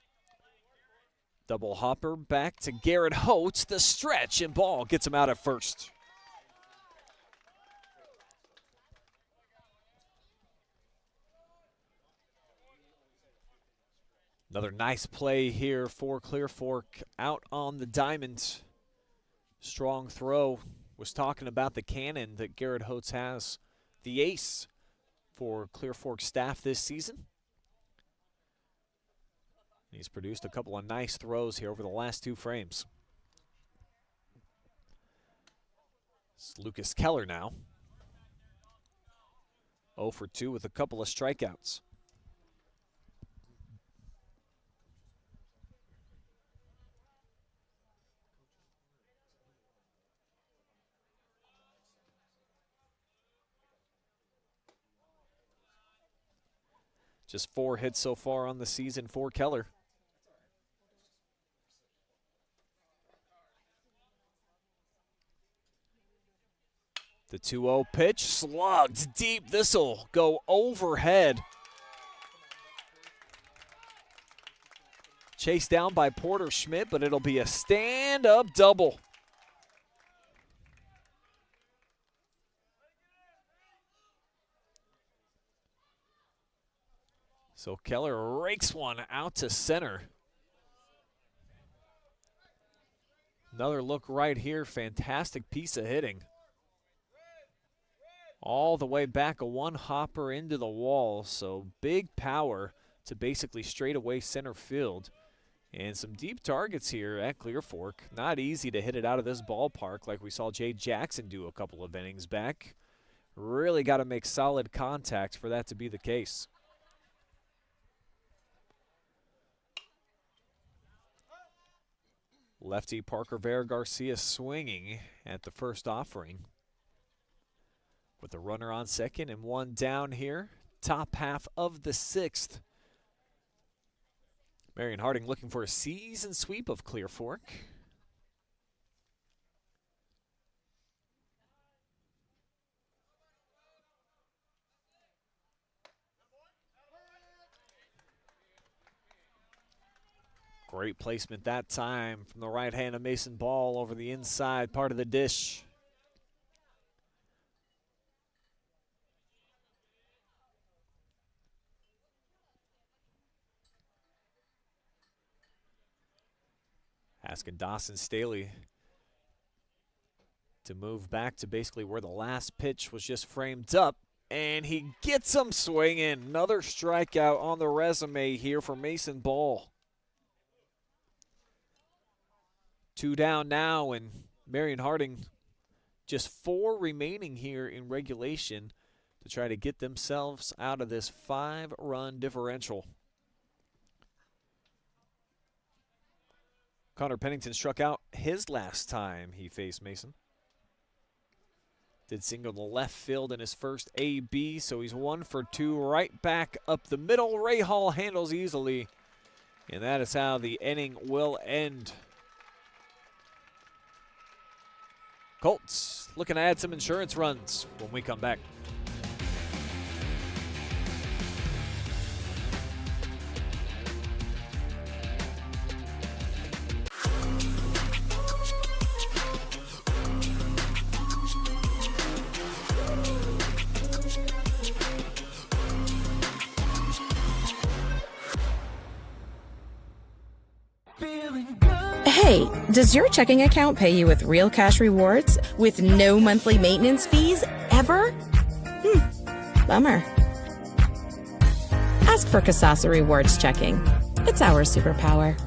[SPEAKER 1] Double hopper back to Garrett Holtz. The stretch and Ball gets him out at first. Another nice play here for Clear Fork out on the diamond. Strong throw. Was talking about the cannon that Garrett Holtz has. The ace for Clear Fork staff this season. He's produced a couple of nice throws here over the last 2 frames. It's Lucas Keller now. 0 for 2 with a couple of strikeouts. Just 4 hits so far on the season for Keller. The 2-0 pitch, slugged deep. This'll go overhead. Chased down by Porter Schmidt, but it'll be a stand-up double. So Keller rakes one out to center. Another look right here. Fantastic piece of hitting. All the way back, a one-hopper into the wall. So big power to basically straightaway center field. And some deep targets here at Clear Fork. Not easy to hit it out of this ballpark like we saw Jay Jackson do a couple of innings back. Really got to make solid contact for that to be the case. Lefty Parker Vera Garcia swinging at the first offering. With a runner on second and one down here. Top half of the 6th. Marion-Harding looking for a season sweep of Clear Fork. Great placement that time from the right hand of Mason Ball over the inside part of the dish. Asking Dawson Staley to move back to basically where the last pitch was just framed up. And he gets him swinging. Another strikeout on the resume here for Mason Ball. 2 down now, and Marion-Harding just 4 remaining here in regulation to try to get themselves out of this 5-run differential. Connor Pennington struck out his last time he faced Mason. Did single to left field in his first AB, so he's 1 for 2 right back up the middle. Ray Hall handles easily, and that is how the inning will end. Colts looking to add some insurance runs when we come back.
[SPEAKER 2] Hey, does your checking account pay you with real cash rewards with no monthly maintenance fees ever? Bummer. Ask for Kasasa Rewards Checking. It's our superpower.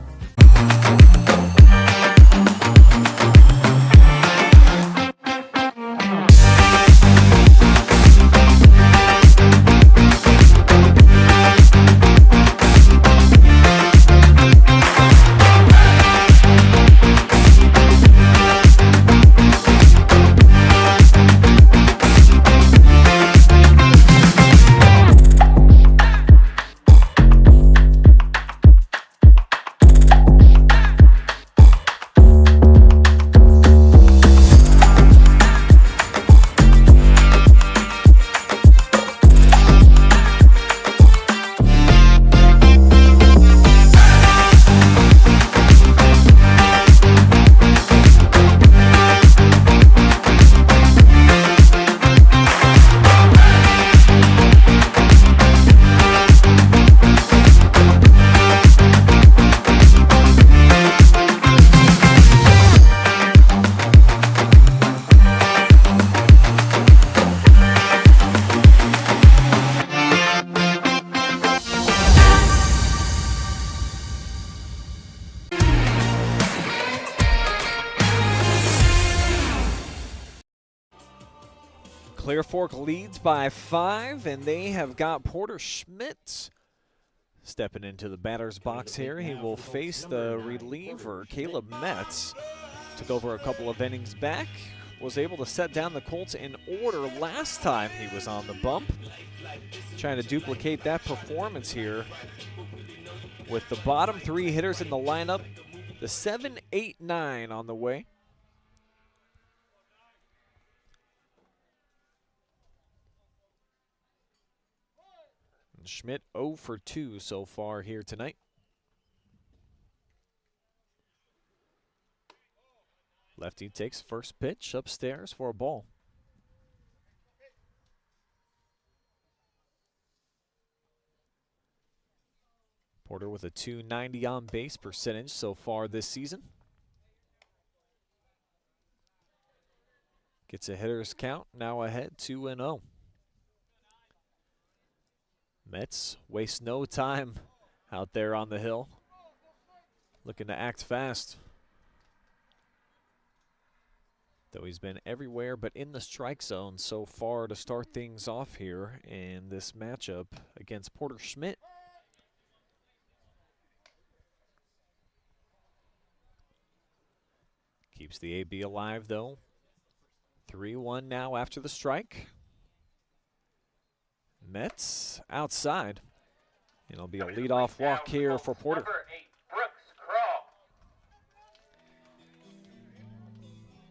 [SPEAKER 1] Clear Fork leads by 5, and they have got Porter Schmidt stepping into the batter's box here. He will face the reliever, Caleb Metz. Took over a couple of innings back, was able to set down the Colts in order last time he was on the bump. Trying to duplicate that performance here with the bottom 3 hitters in the lineup, the 7, 8, 9 on the way. Schmidt 0 for 2 so far here tonight. Lefty takes first pitch upstairs for a ball. Porter with a .290 on base percentage so far this season. Gets a hitter's count, now ahead 2-0. Metz wastes no time out there on the hill. Looking to act fast. Though he's been everywhere but in the strike zone so far to start things off here in this matchup against Porter Schmidt. Keeps the AB alive though. 3-1 now after the strike. Metz outside. It'll be a leadoff walk here for Porter.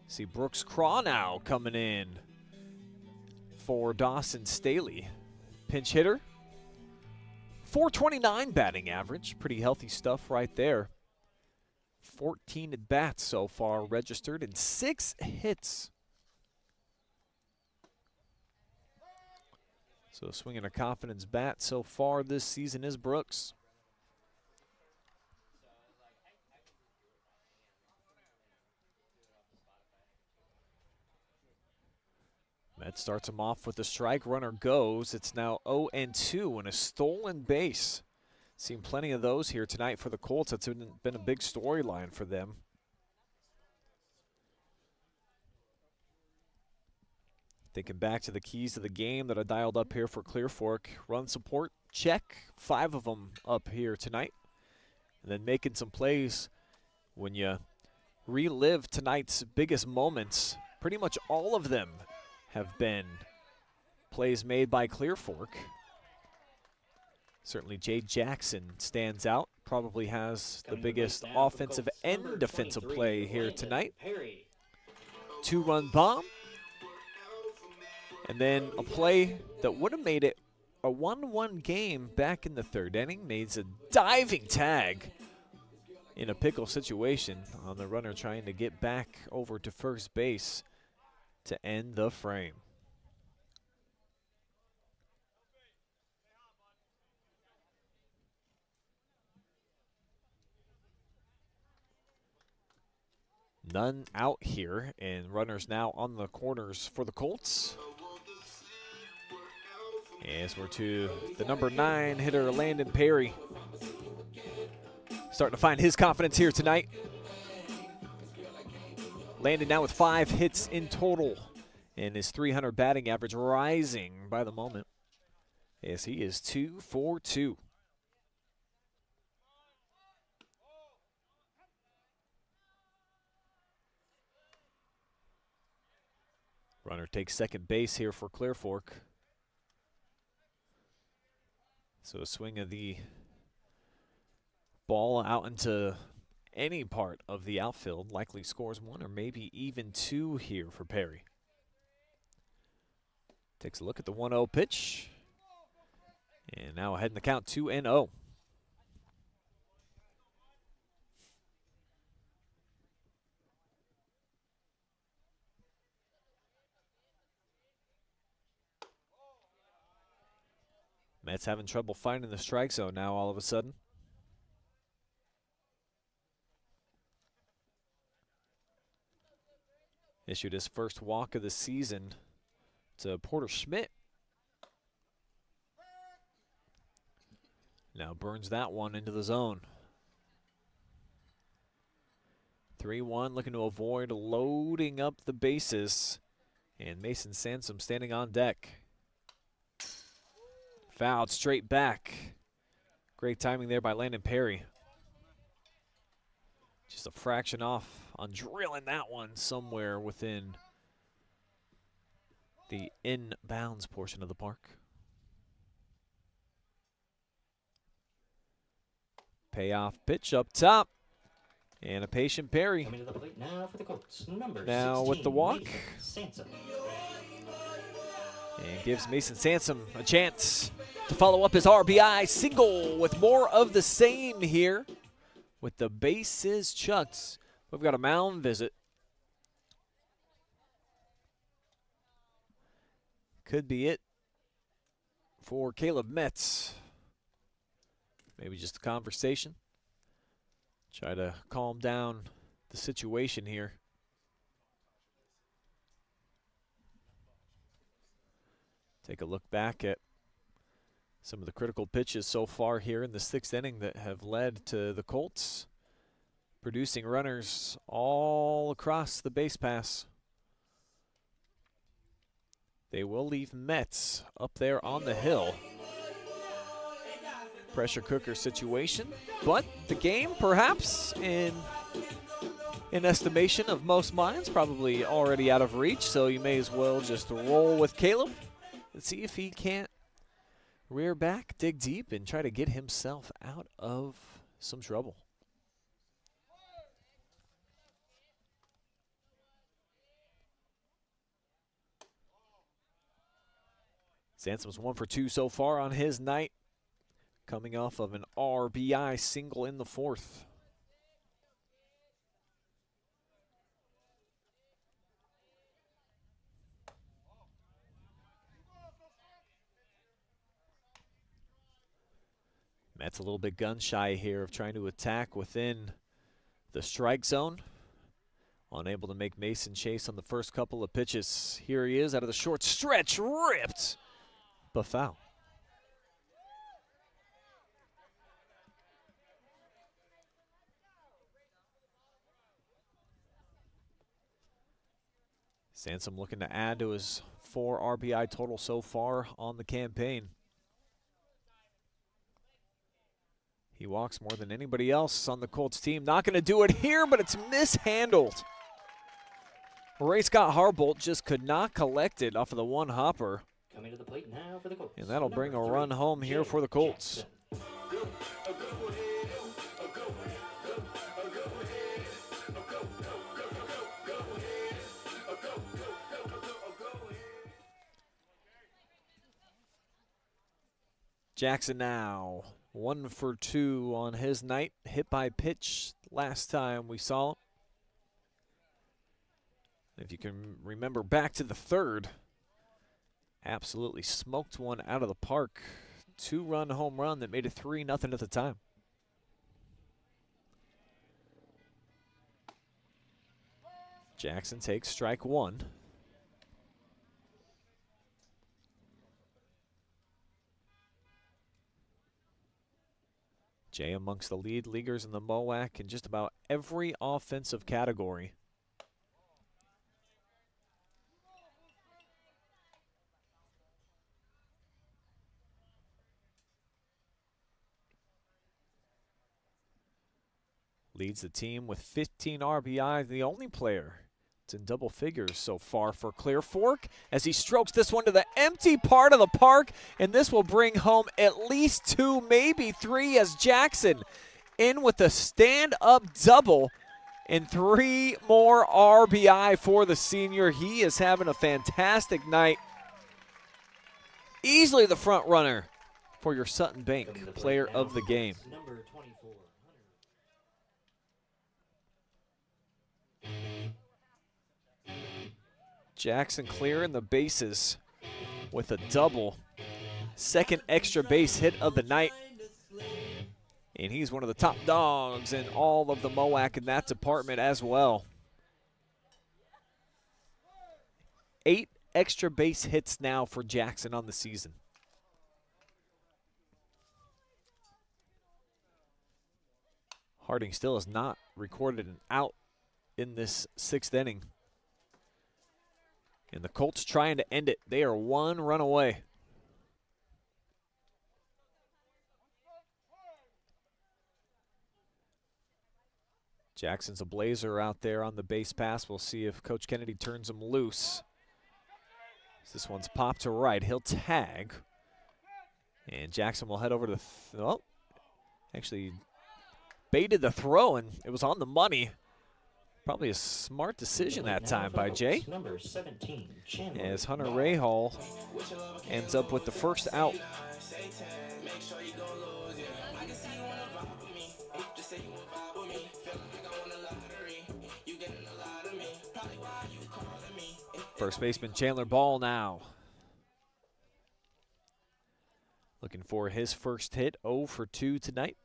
[SPEAKER 1] See Brooks Craw now coming in for Dawson Staley. Pinch hitter. .429 batting average. Pretty healthy stuff right there. 14 at bats so far registered and 6 hits. So swinging a confidence bat so far this season is Brooks. Met starts him off with a strike. Runner goes. It's now 0-2 and a stolen base. Seen plenty of those here tonight for the Colts. It's been a big storyline for them. Thinking back to the keys to the game that I dialed up here for Clear Fork. Run support, check. 5 of them up here tonight. And then making some plays when you relive tonight's biggest moments. Pretty much all of them have been plays made by Clear Fork. Certainly Jay Jackson stands out, probably has the biggest offensive and defensive play here tonight. 2-run bomb. And then a play that would have made it a 1-1 game back in the third inning. Made a diving tag in a pickle situation on the runner trying to get back over to first base to end the frame. None out here, and runners now on the corners for the Colts. As we're to the number 9 hitter, Landon Perry. Starting to find his confidence here tonight. Landon now with 5 hits in total, and his .300 batting average rising by the moment as he is 2 for 2. Runner takes second base here for Clear Fork. So a swing of the ball out into any part of the outfield likely scores 1 or maybe even 2 here for Perry. Takes a look at the 1-0 pitch. And now ahead in the count, 2-0. Mets having trouble finding the strike zone now all of a sudden. Issued his first walk of the season to Porter Schmidt. Now burns that one into the zone. 3-1, looking to avoid loading up the bases. And Mason Sansom standing on deck. Fouled straight back. Great timing there by Landon Perry. Just a fraction off on drilling that one somewhere within the inbounds portion of the park. Payoff pitch up top. And a patient Perry.
[SPEAKER 6] Coming to the plate now for the Colts, number
[SPEAKER 1] Now
[SPEAKER 6] 16,
[SPEAKER 1] with the walk.
[SPEAKER 6] Mason Sansom.
[SPEAKER 1] And gives Mason Sansom a chance to follow up his RBI single with more of the same here. With the bases chucked, we've got a mound visit. Could be it for Caleb Metz. Maybe just a conversation. Try to calm down the situation here. Take a look back at some of the critical pitches so far here in the 6th inning that have led to the Colts producing runners all across the base pass. They will leave Metz up there on the hill. Pressure cooker situation, but the game perhaps in estimation of most minds probably already out of reach, so you may as well just roll with Caleb and see if he can't rear back, dig deep, and try to get himself out of some trouble. Sansom's 1 for 2 so far on his night, coming off of an RBI single in the 4th. Matt's a little bit gun shy here of trying to attack within the strike zone. Unable to make Mason chase on the first couple of pitches. Here he is out of the short stretch, ripped, but foul. Sansom looking to add to his 4 RBI total so far on the campaign. He walks more than anybody else on the Colts team. Not going to do it here, but it's mishandled. Ray Scott Harbolt just could not collect it off of the one hopper.
[SPEAKER 6] Coming to the plate now for the Colts.
[SPEAKER 1] And that'll bring a
[SPEAKER 6] Number
[SPEAKER 1] run
[SPEAKER 6] 3,
[SPEAKER 1] home here for the Colts.
[SPEAKER 6] Jackson.
[SPEAKER 1] Jackson now 1 for 2 on his night. Hit by pitch last time we saw him. If you can remember back to the third, absolutely smoked one out of the park. 2-run home run that made it 3-0 at the time. Jackson takes strike 1. Jay amongst the lead leaguers in the MOAC in just about every offensive category. Leads the team with 15 RBI, the only player that's in double figures so far for Clear Fork as he strokes this one to the empty part of the park, and this will bring home at least 2, maybe 3 as Jackson in with a stand-up double and 3 more RBI for the senior. He is having a fantastic night. Easily the front runner for your Sutton Bank player of the game.
[SPEAKER 6] Number 24,
[SPEAKER 1] Jackson clearing the bases with a double. Second extra base hit of the night. And he's one of the top dogs in all of the MOAC in that department as well. 8 extra base hits now for Jackson on the season. Harding still has not recorded an out in this 6th inning. And the Colts trying to end it. They are 1 run away. Jackson's a blazer out there on the base pass. We'll see if Coach Kennedy turns him loose. This one's popped to right. He'll tag. And Jackson will head over to the actually baited the throw, and it was on the money. Probably a smart decision that time by Jay.
[SPEAKER 6] Number 17, Chandler.
[SPEAKER 1] As Hunter Rahal ends up with the first out. First baseman Chandler Ball now. Looking for his first hit, 0 for 2 tonight.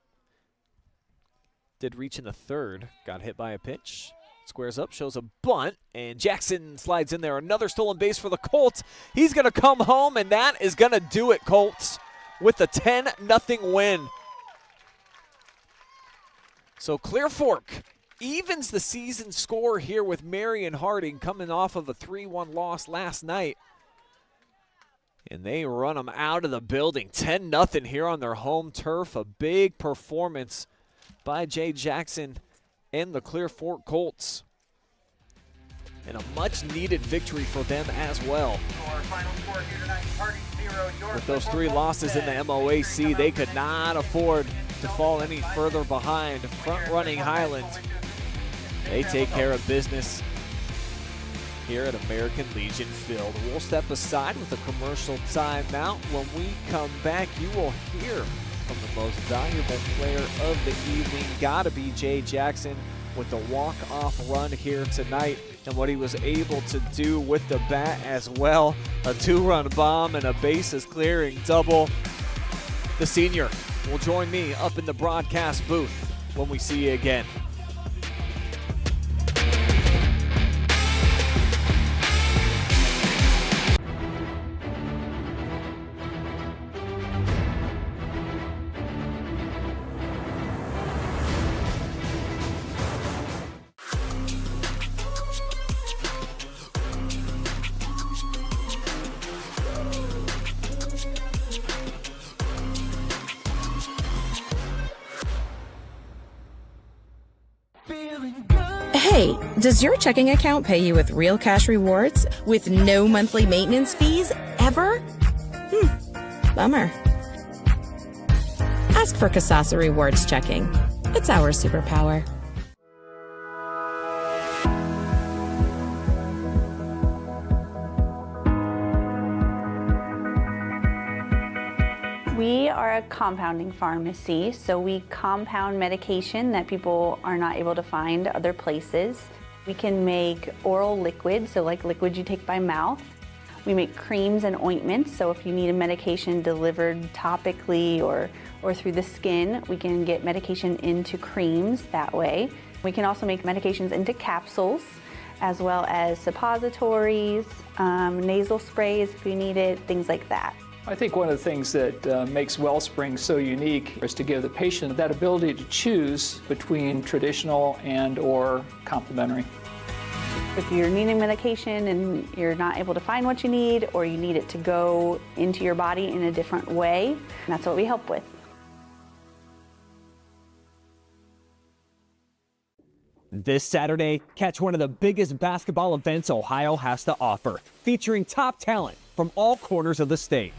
[SPEAKER 1] Did reach in the third, got hit by a pitch. Squares up, shows a bunt, and Jackson slides in there. Another stolen base for the Colts. He's going to come home, and that is going to do it, Colts, with a 10-0 win. So Clear Fork evens the season score here with Marion-Harding coming off of a 3-1 loss last night. And they run them out of the building. 10-0 here on their home turf. A big performance by Jay Jackson and the Clear Fork Colts. And a much-needed victory for them as well. With those 3 losses in the MOAC, they could not afford to fall any further behind. Front-running Highland, they take care of business here at American Legion Field. We'll step aside with a commercial timeout. When we come back, you will hear from the most valuable player of the evening. Gotta be Jay Jackson with the walk-off run here tonight and what he was able to do with the bat as well. A 2-run bomb and a bases-clearing double. The senior will join me up in the broadcast booth when we see you again.
[SPEAKER 2] Hey, does your checking account pay you with real cash rewards with no monthly maintenance fees ever? Bummer. Ask for Kasasa Rewards Checking. It's our superpower.
[SPEAKER 3] We are a compounding pharmacy, so we compound medication that people are not able to find other places. We can make oral liquids, so like liquids you take by mouth. We make creams and ointments, so if you need a medication delivered topically or through the skin, we can get medication into creams that way. We can also make medications into capsules, as well as suppositories, nasal sprays if you need it, things like that.
[SPEAKER 4] I think one of the things that makes Wellspring so unique is to give the patient that ability to choose between traditional and or complementary.
[SPEAKER 3] If you're needing medication and you're not able to find what you need, or you need it to go into your body in a different way, that's what we help with.
[SPEAKER 1] This Saturday, catch one of the biggest basketball events Ohio has to offer, featuring top talent from all corners of the state.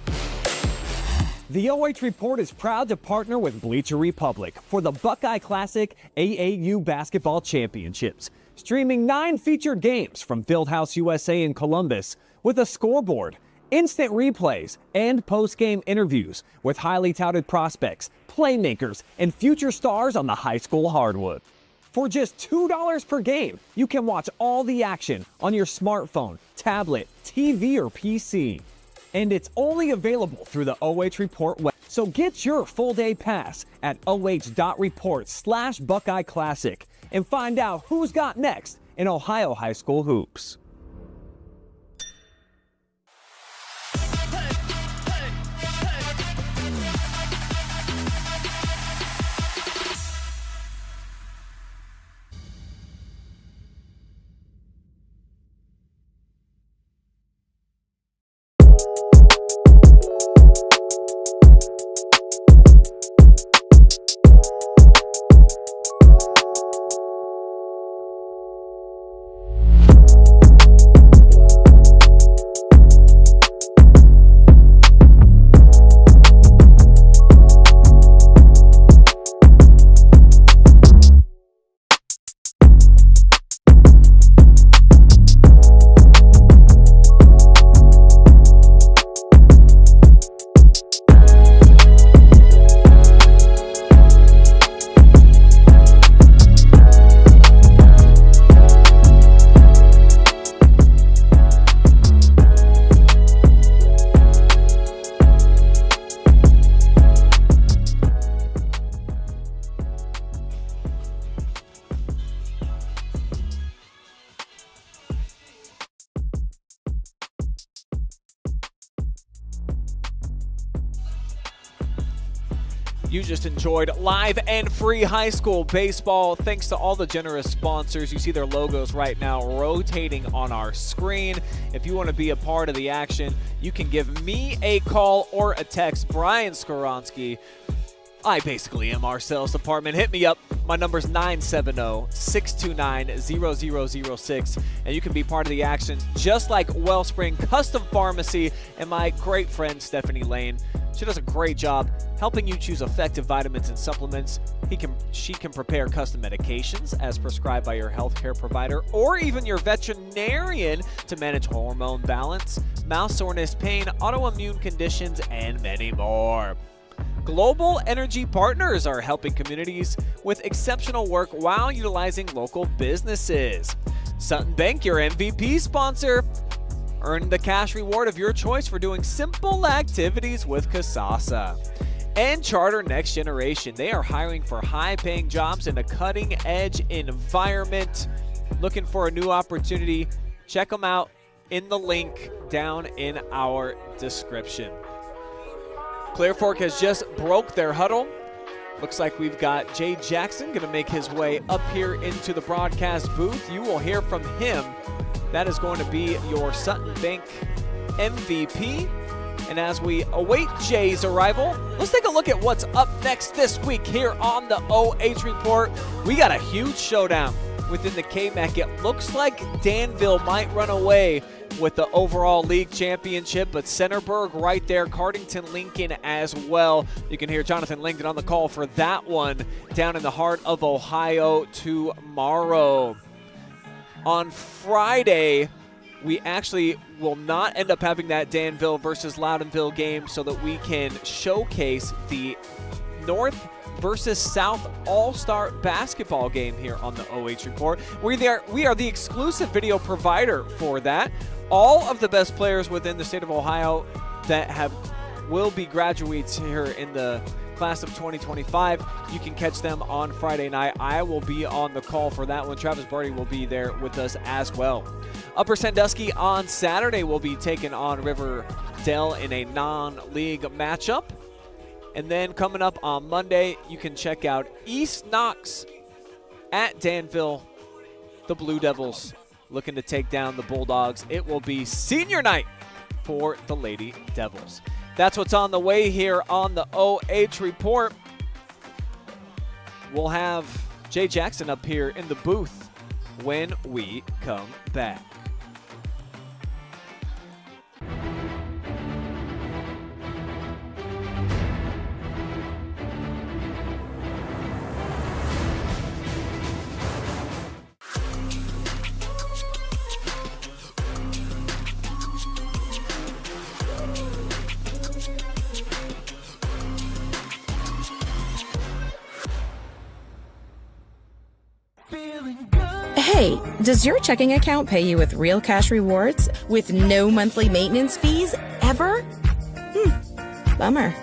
[SPEAKER 1] The oh. Report is proud to partner with Bleacher Republic for the Buckeye Classic AAU Basketball Championships, streaming 9 featured games from Fieldhouse USA in Columbus with a scoreboard, instant replays, and post-game interviews with highly touted prospects, playmakers, and future stars on the high school hardwood. For just $2 per game, you can watch all the action on your smartphone, tablet, TV, or PC. And it's only available through the oh. Report web. So get your full-day pass at oh.report/Buckeye Classic and find out who's got next in Ohio high school hoops. You just enjoyed live and free high school baseball thanks to all the generous sponsors. You see their logos right now rotating on our screen. If you want to be a part of the action, you can give me a call or a text. Brian Skoronsky. I basically am our sales department. Hit me up. My number's 970-629-0006. And you can be part of the action just like Wellspring Custom Pharmacy and my great friend Stephanie Lane. She does a great job helping you choose effective vitamins and supplements. She can prepare custom medications as prescribed by your healthcare provider or even your veterinarian to manage hormone balance, mouth soreness, pain, autoimmune conditions, and many more. Global Energy Partners are helping communities with exceptional work while utilizing local businesses. Sutton Bank, your MVP sponsor. Earn the cash reward of your choice for doing simple activities with Kasasa. And Charter Next Generation. They are hiring for high-paying jobs in a cutting-edge environment. Looking for a new opportunity? Check them out in the link down in our description. Clear Fork has just broke their huddle. Looks like we've got Jay Jackson going to make his way up here into the broadcast booth. You will hear from him. That is going to be your Sutton Bank MVP. And as we await Jay's arrival, let's take a look at what's up next this week here on the oh. Report. We got a huge showdown within the KMAC. It looks like Danville might run away with the overall league championship, but Centerburg right there, Cardington, Lincoln as well. You can hear Jonathan Langdon on the call for that one down in the heart of Ohio tomorrow. On Friday, we actually will not end up having that Danville versus Loudonville game so that we can showcase the North versus South All-Star basketball game here on the OH Report. We are the exclusive video provider for that. All of the best players within the state of Ohio that will be graduates here in the class of 2025. You can catch them on Friday night. I will be on the call for that one. Travis Barty will be there with us as well. Upper Sandusky on Saturday will be taking on Riverdale in a non-league matchup. And then coming up on Monday, you can check out East Knox at Danville. The Blue Devils looking to take down the Bulldogs. It will be senior night for the Lady Devils. That's what's on the way here on the OH Report. We'll have Jay Jackson up here in the booth when we come back.
[SPEAKER 2] Hey, does your checking account pay you with real cash rewards with no monthly maintenance fees ever? Bummer.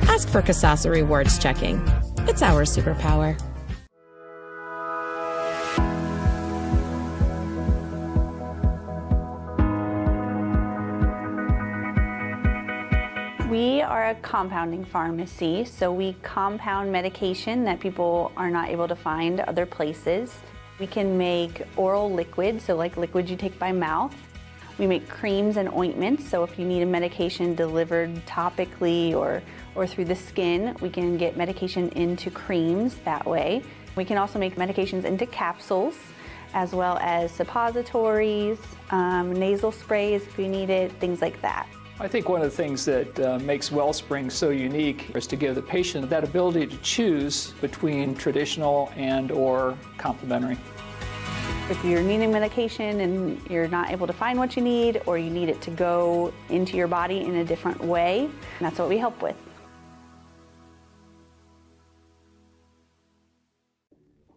[SPEAKER 2] Ask for Kasasa Rewards Checking. It's our superpower.
[SPEAKER 3] We are a compounding pharmacy, so we compound medication that people are not able to find other places. We can make oral liquids, so like liquids you take by mouth. We make creams and ointments, so if you need a medication delivered topically or through the skin, we can get medication into creams that way. We can also make medications into capsules, as well as suppositories, nasal sprays if you need it, things like that.
[SPEAKER 4] I think one of the things that makes Wellspring so unique is to give the patient that ability to choose between traditional and or complementary.
[SPEAKER 3] If you're needing medication and you're not able to find what you need, or you need it to go into your body in a different way, that's what we help with.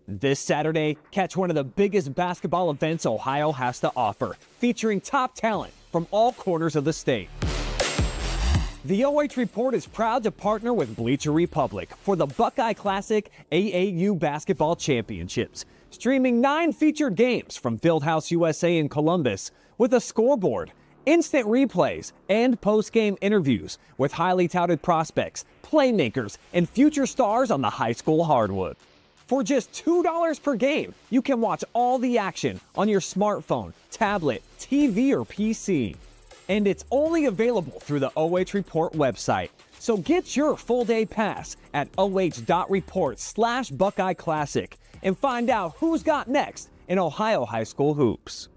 [SPEAKER 8] This Saturday, catch one of the biggest basketball events Ohio has to offer, featuring top talent from all corners of the state. The OH Report is proud to partner with Bleacher Republic for the Buckeye Classic AAU Basketball Championships, streaming 9 featured games from Fieldhouse USA in Columbus with a scoreboard, instant replays, and post-game interviews with highly touted prospects, playmakers, and future stars on the high school hardwood. For just $2 per game, you can watch all the action on your smartphone, tablet, TV, or PC. And it's only available through the OH Report website. So get your full-day pass at oh.report/Buckeye Classic and find out who's got next in Ohio high school hoops.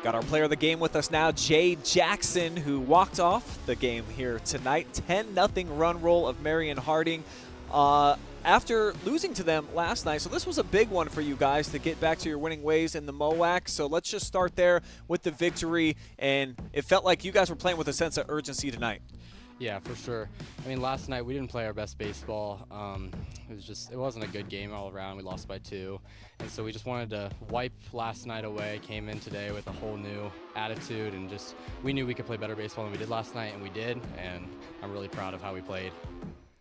[SPEAKER 1] Got our player of the game with us now, Jay Jackson, who walked off the game here tonight. 10-0 run roll of Marion-Harding after losing to them last night. So this was a big one for you guys to get back to your winning ways in the MOAC. So let's just start there with the victory. And it felt like you guys were playing with a sense of urgency tonight.
[SPEAKER 9] Yeah, for sure. I mean, last night we didn't play our best baseball. It wasn't a good game all around. We lost by 2. And so we just wanted to wipe last night away, came in today with a whole new attitude, and we knew we could play better baseball than we did last night, and we did. And I'm really proud of how we played.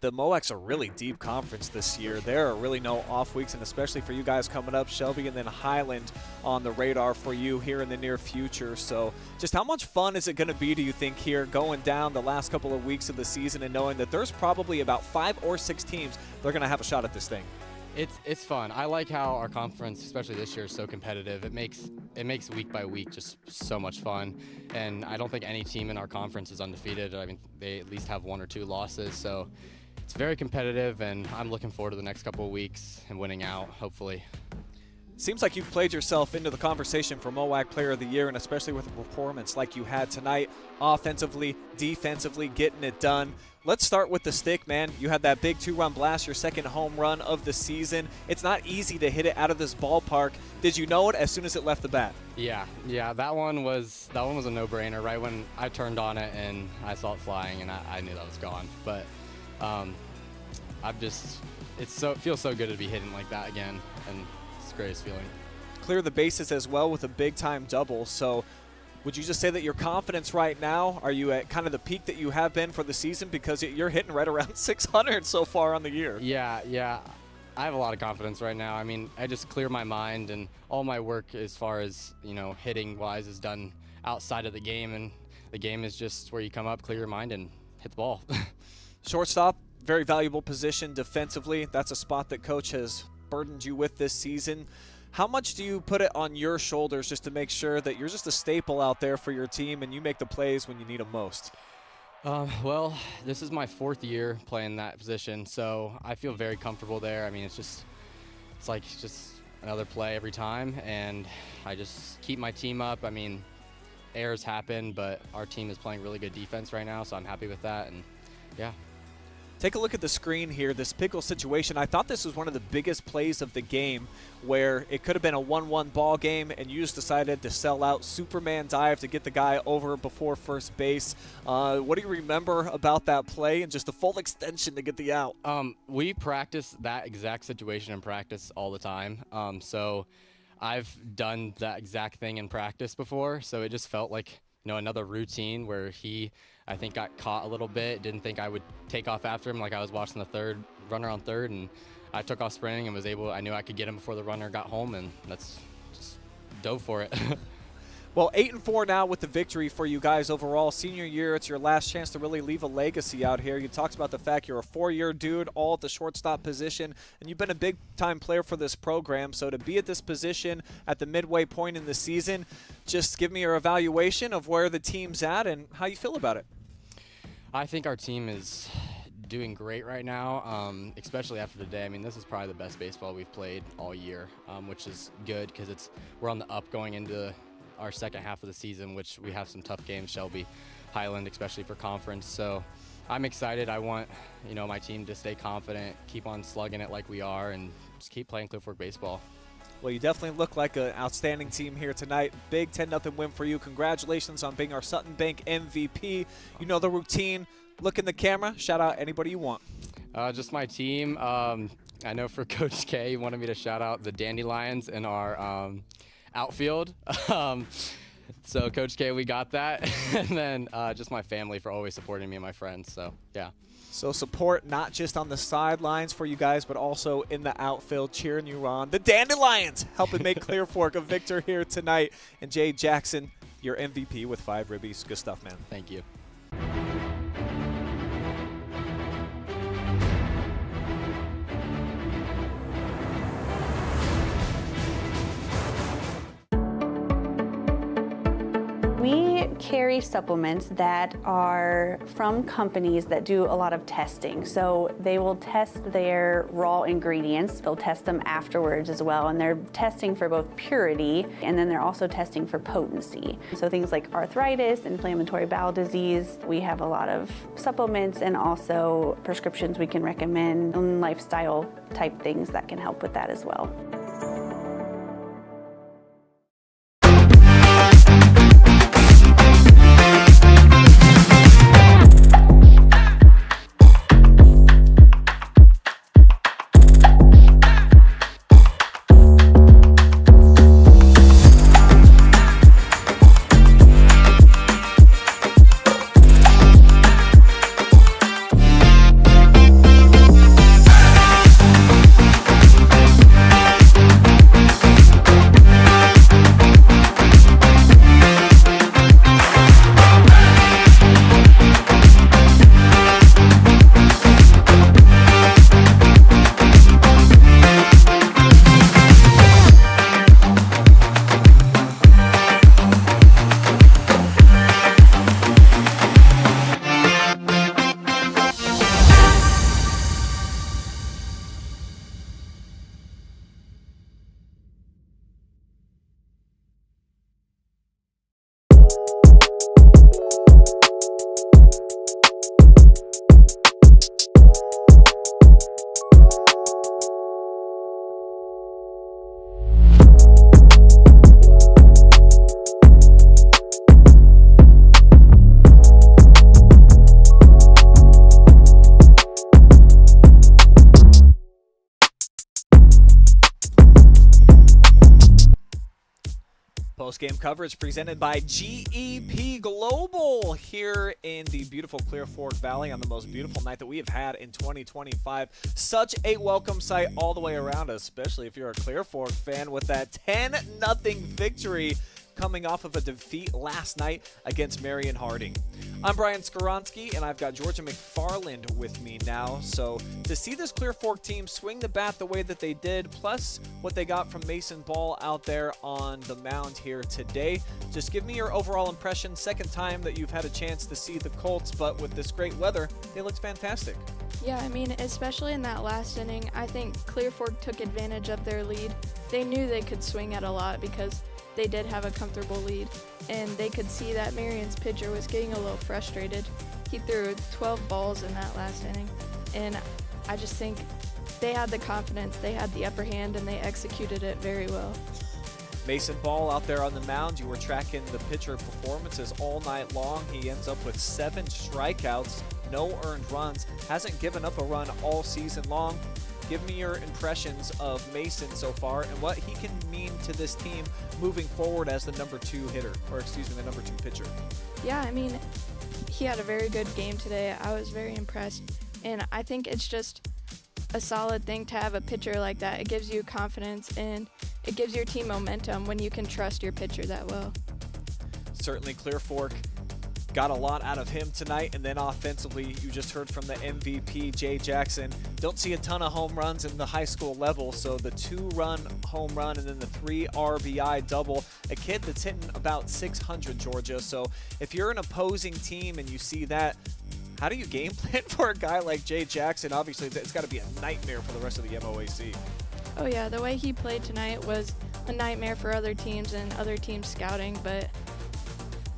[SPEAKER 1] the MOAC's a really deep conference this year. There are really no off weeks, and especially for you guys coming up, Shelby, and then Highland on the radar for you here in the near future. So just how much fun is it going to be, do you think, here going down the last couple of weeks of the season and knowing that there's probably about 5 or 6 teams that are going to have a shot at this thing?
[SPEAKER 9] It's fun. I like how our conference, especially this year, is so competitive. It makes week by week just so much fun. And I don't think any team in our conference is undefeated. I mean, they at least have 1 or 2 losses. So it's very competitive, and I'm looking forward to the next couple of weeks and winning out, hopefully.
[SPEAKER 1] Seems like you've played yourself into the conversation for MOAC Player of the Year, and especially with a performance like you had tonight, offensively, defensively, getting it done. Let's start with the stick, man. You had that big 2-run blast, your second home run of the season. It's not easy to hit it out of this ballpark. Did you know it as soon as it left the bat? Yeah, that one was a no-brainer. Right when I turned on it and I saw it flying, and I knew that was gone. But it feels so good to be hitting like that again, and it's the greatest feeling. Clear the bases as well with a big-time double. So would you just say that your confidence right now, are you at kind of the peak that you have been for the season? Because you're hitting right around 600 so far on the year. Yeah. I have a lot of confidence right now. I mean, I just clear my mind, and all my work as far as, hitting-wise is done outside of the game, and the game is just where you come up, clear your mind, and hit the ball. Shortstop, very valuable position defensively. That's a spot that Coach has burdened you with this season. How much do you put it on your shoulders just to make sure that you're just a staple out there for your team and you make the plays when you need them most? Well, this is my 4th year playing that position, so I feel very comfortable there. I mean, it's like another play every time, and I just keep my team up. I mean, errors happen, but our team is playing really good defense right now, so I'm happy with that, and yeah. Take a look at the screen here, this pickle situation. I thought this was one of the biggest plays of the game, where it could have been a 1-1 ball game, and you just decided to sell out Superman dive to get the guy over before first base. What do you remember about that play and just the full extension to get the out? We practice that exact situation in practice all the time. So I've done that exact thing in practice before, so it just felt like another routine where I think got caught a little bit, didn't think I would take off after him, like I was watching the runner on third, and I took off sprinting and I knew I could get him before the runner got home, and that's just dove for it. Well, 8-4 now with the victory for you guys overall. Senior year, it's your last chance to really leave a legacy out here. You talked about the fact you're a 4-year dude, all at the shortstop position, and you've been a big-time player for this program. So to be at this position at the midway point in the season, just give me your evaluation of where the team's at and how you feel about it. I think our team is doing great right now, especially after today. I mean, this is probably the best baseball we've played all year, which is good because we're on the up going into our second half of the season, which we have some tough games, Shelby, Highland, especially for conference. So I'm excited. I want, my team to stay confident, keep on slugging it like we are, and just keep playing Clear Fork baseball. Well, you definitely look like an outstanding team here tonight. Big 10-0 win for you. Congratulations on being our Sutton Bank MVP. You know the routine. Look in the camera. Shout out anybody you want. Just my team. I know for Coach K, he wanted me to shout out the Dandelions in our outfield. So Coach K, we got that. And then just my family for always supporting me and my friends. So, yeah. So support not just on the sidelines for you guys, but also in the outfield cheering you on. The Dandelions helping make Clear Fork a victor here tonight. And Jay Jackson, your MVP with 5 ribbies. Good stuff, man. Thank you.
[SPEAKER 3] We carry supplements that are from companies that do a lot of testing. So they will test their raw ingredients. They'll test them afterwards as well. And they're testing for both purity, and then they're also testing for potency. So things like arthritis, inflammatory bowel disease. We have a lot of supplements and also prescriptions we can recommend, and lifestyle type things that can help with that as well.
[SPEAKER 1] Post-game coverage presented by GEP Global here in the beautiful Clear Fork Valley on the most beautiful night that we have had in 2025. Such a welcome sight all the way around, especially if you're a Clear Fork fan, with that 10-0 victory coming off of a defeat last night against Marion-Harding. I'm Brian Skoronsky, and I've got Georgia McFarland with me now. So to see this Clear Fork team swing the bat the way that they did, plus what they got from Mason Ball out there on the mound here today, just give me your overall impression. Second time that you've had a chance to see the Colts, but with this great weather, they looked fantastic.
[SPEAKER 7] Yeah, I mean, especially in that last inning, I think Clear Fork took advantage of their lead. They knew they could swing at a lot because they did have a comfortable lead, and they could see that Marion's pitcher was getting a little frustrated. He threw 12 balls in that last inning, and I just think they had the confidence, they had the upper hand, and they executed it very well.
[SPEAKER 1] Mason Ball out there on the mound, you were tracking the pitcher performances all night long. He ends up with 7 strikeouts, no earned runs, hasn't given up a run all season long. Give me your impressions of Mason so far and what he can mean to this team moving forward as the number 2 hitter, or excuse me, the number 2 pitcher.
[SPEAKER 7] Yeah, I mean, he had a very good game today. I was very impressed, and I think it's just a solid thing to have a pitcher like that. It gives you confidence, and it gives your team momentum when you can trust your pitcher that well.
[SPEAKER 1] Certainly Clear Fork got a lot out of him tonight, and then offensively, you just heard from the MVP, Jay Jackson. Don't see a ton of home runs in the high school level, so the 2-run home run and then the 3 RBI double. A kid that's hitting about 600, Georgia. So if you're an opposing team and you see that, how do you game plan for a guy like Jay Jackson? Obviously, it's got to be a nightmare for the rest of the MOAC.
[SPEAKER 7] Oh yeah, the way he played tonight was a nightmare for other teams and other teams scouting, but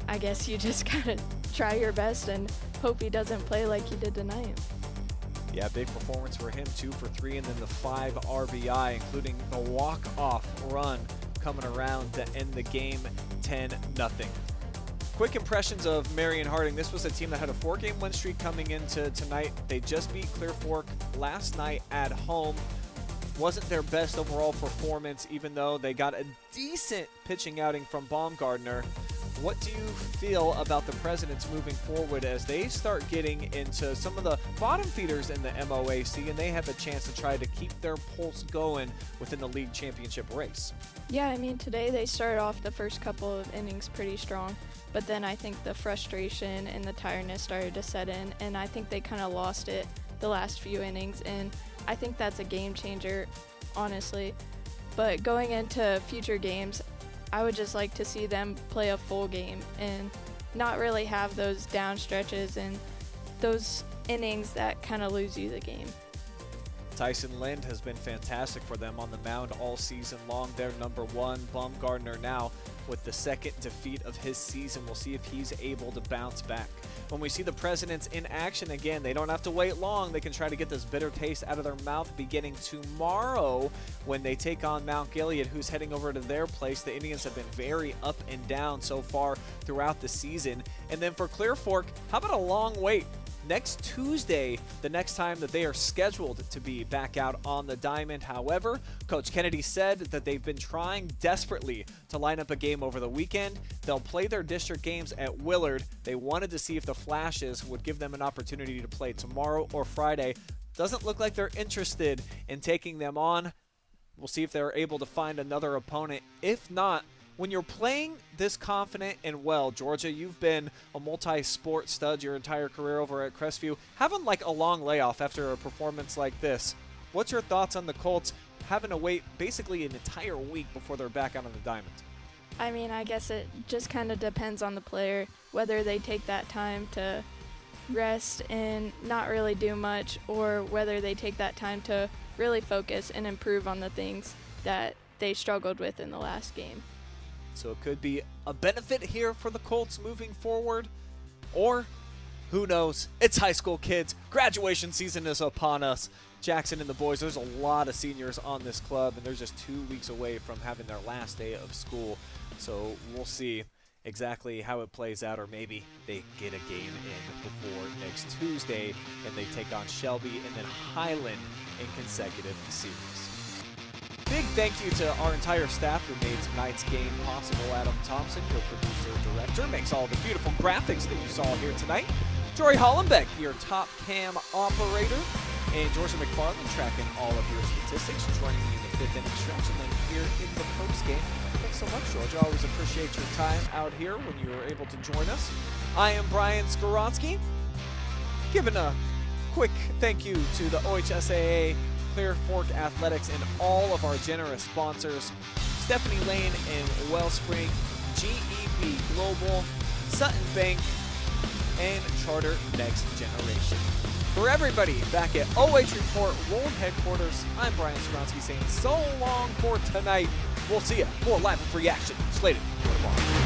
[SPEAKER 7] I guess you just gotta try your best and hope he doesn't play like he did tonight.
[SPEAKER 1] Yeah, big performance for him, 2 for 3, and then the 5 RBI, including the walk-off run coming around to end the game 10-0. Quick impressions of Marion-Harding. This was a team that had a 4-game win streak coming into tonight. They just beat Clear Fork last night at home. Wasn't their best overall performance, even though they got a decent pitching outing from Baumgartner. What do you feel about the Presidents moving forward as they start getting into some of the bottom feeders in the MOAC, and they have a chance to try to keep their pulse going within the league championship race?
[SPEAKER 7] Yeah, I mean, today they started off the first couple of innings pretty strong, but then I think the frustration and the tiredness started to set in, and I think they kind of lost it the last few innings, and I think that's a game changer, honestly. But going into future games, I would just like to see them play a full game and not really have those down stretches and those innings that kind of lose you the game.
[SPEAKER 1] Tyson Lind has been fantastic for them on the mound all season long. They're number 1. Baumgartner now with the 2nd defeat of his season. We'll see if he's able to bounce back. When we see the Presidents in action again, they don't have to wait long. They can try to get this bitter taste out of their mouth beginning tomorrow when they take on Mount Gilead, who's heading over to their place. The Indians have been very up and down so far throughout the season. And then for Clear Fork, how about a long wait? Next Tuesday, the next time that they are scheduled to be back out on the diamond. However, Coach Kennedy said that they've been trying desperately to line up a game over the weekend. They'll play their district games at Willard. They wanted to see if the Flashes would give them an opportunity to play tomorrow or Friday. Doesn't look like they're interested in taking them on. We'll see if they're able to find another opponent. If not, when you're playing this confident and well, Georgia, you've been a multi-sport stud your entire career over at Crestview. Having like a long layoff after a performance like this, what's your thoughts on the Colts having to wait basically an entire week before they're back out on the diamond?
[SPEAKER 7] I mean, I guess it just kind of depends on the player, whether they take that time to rest and not really do much, or whether they take that time to really focus and improve on the things that they struggled with in the last game.
[SPEAKER 1] So it could be a benefit here for the Colts moving forward, or who knows? It's high school kids. Graduation season is upon us. Jackson and the boys, there's a lot of seniors on this club, and they're just 2 weeks away from having their last day of school. So we'll see exactly how it plays out, or maybe they get a game in before next Tuesday, and they take on Shelby and then Highland in consecutive series. Big thank you to our entire staff who made tonight's game possible. Adam Thompson, your producer-director, makes all the beautiful graphics that you saw here tonight. Jory Hollenbeck, your top cam operator. And Georgia McFarland tracking all of your statistics, joining me in the 5th inning stretch, and then here in the postgame. Thanks so much, Georgia. Always appreciate your time out here when you were able to join us. I am Brian Skoronsky. Giving a quick thank you to the OHSAA, Clear Fork Athletics, and all of our generous sponsors, Stephanie Lane and Wellspring, GEP Global, Sutton Bank, and Charter Next Generation. For everybody back at OH Report World Headquarters, I'm Brian Skoronsky saying so long for tonight. We'll see you for live and free action slated for tomorrow.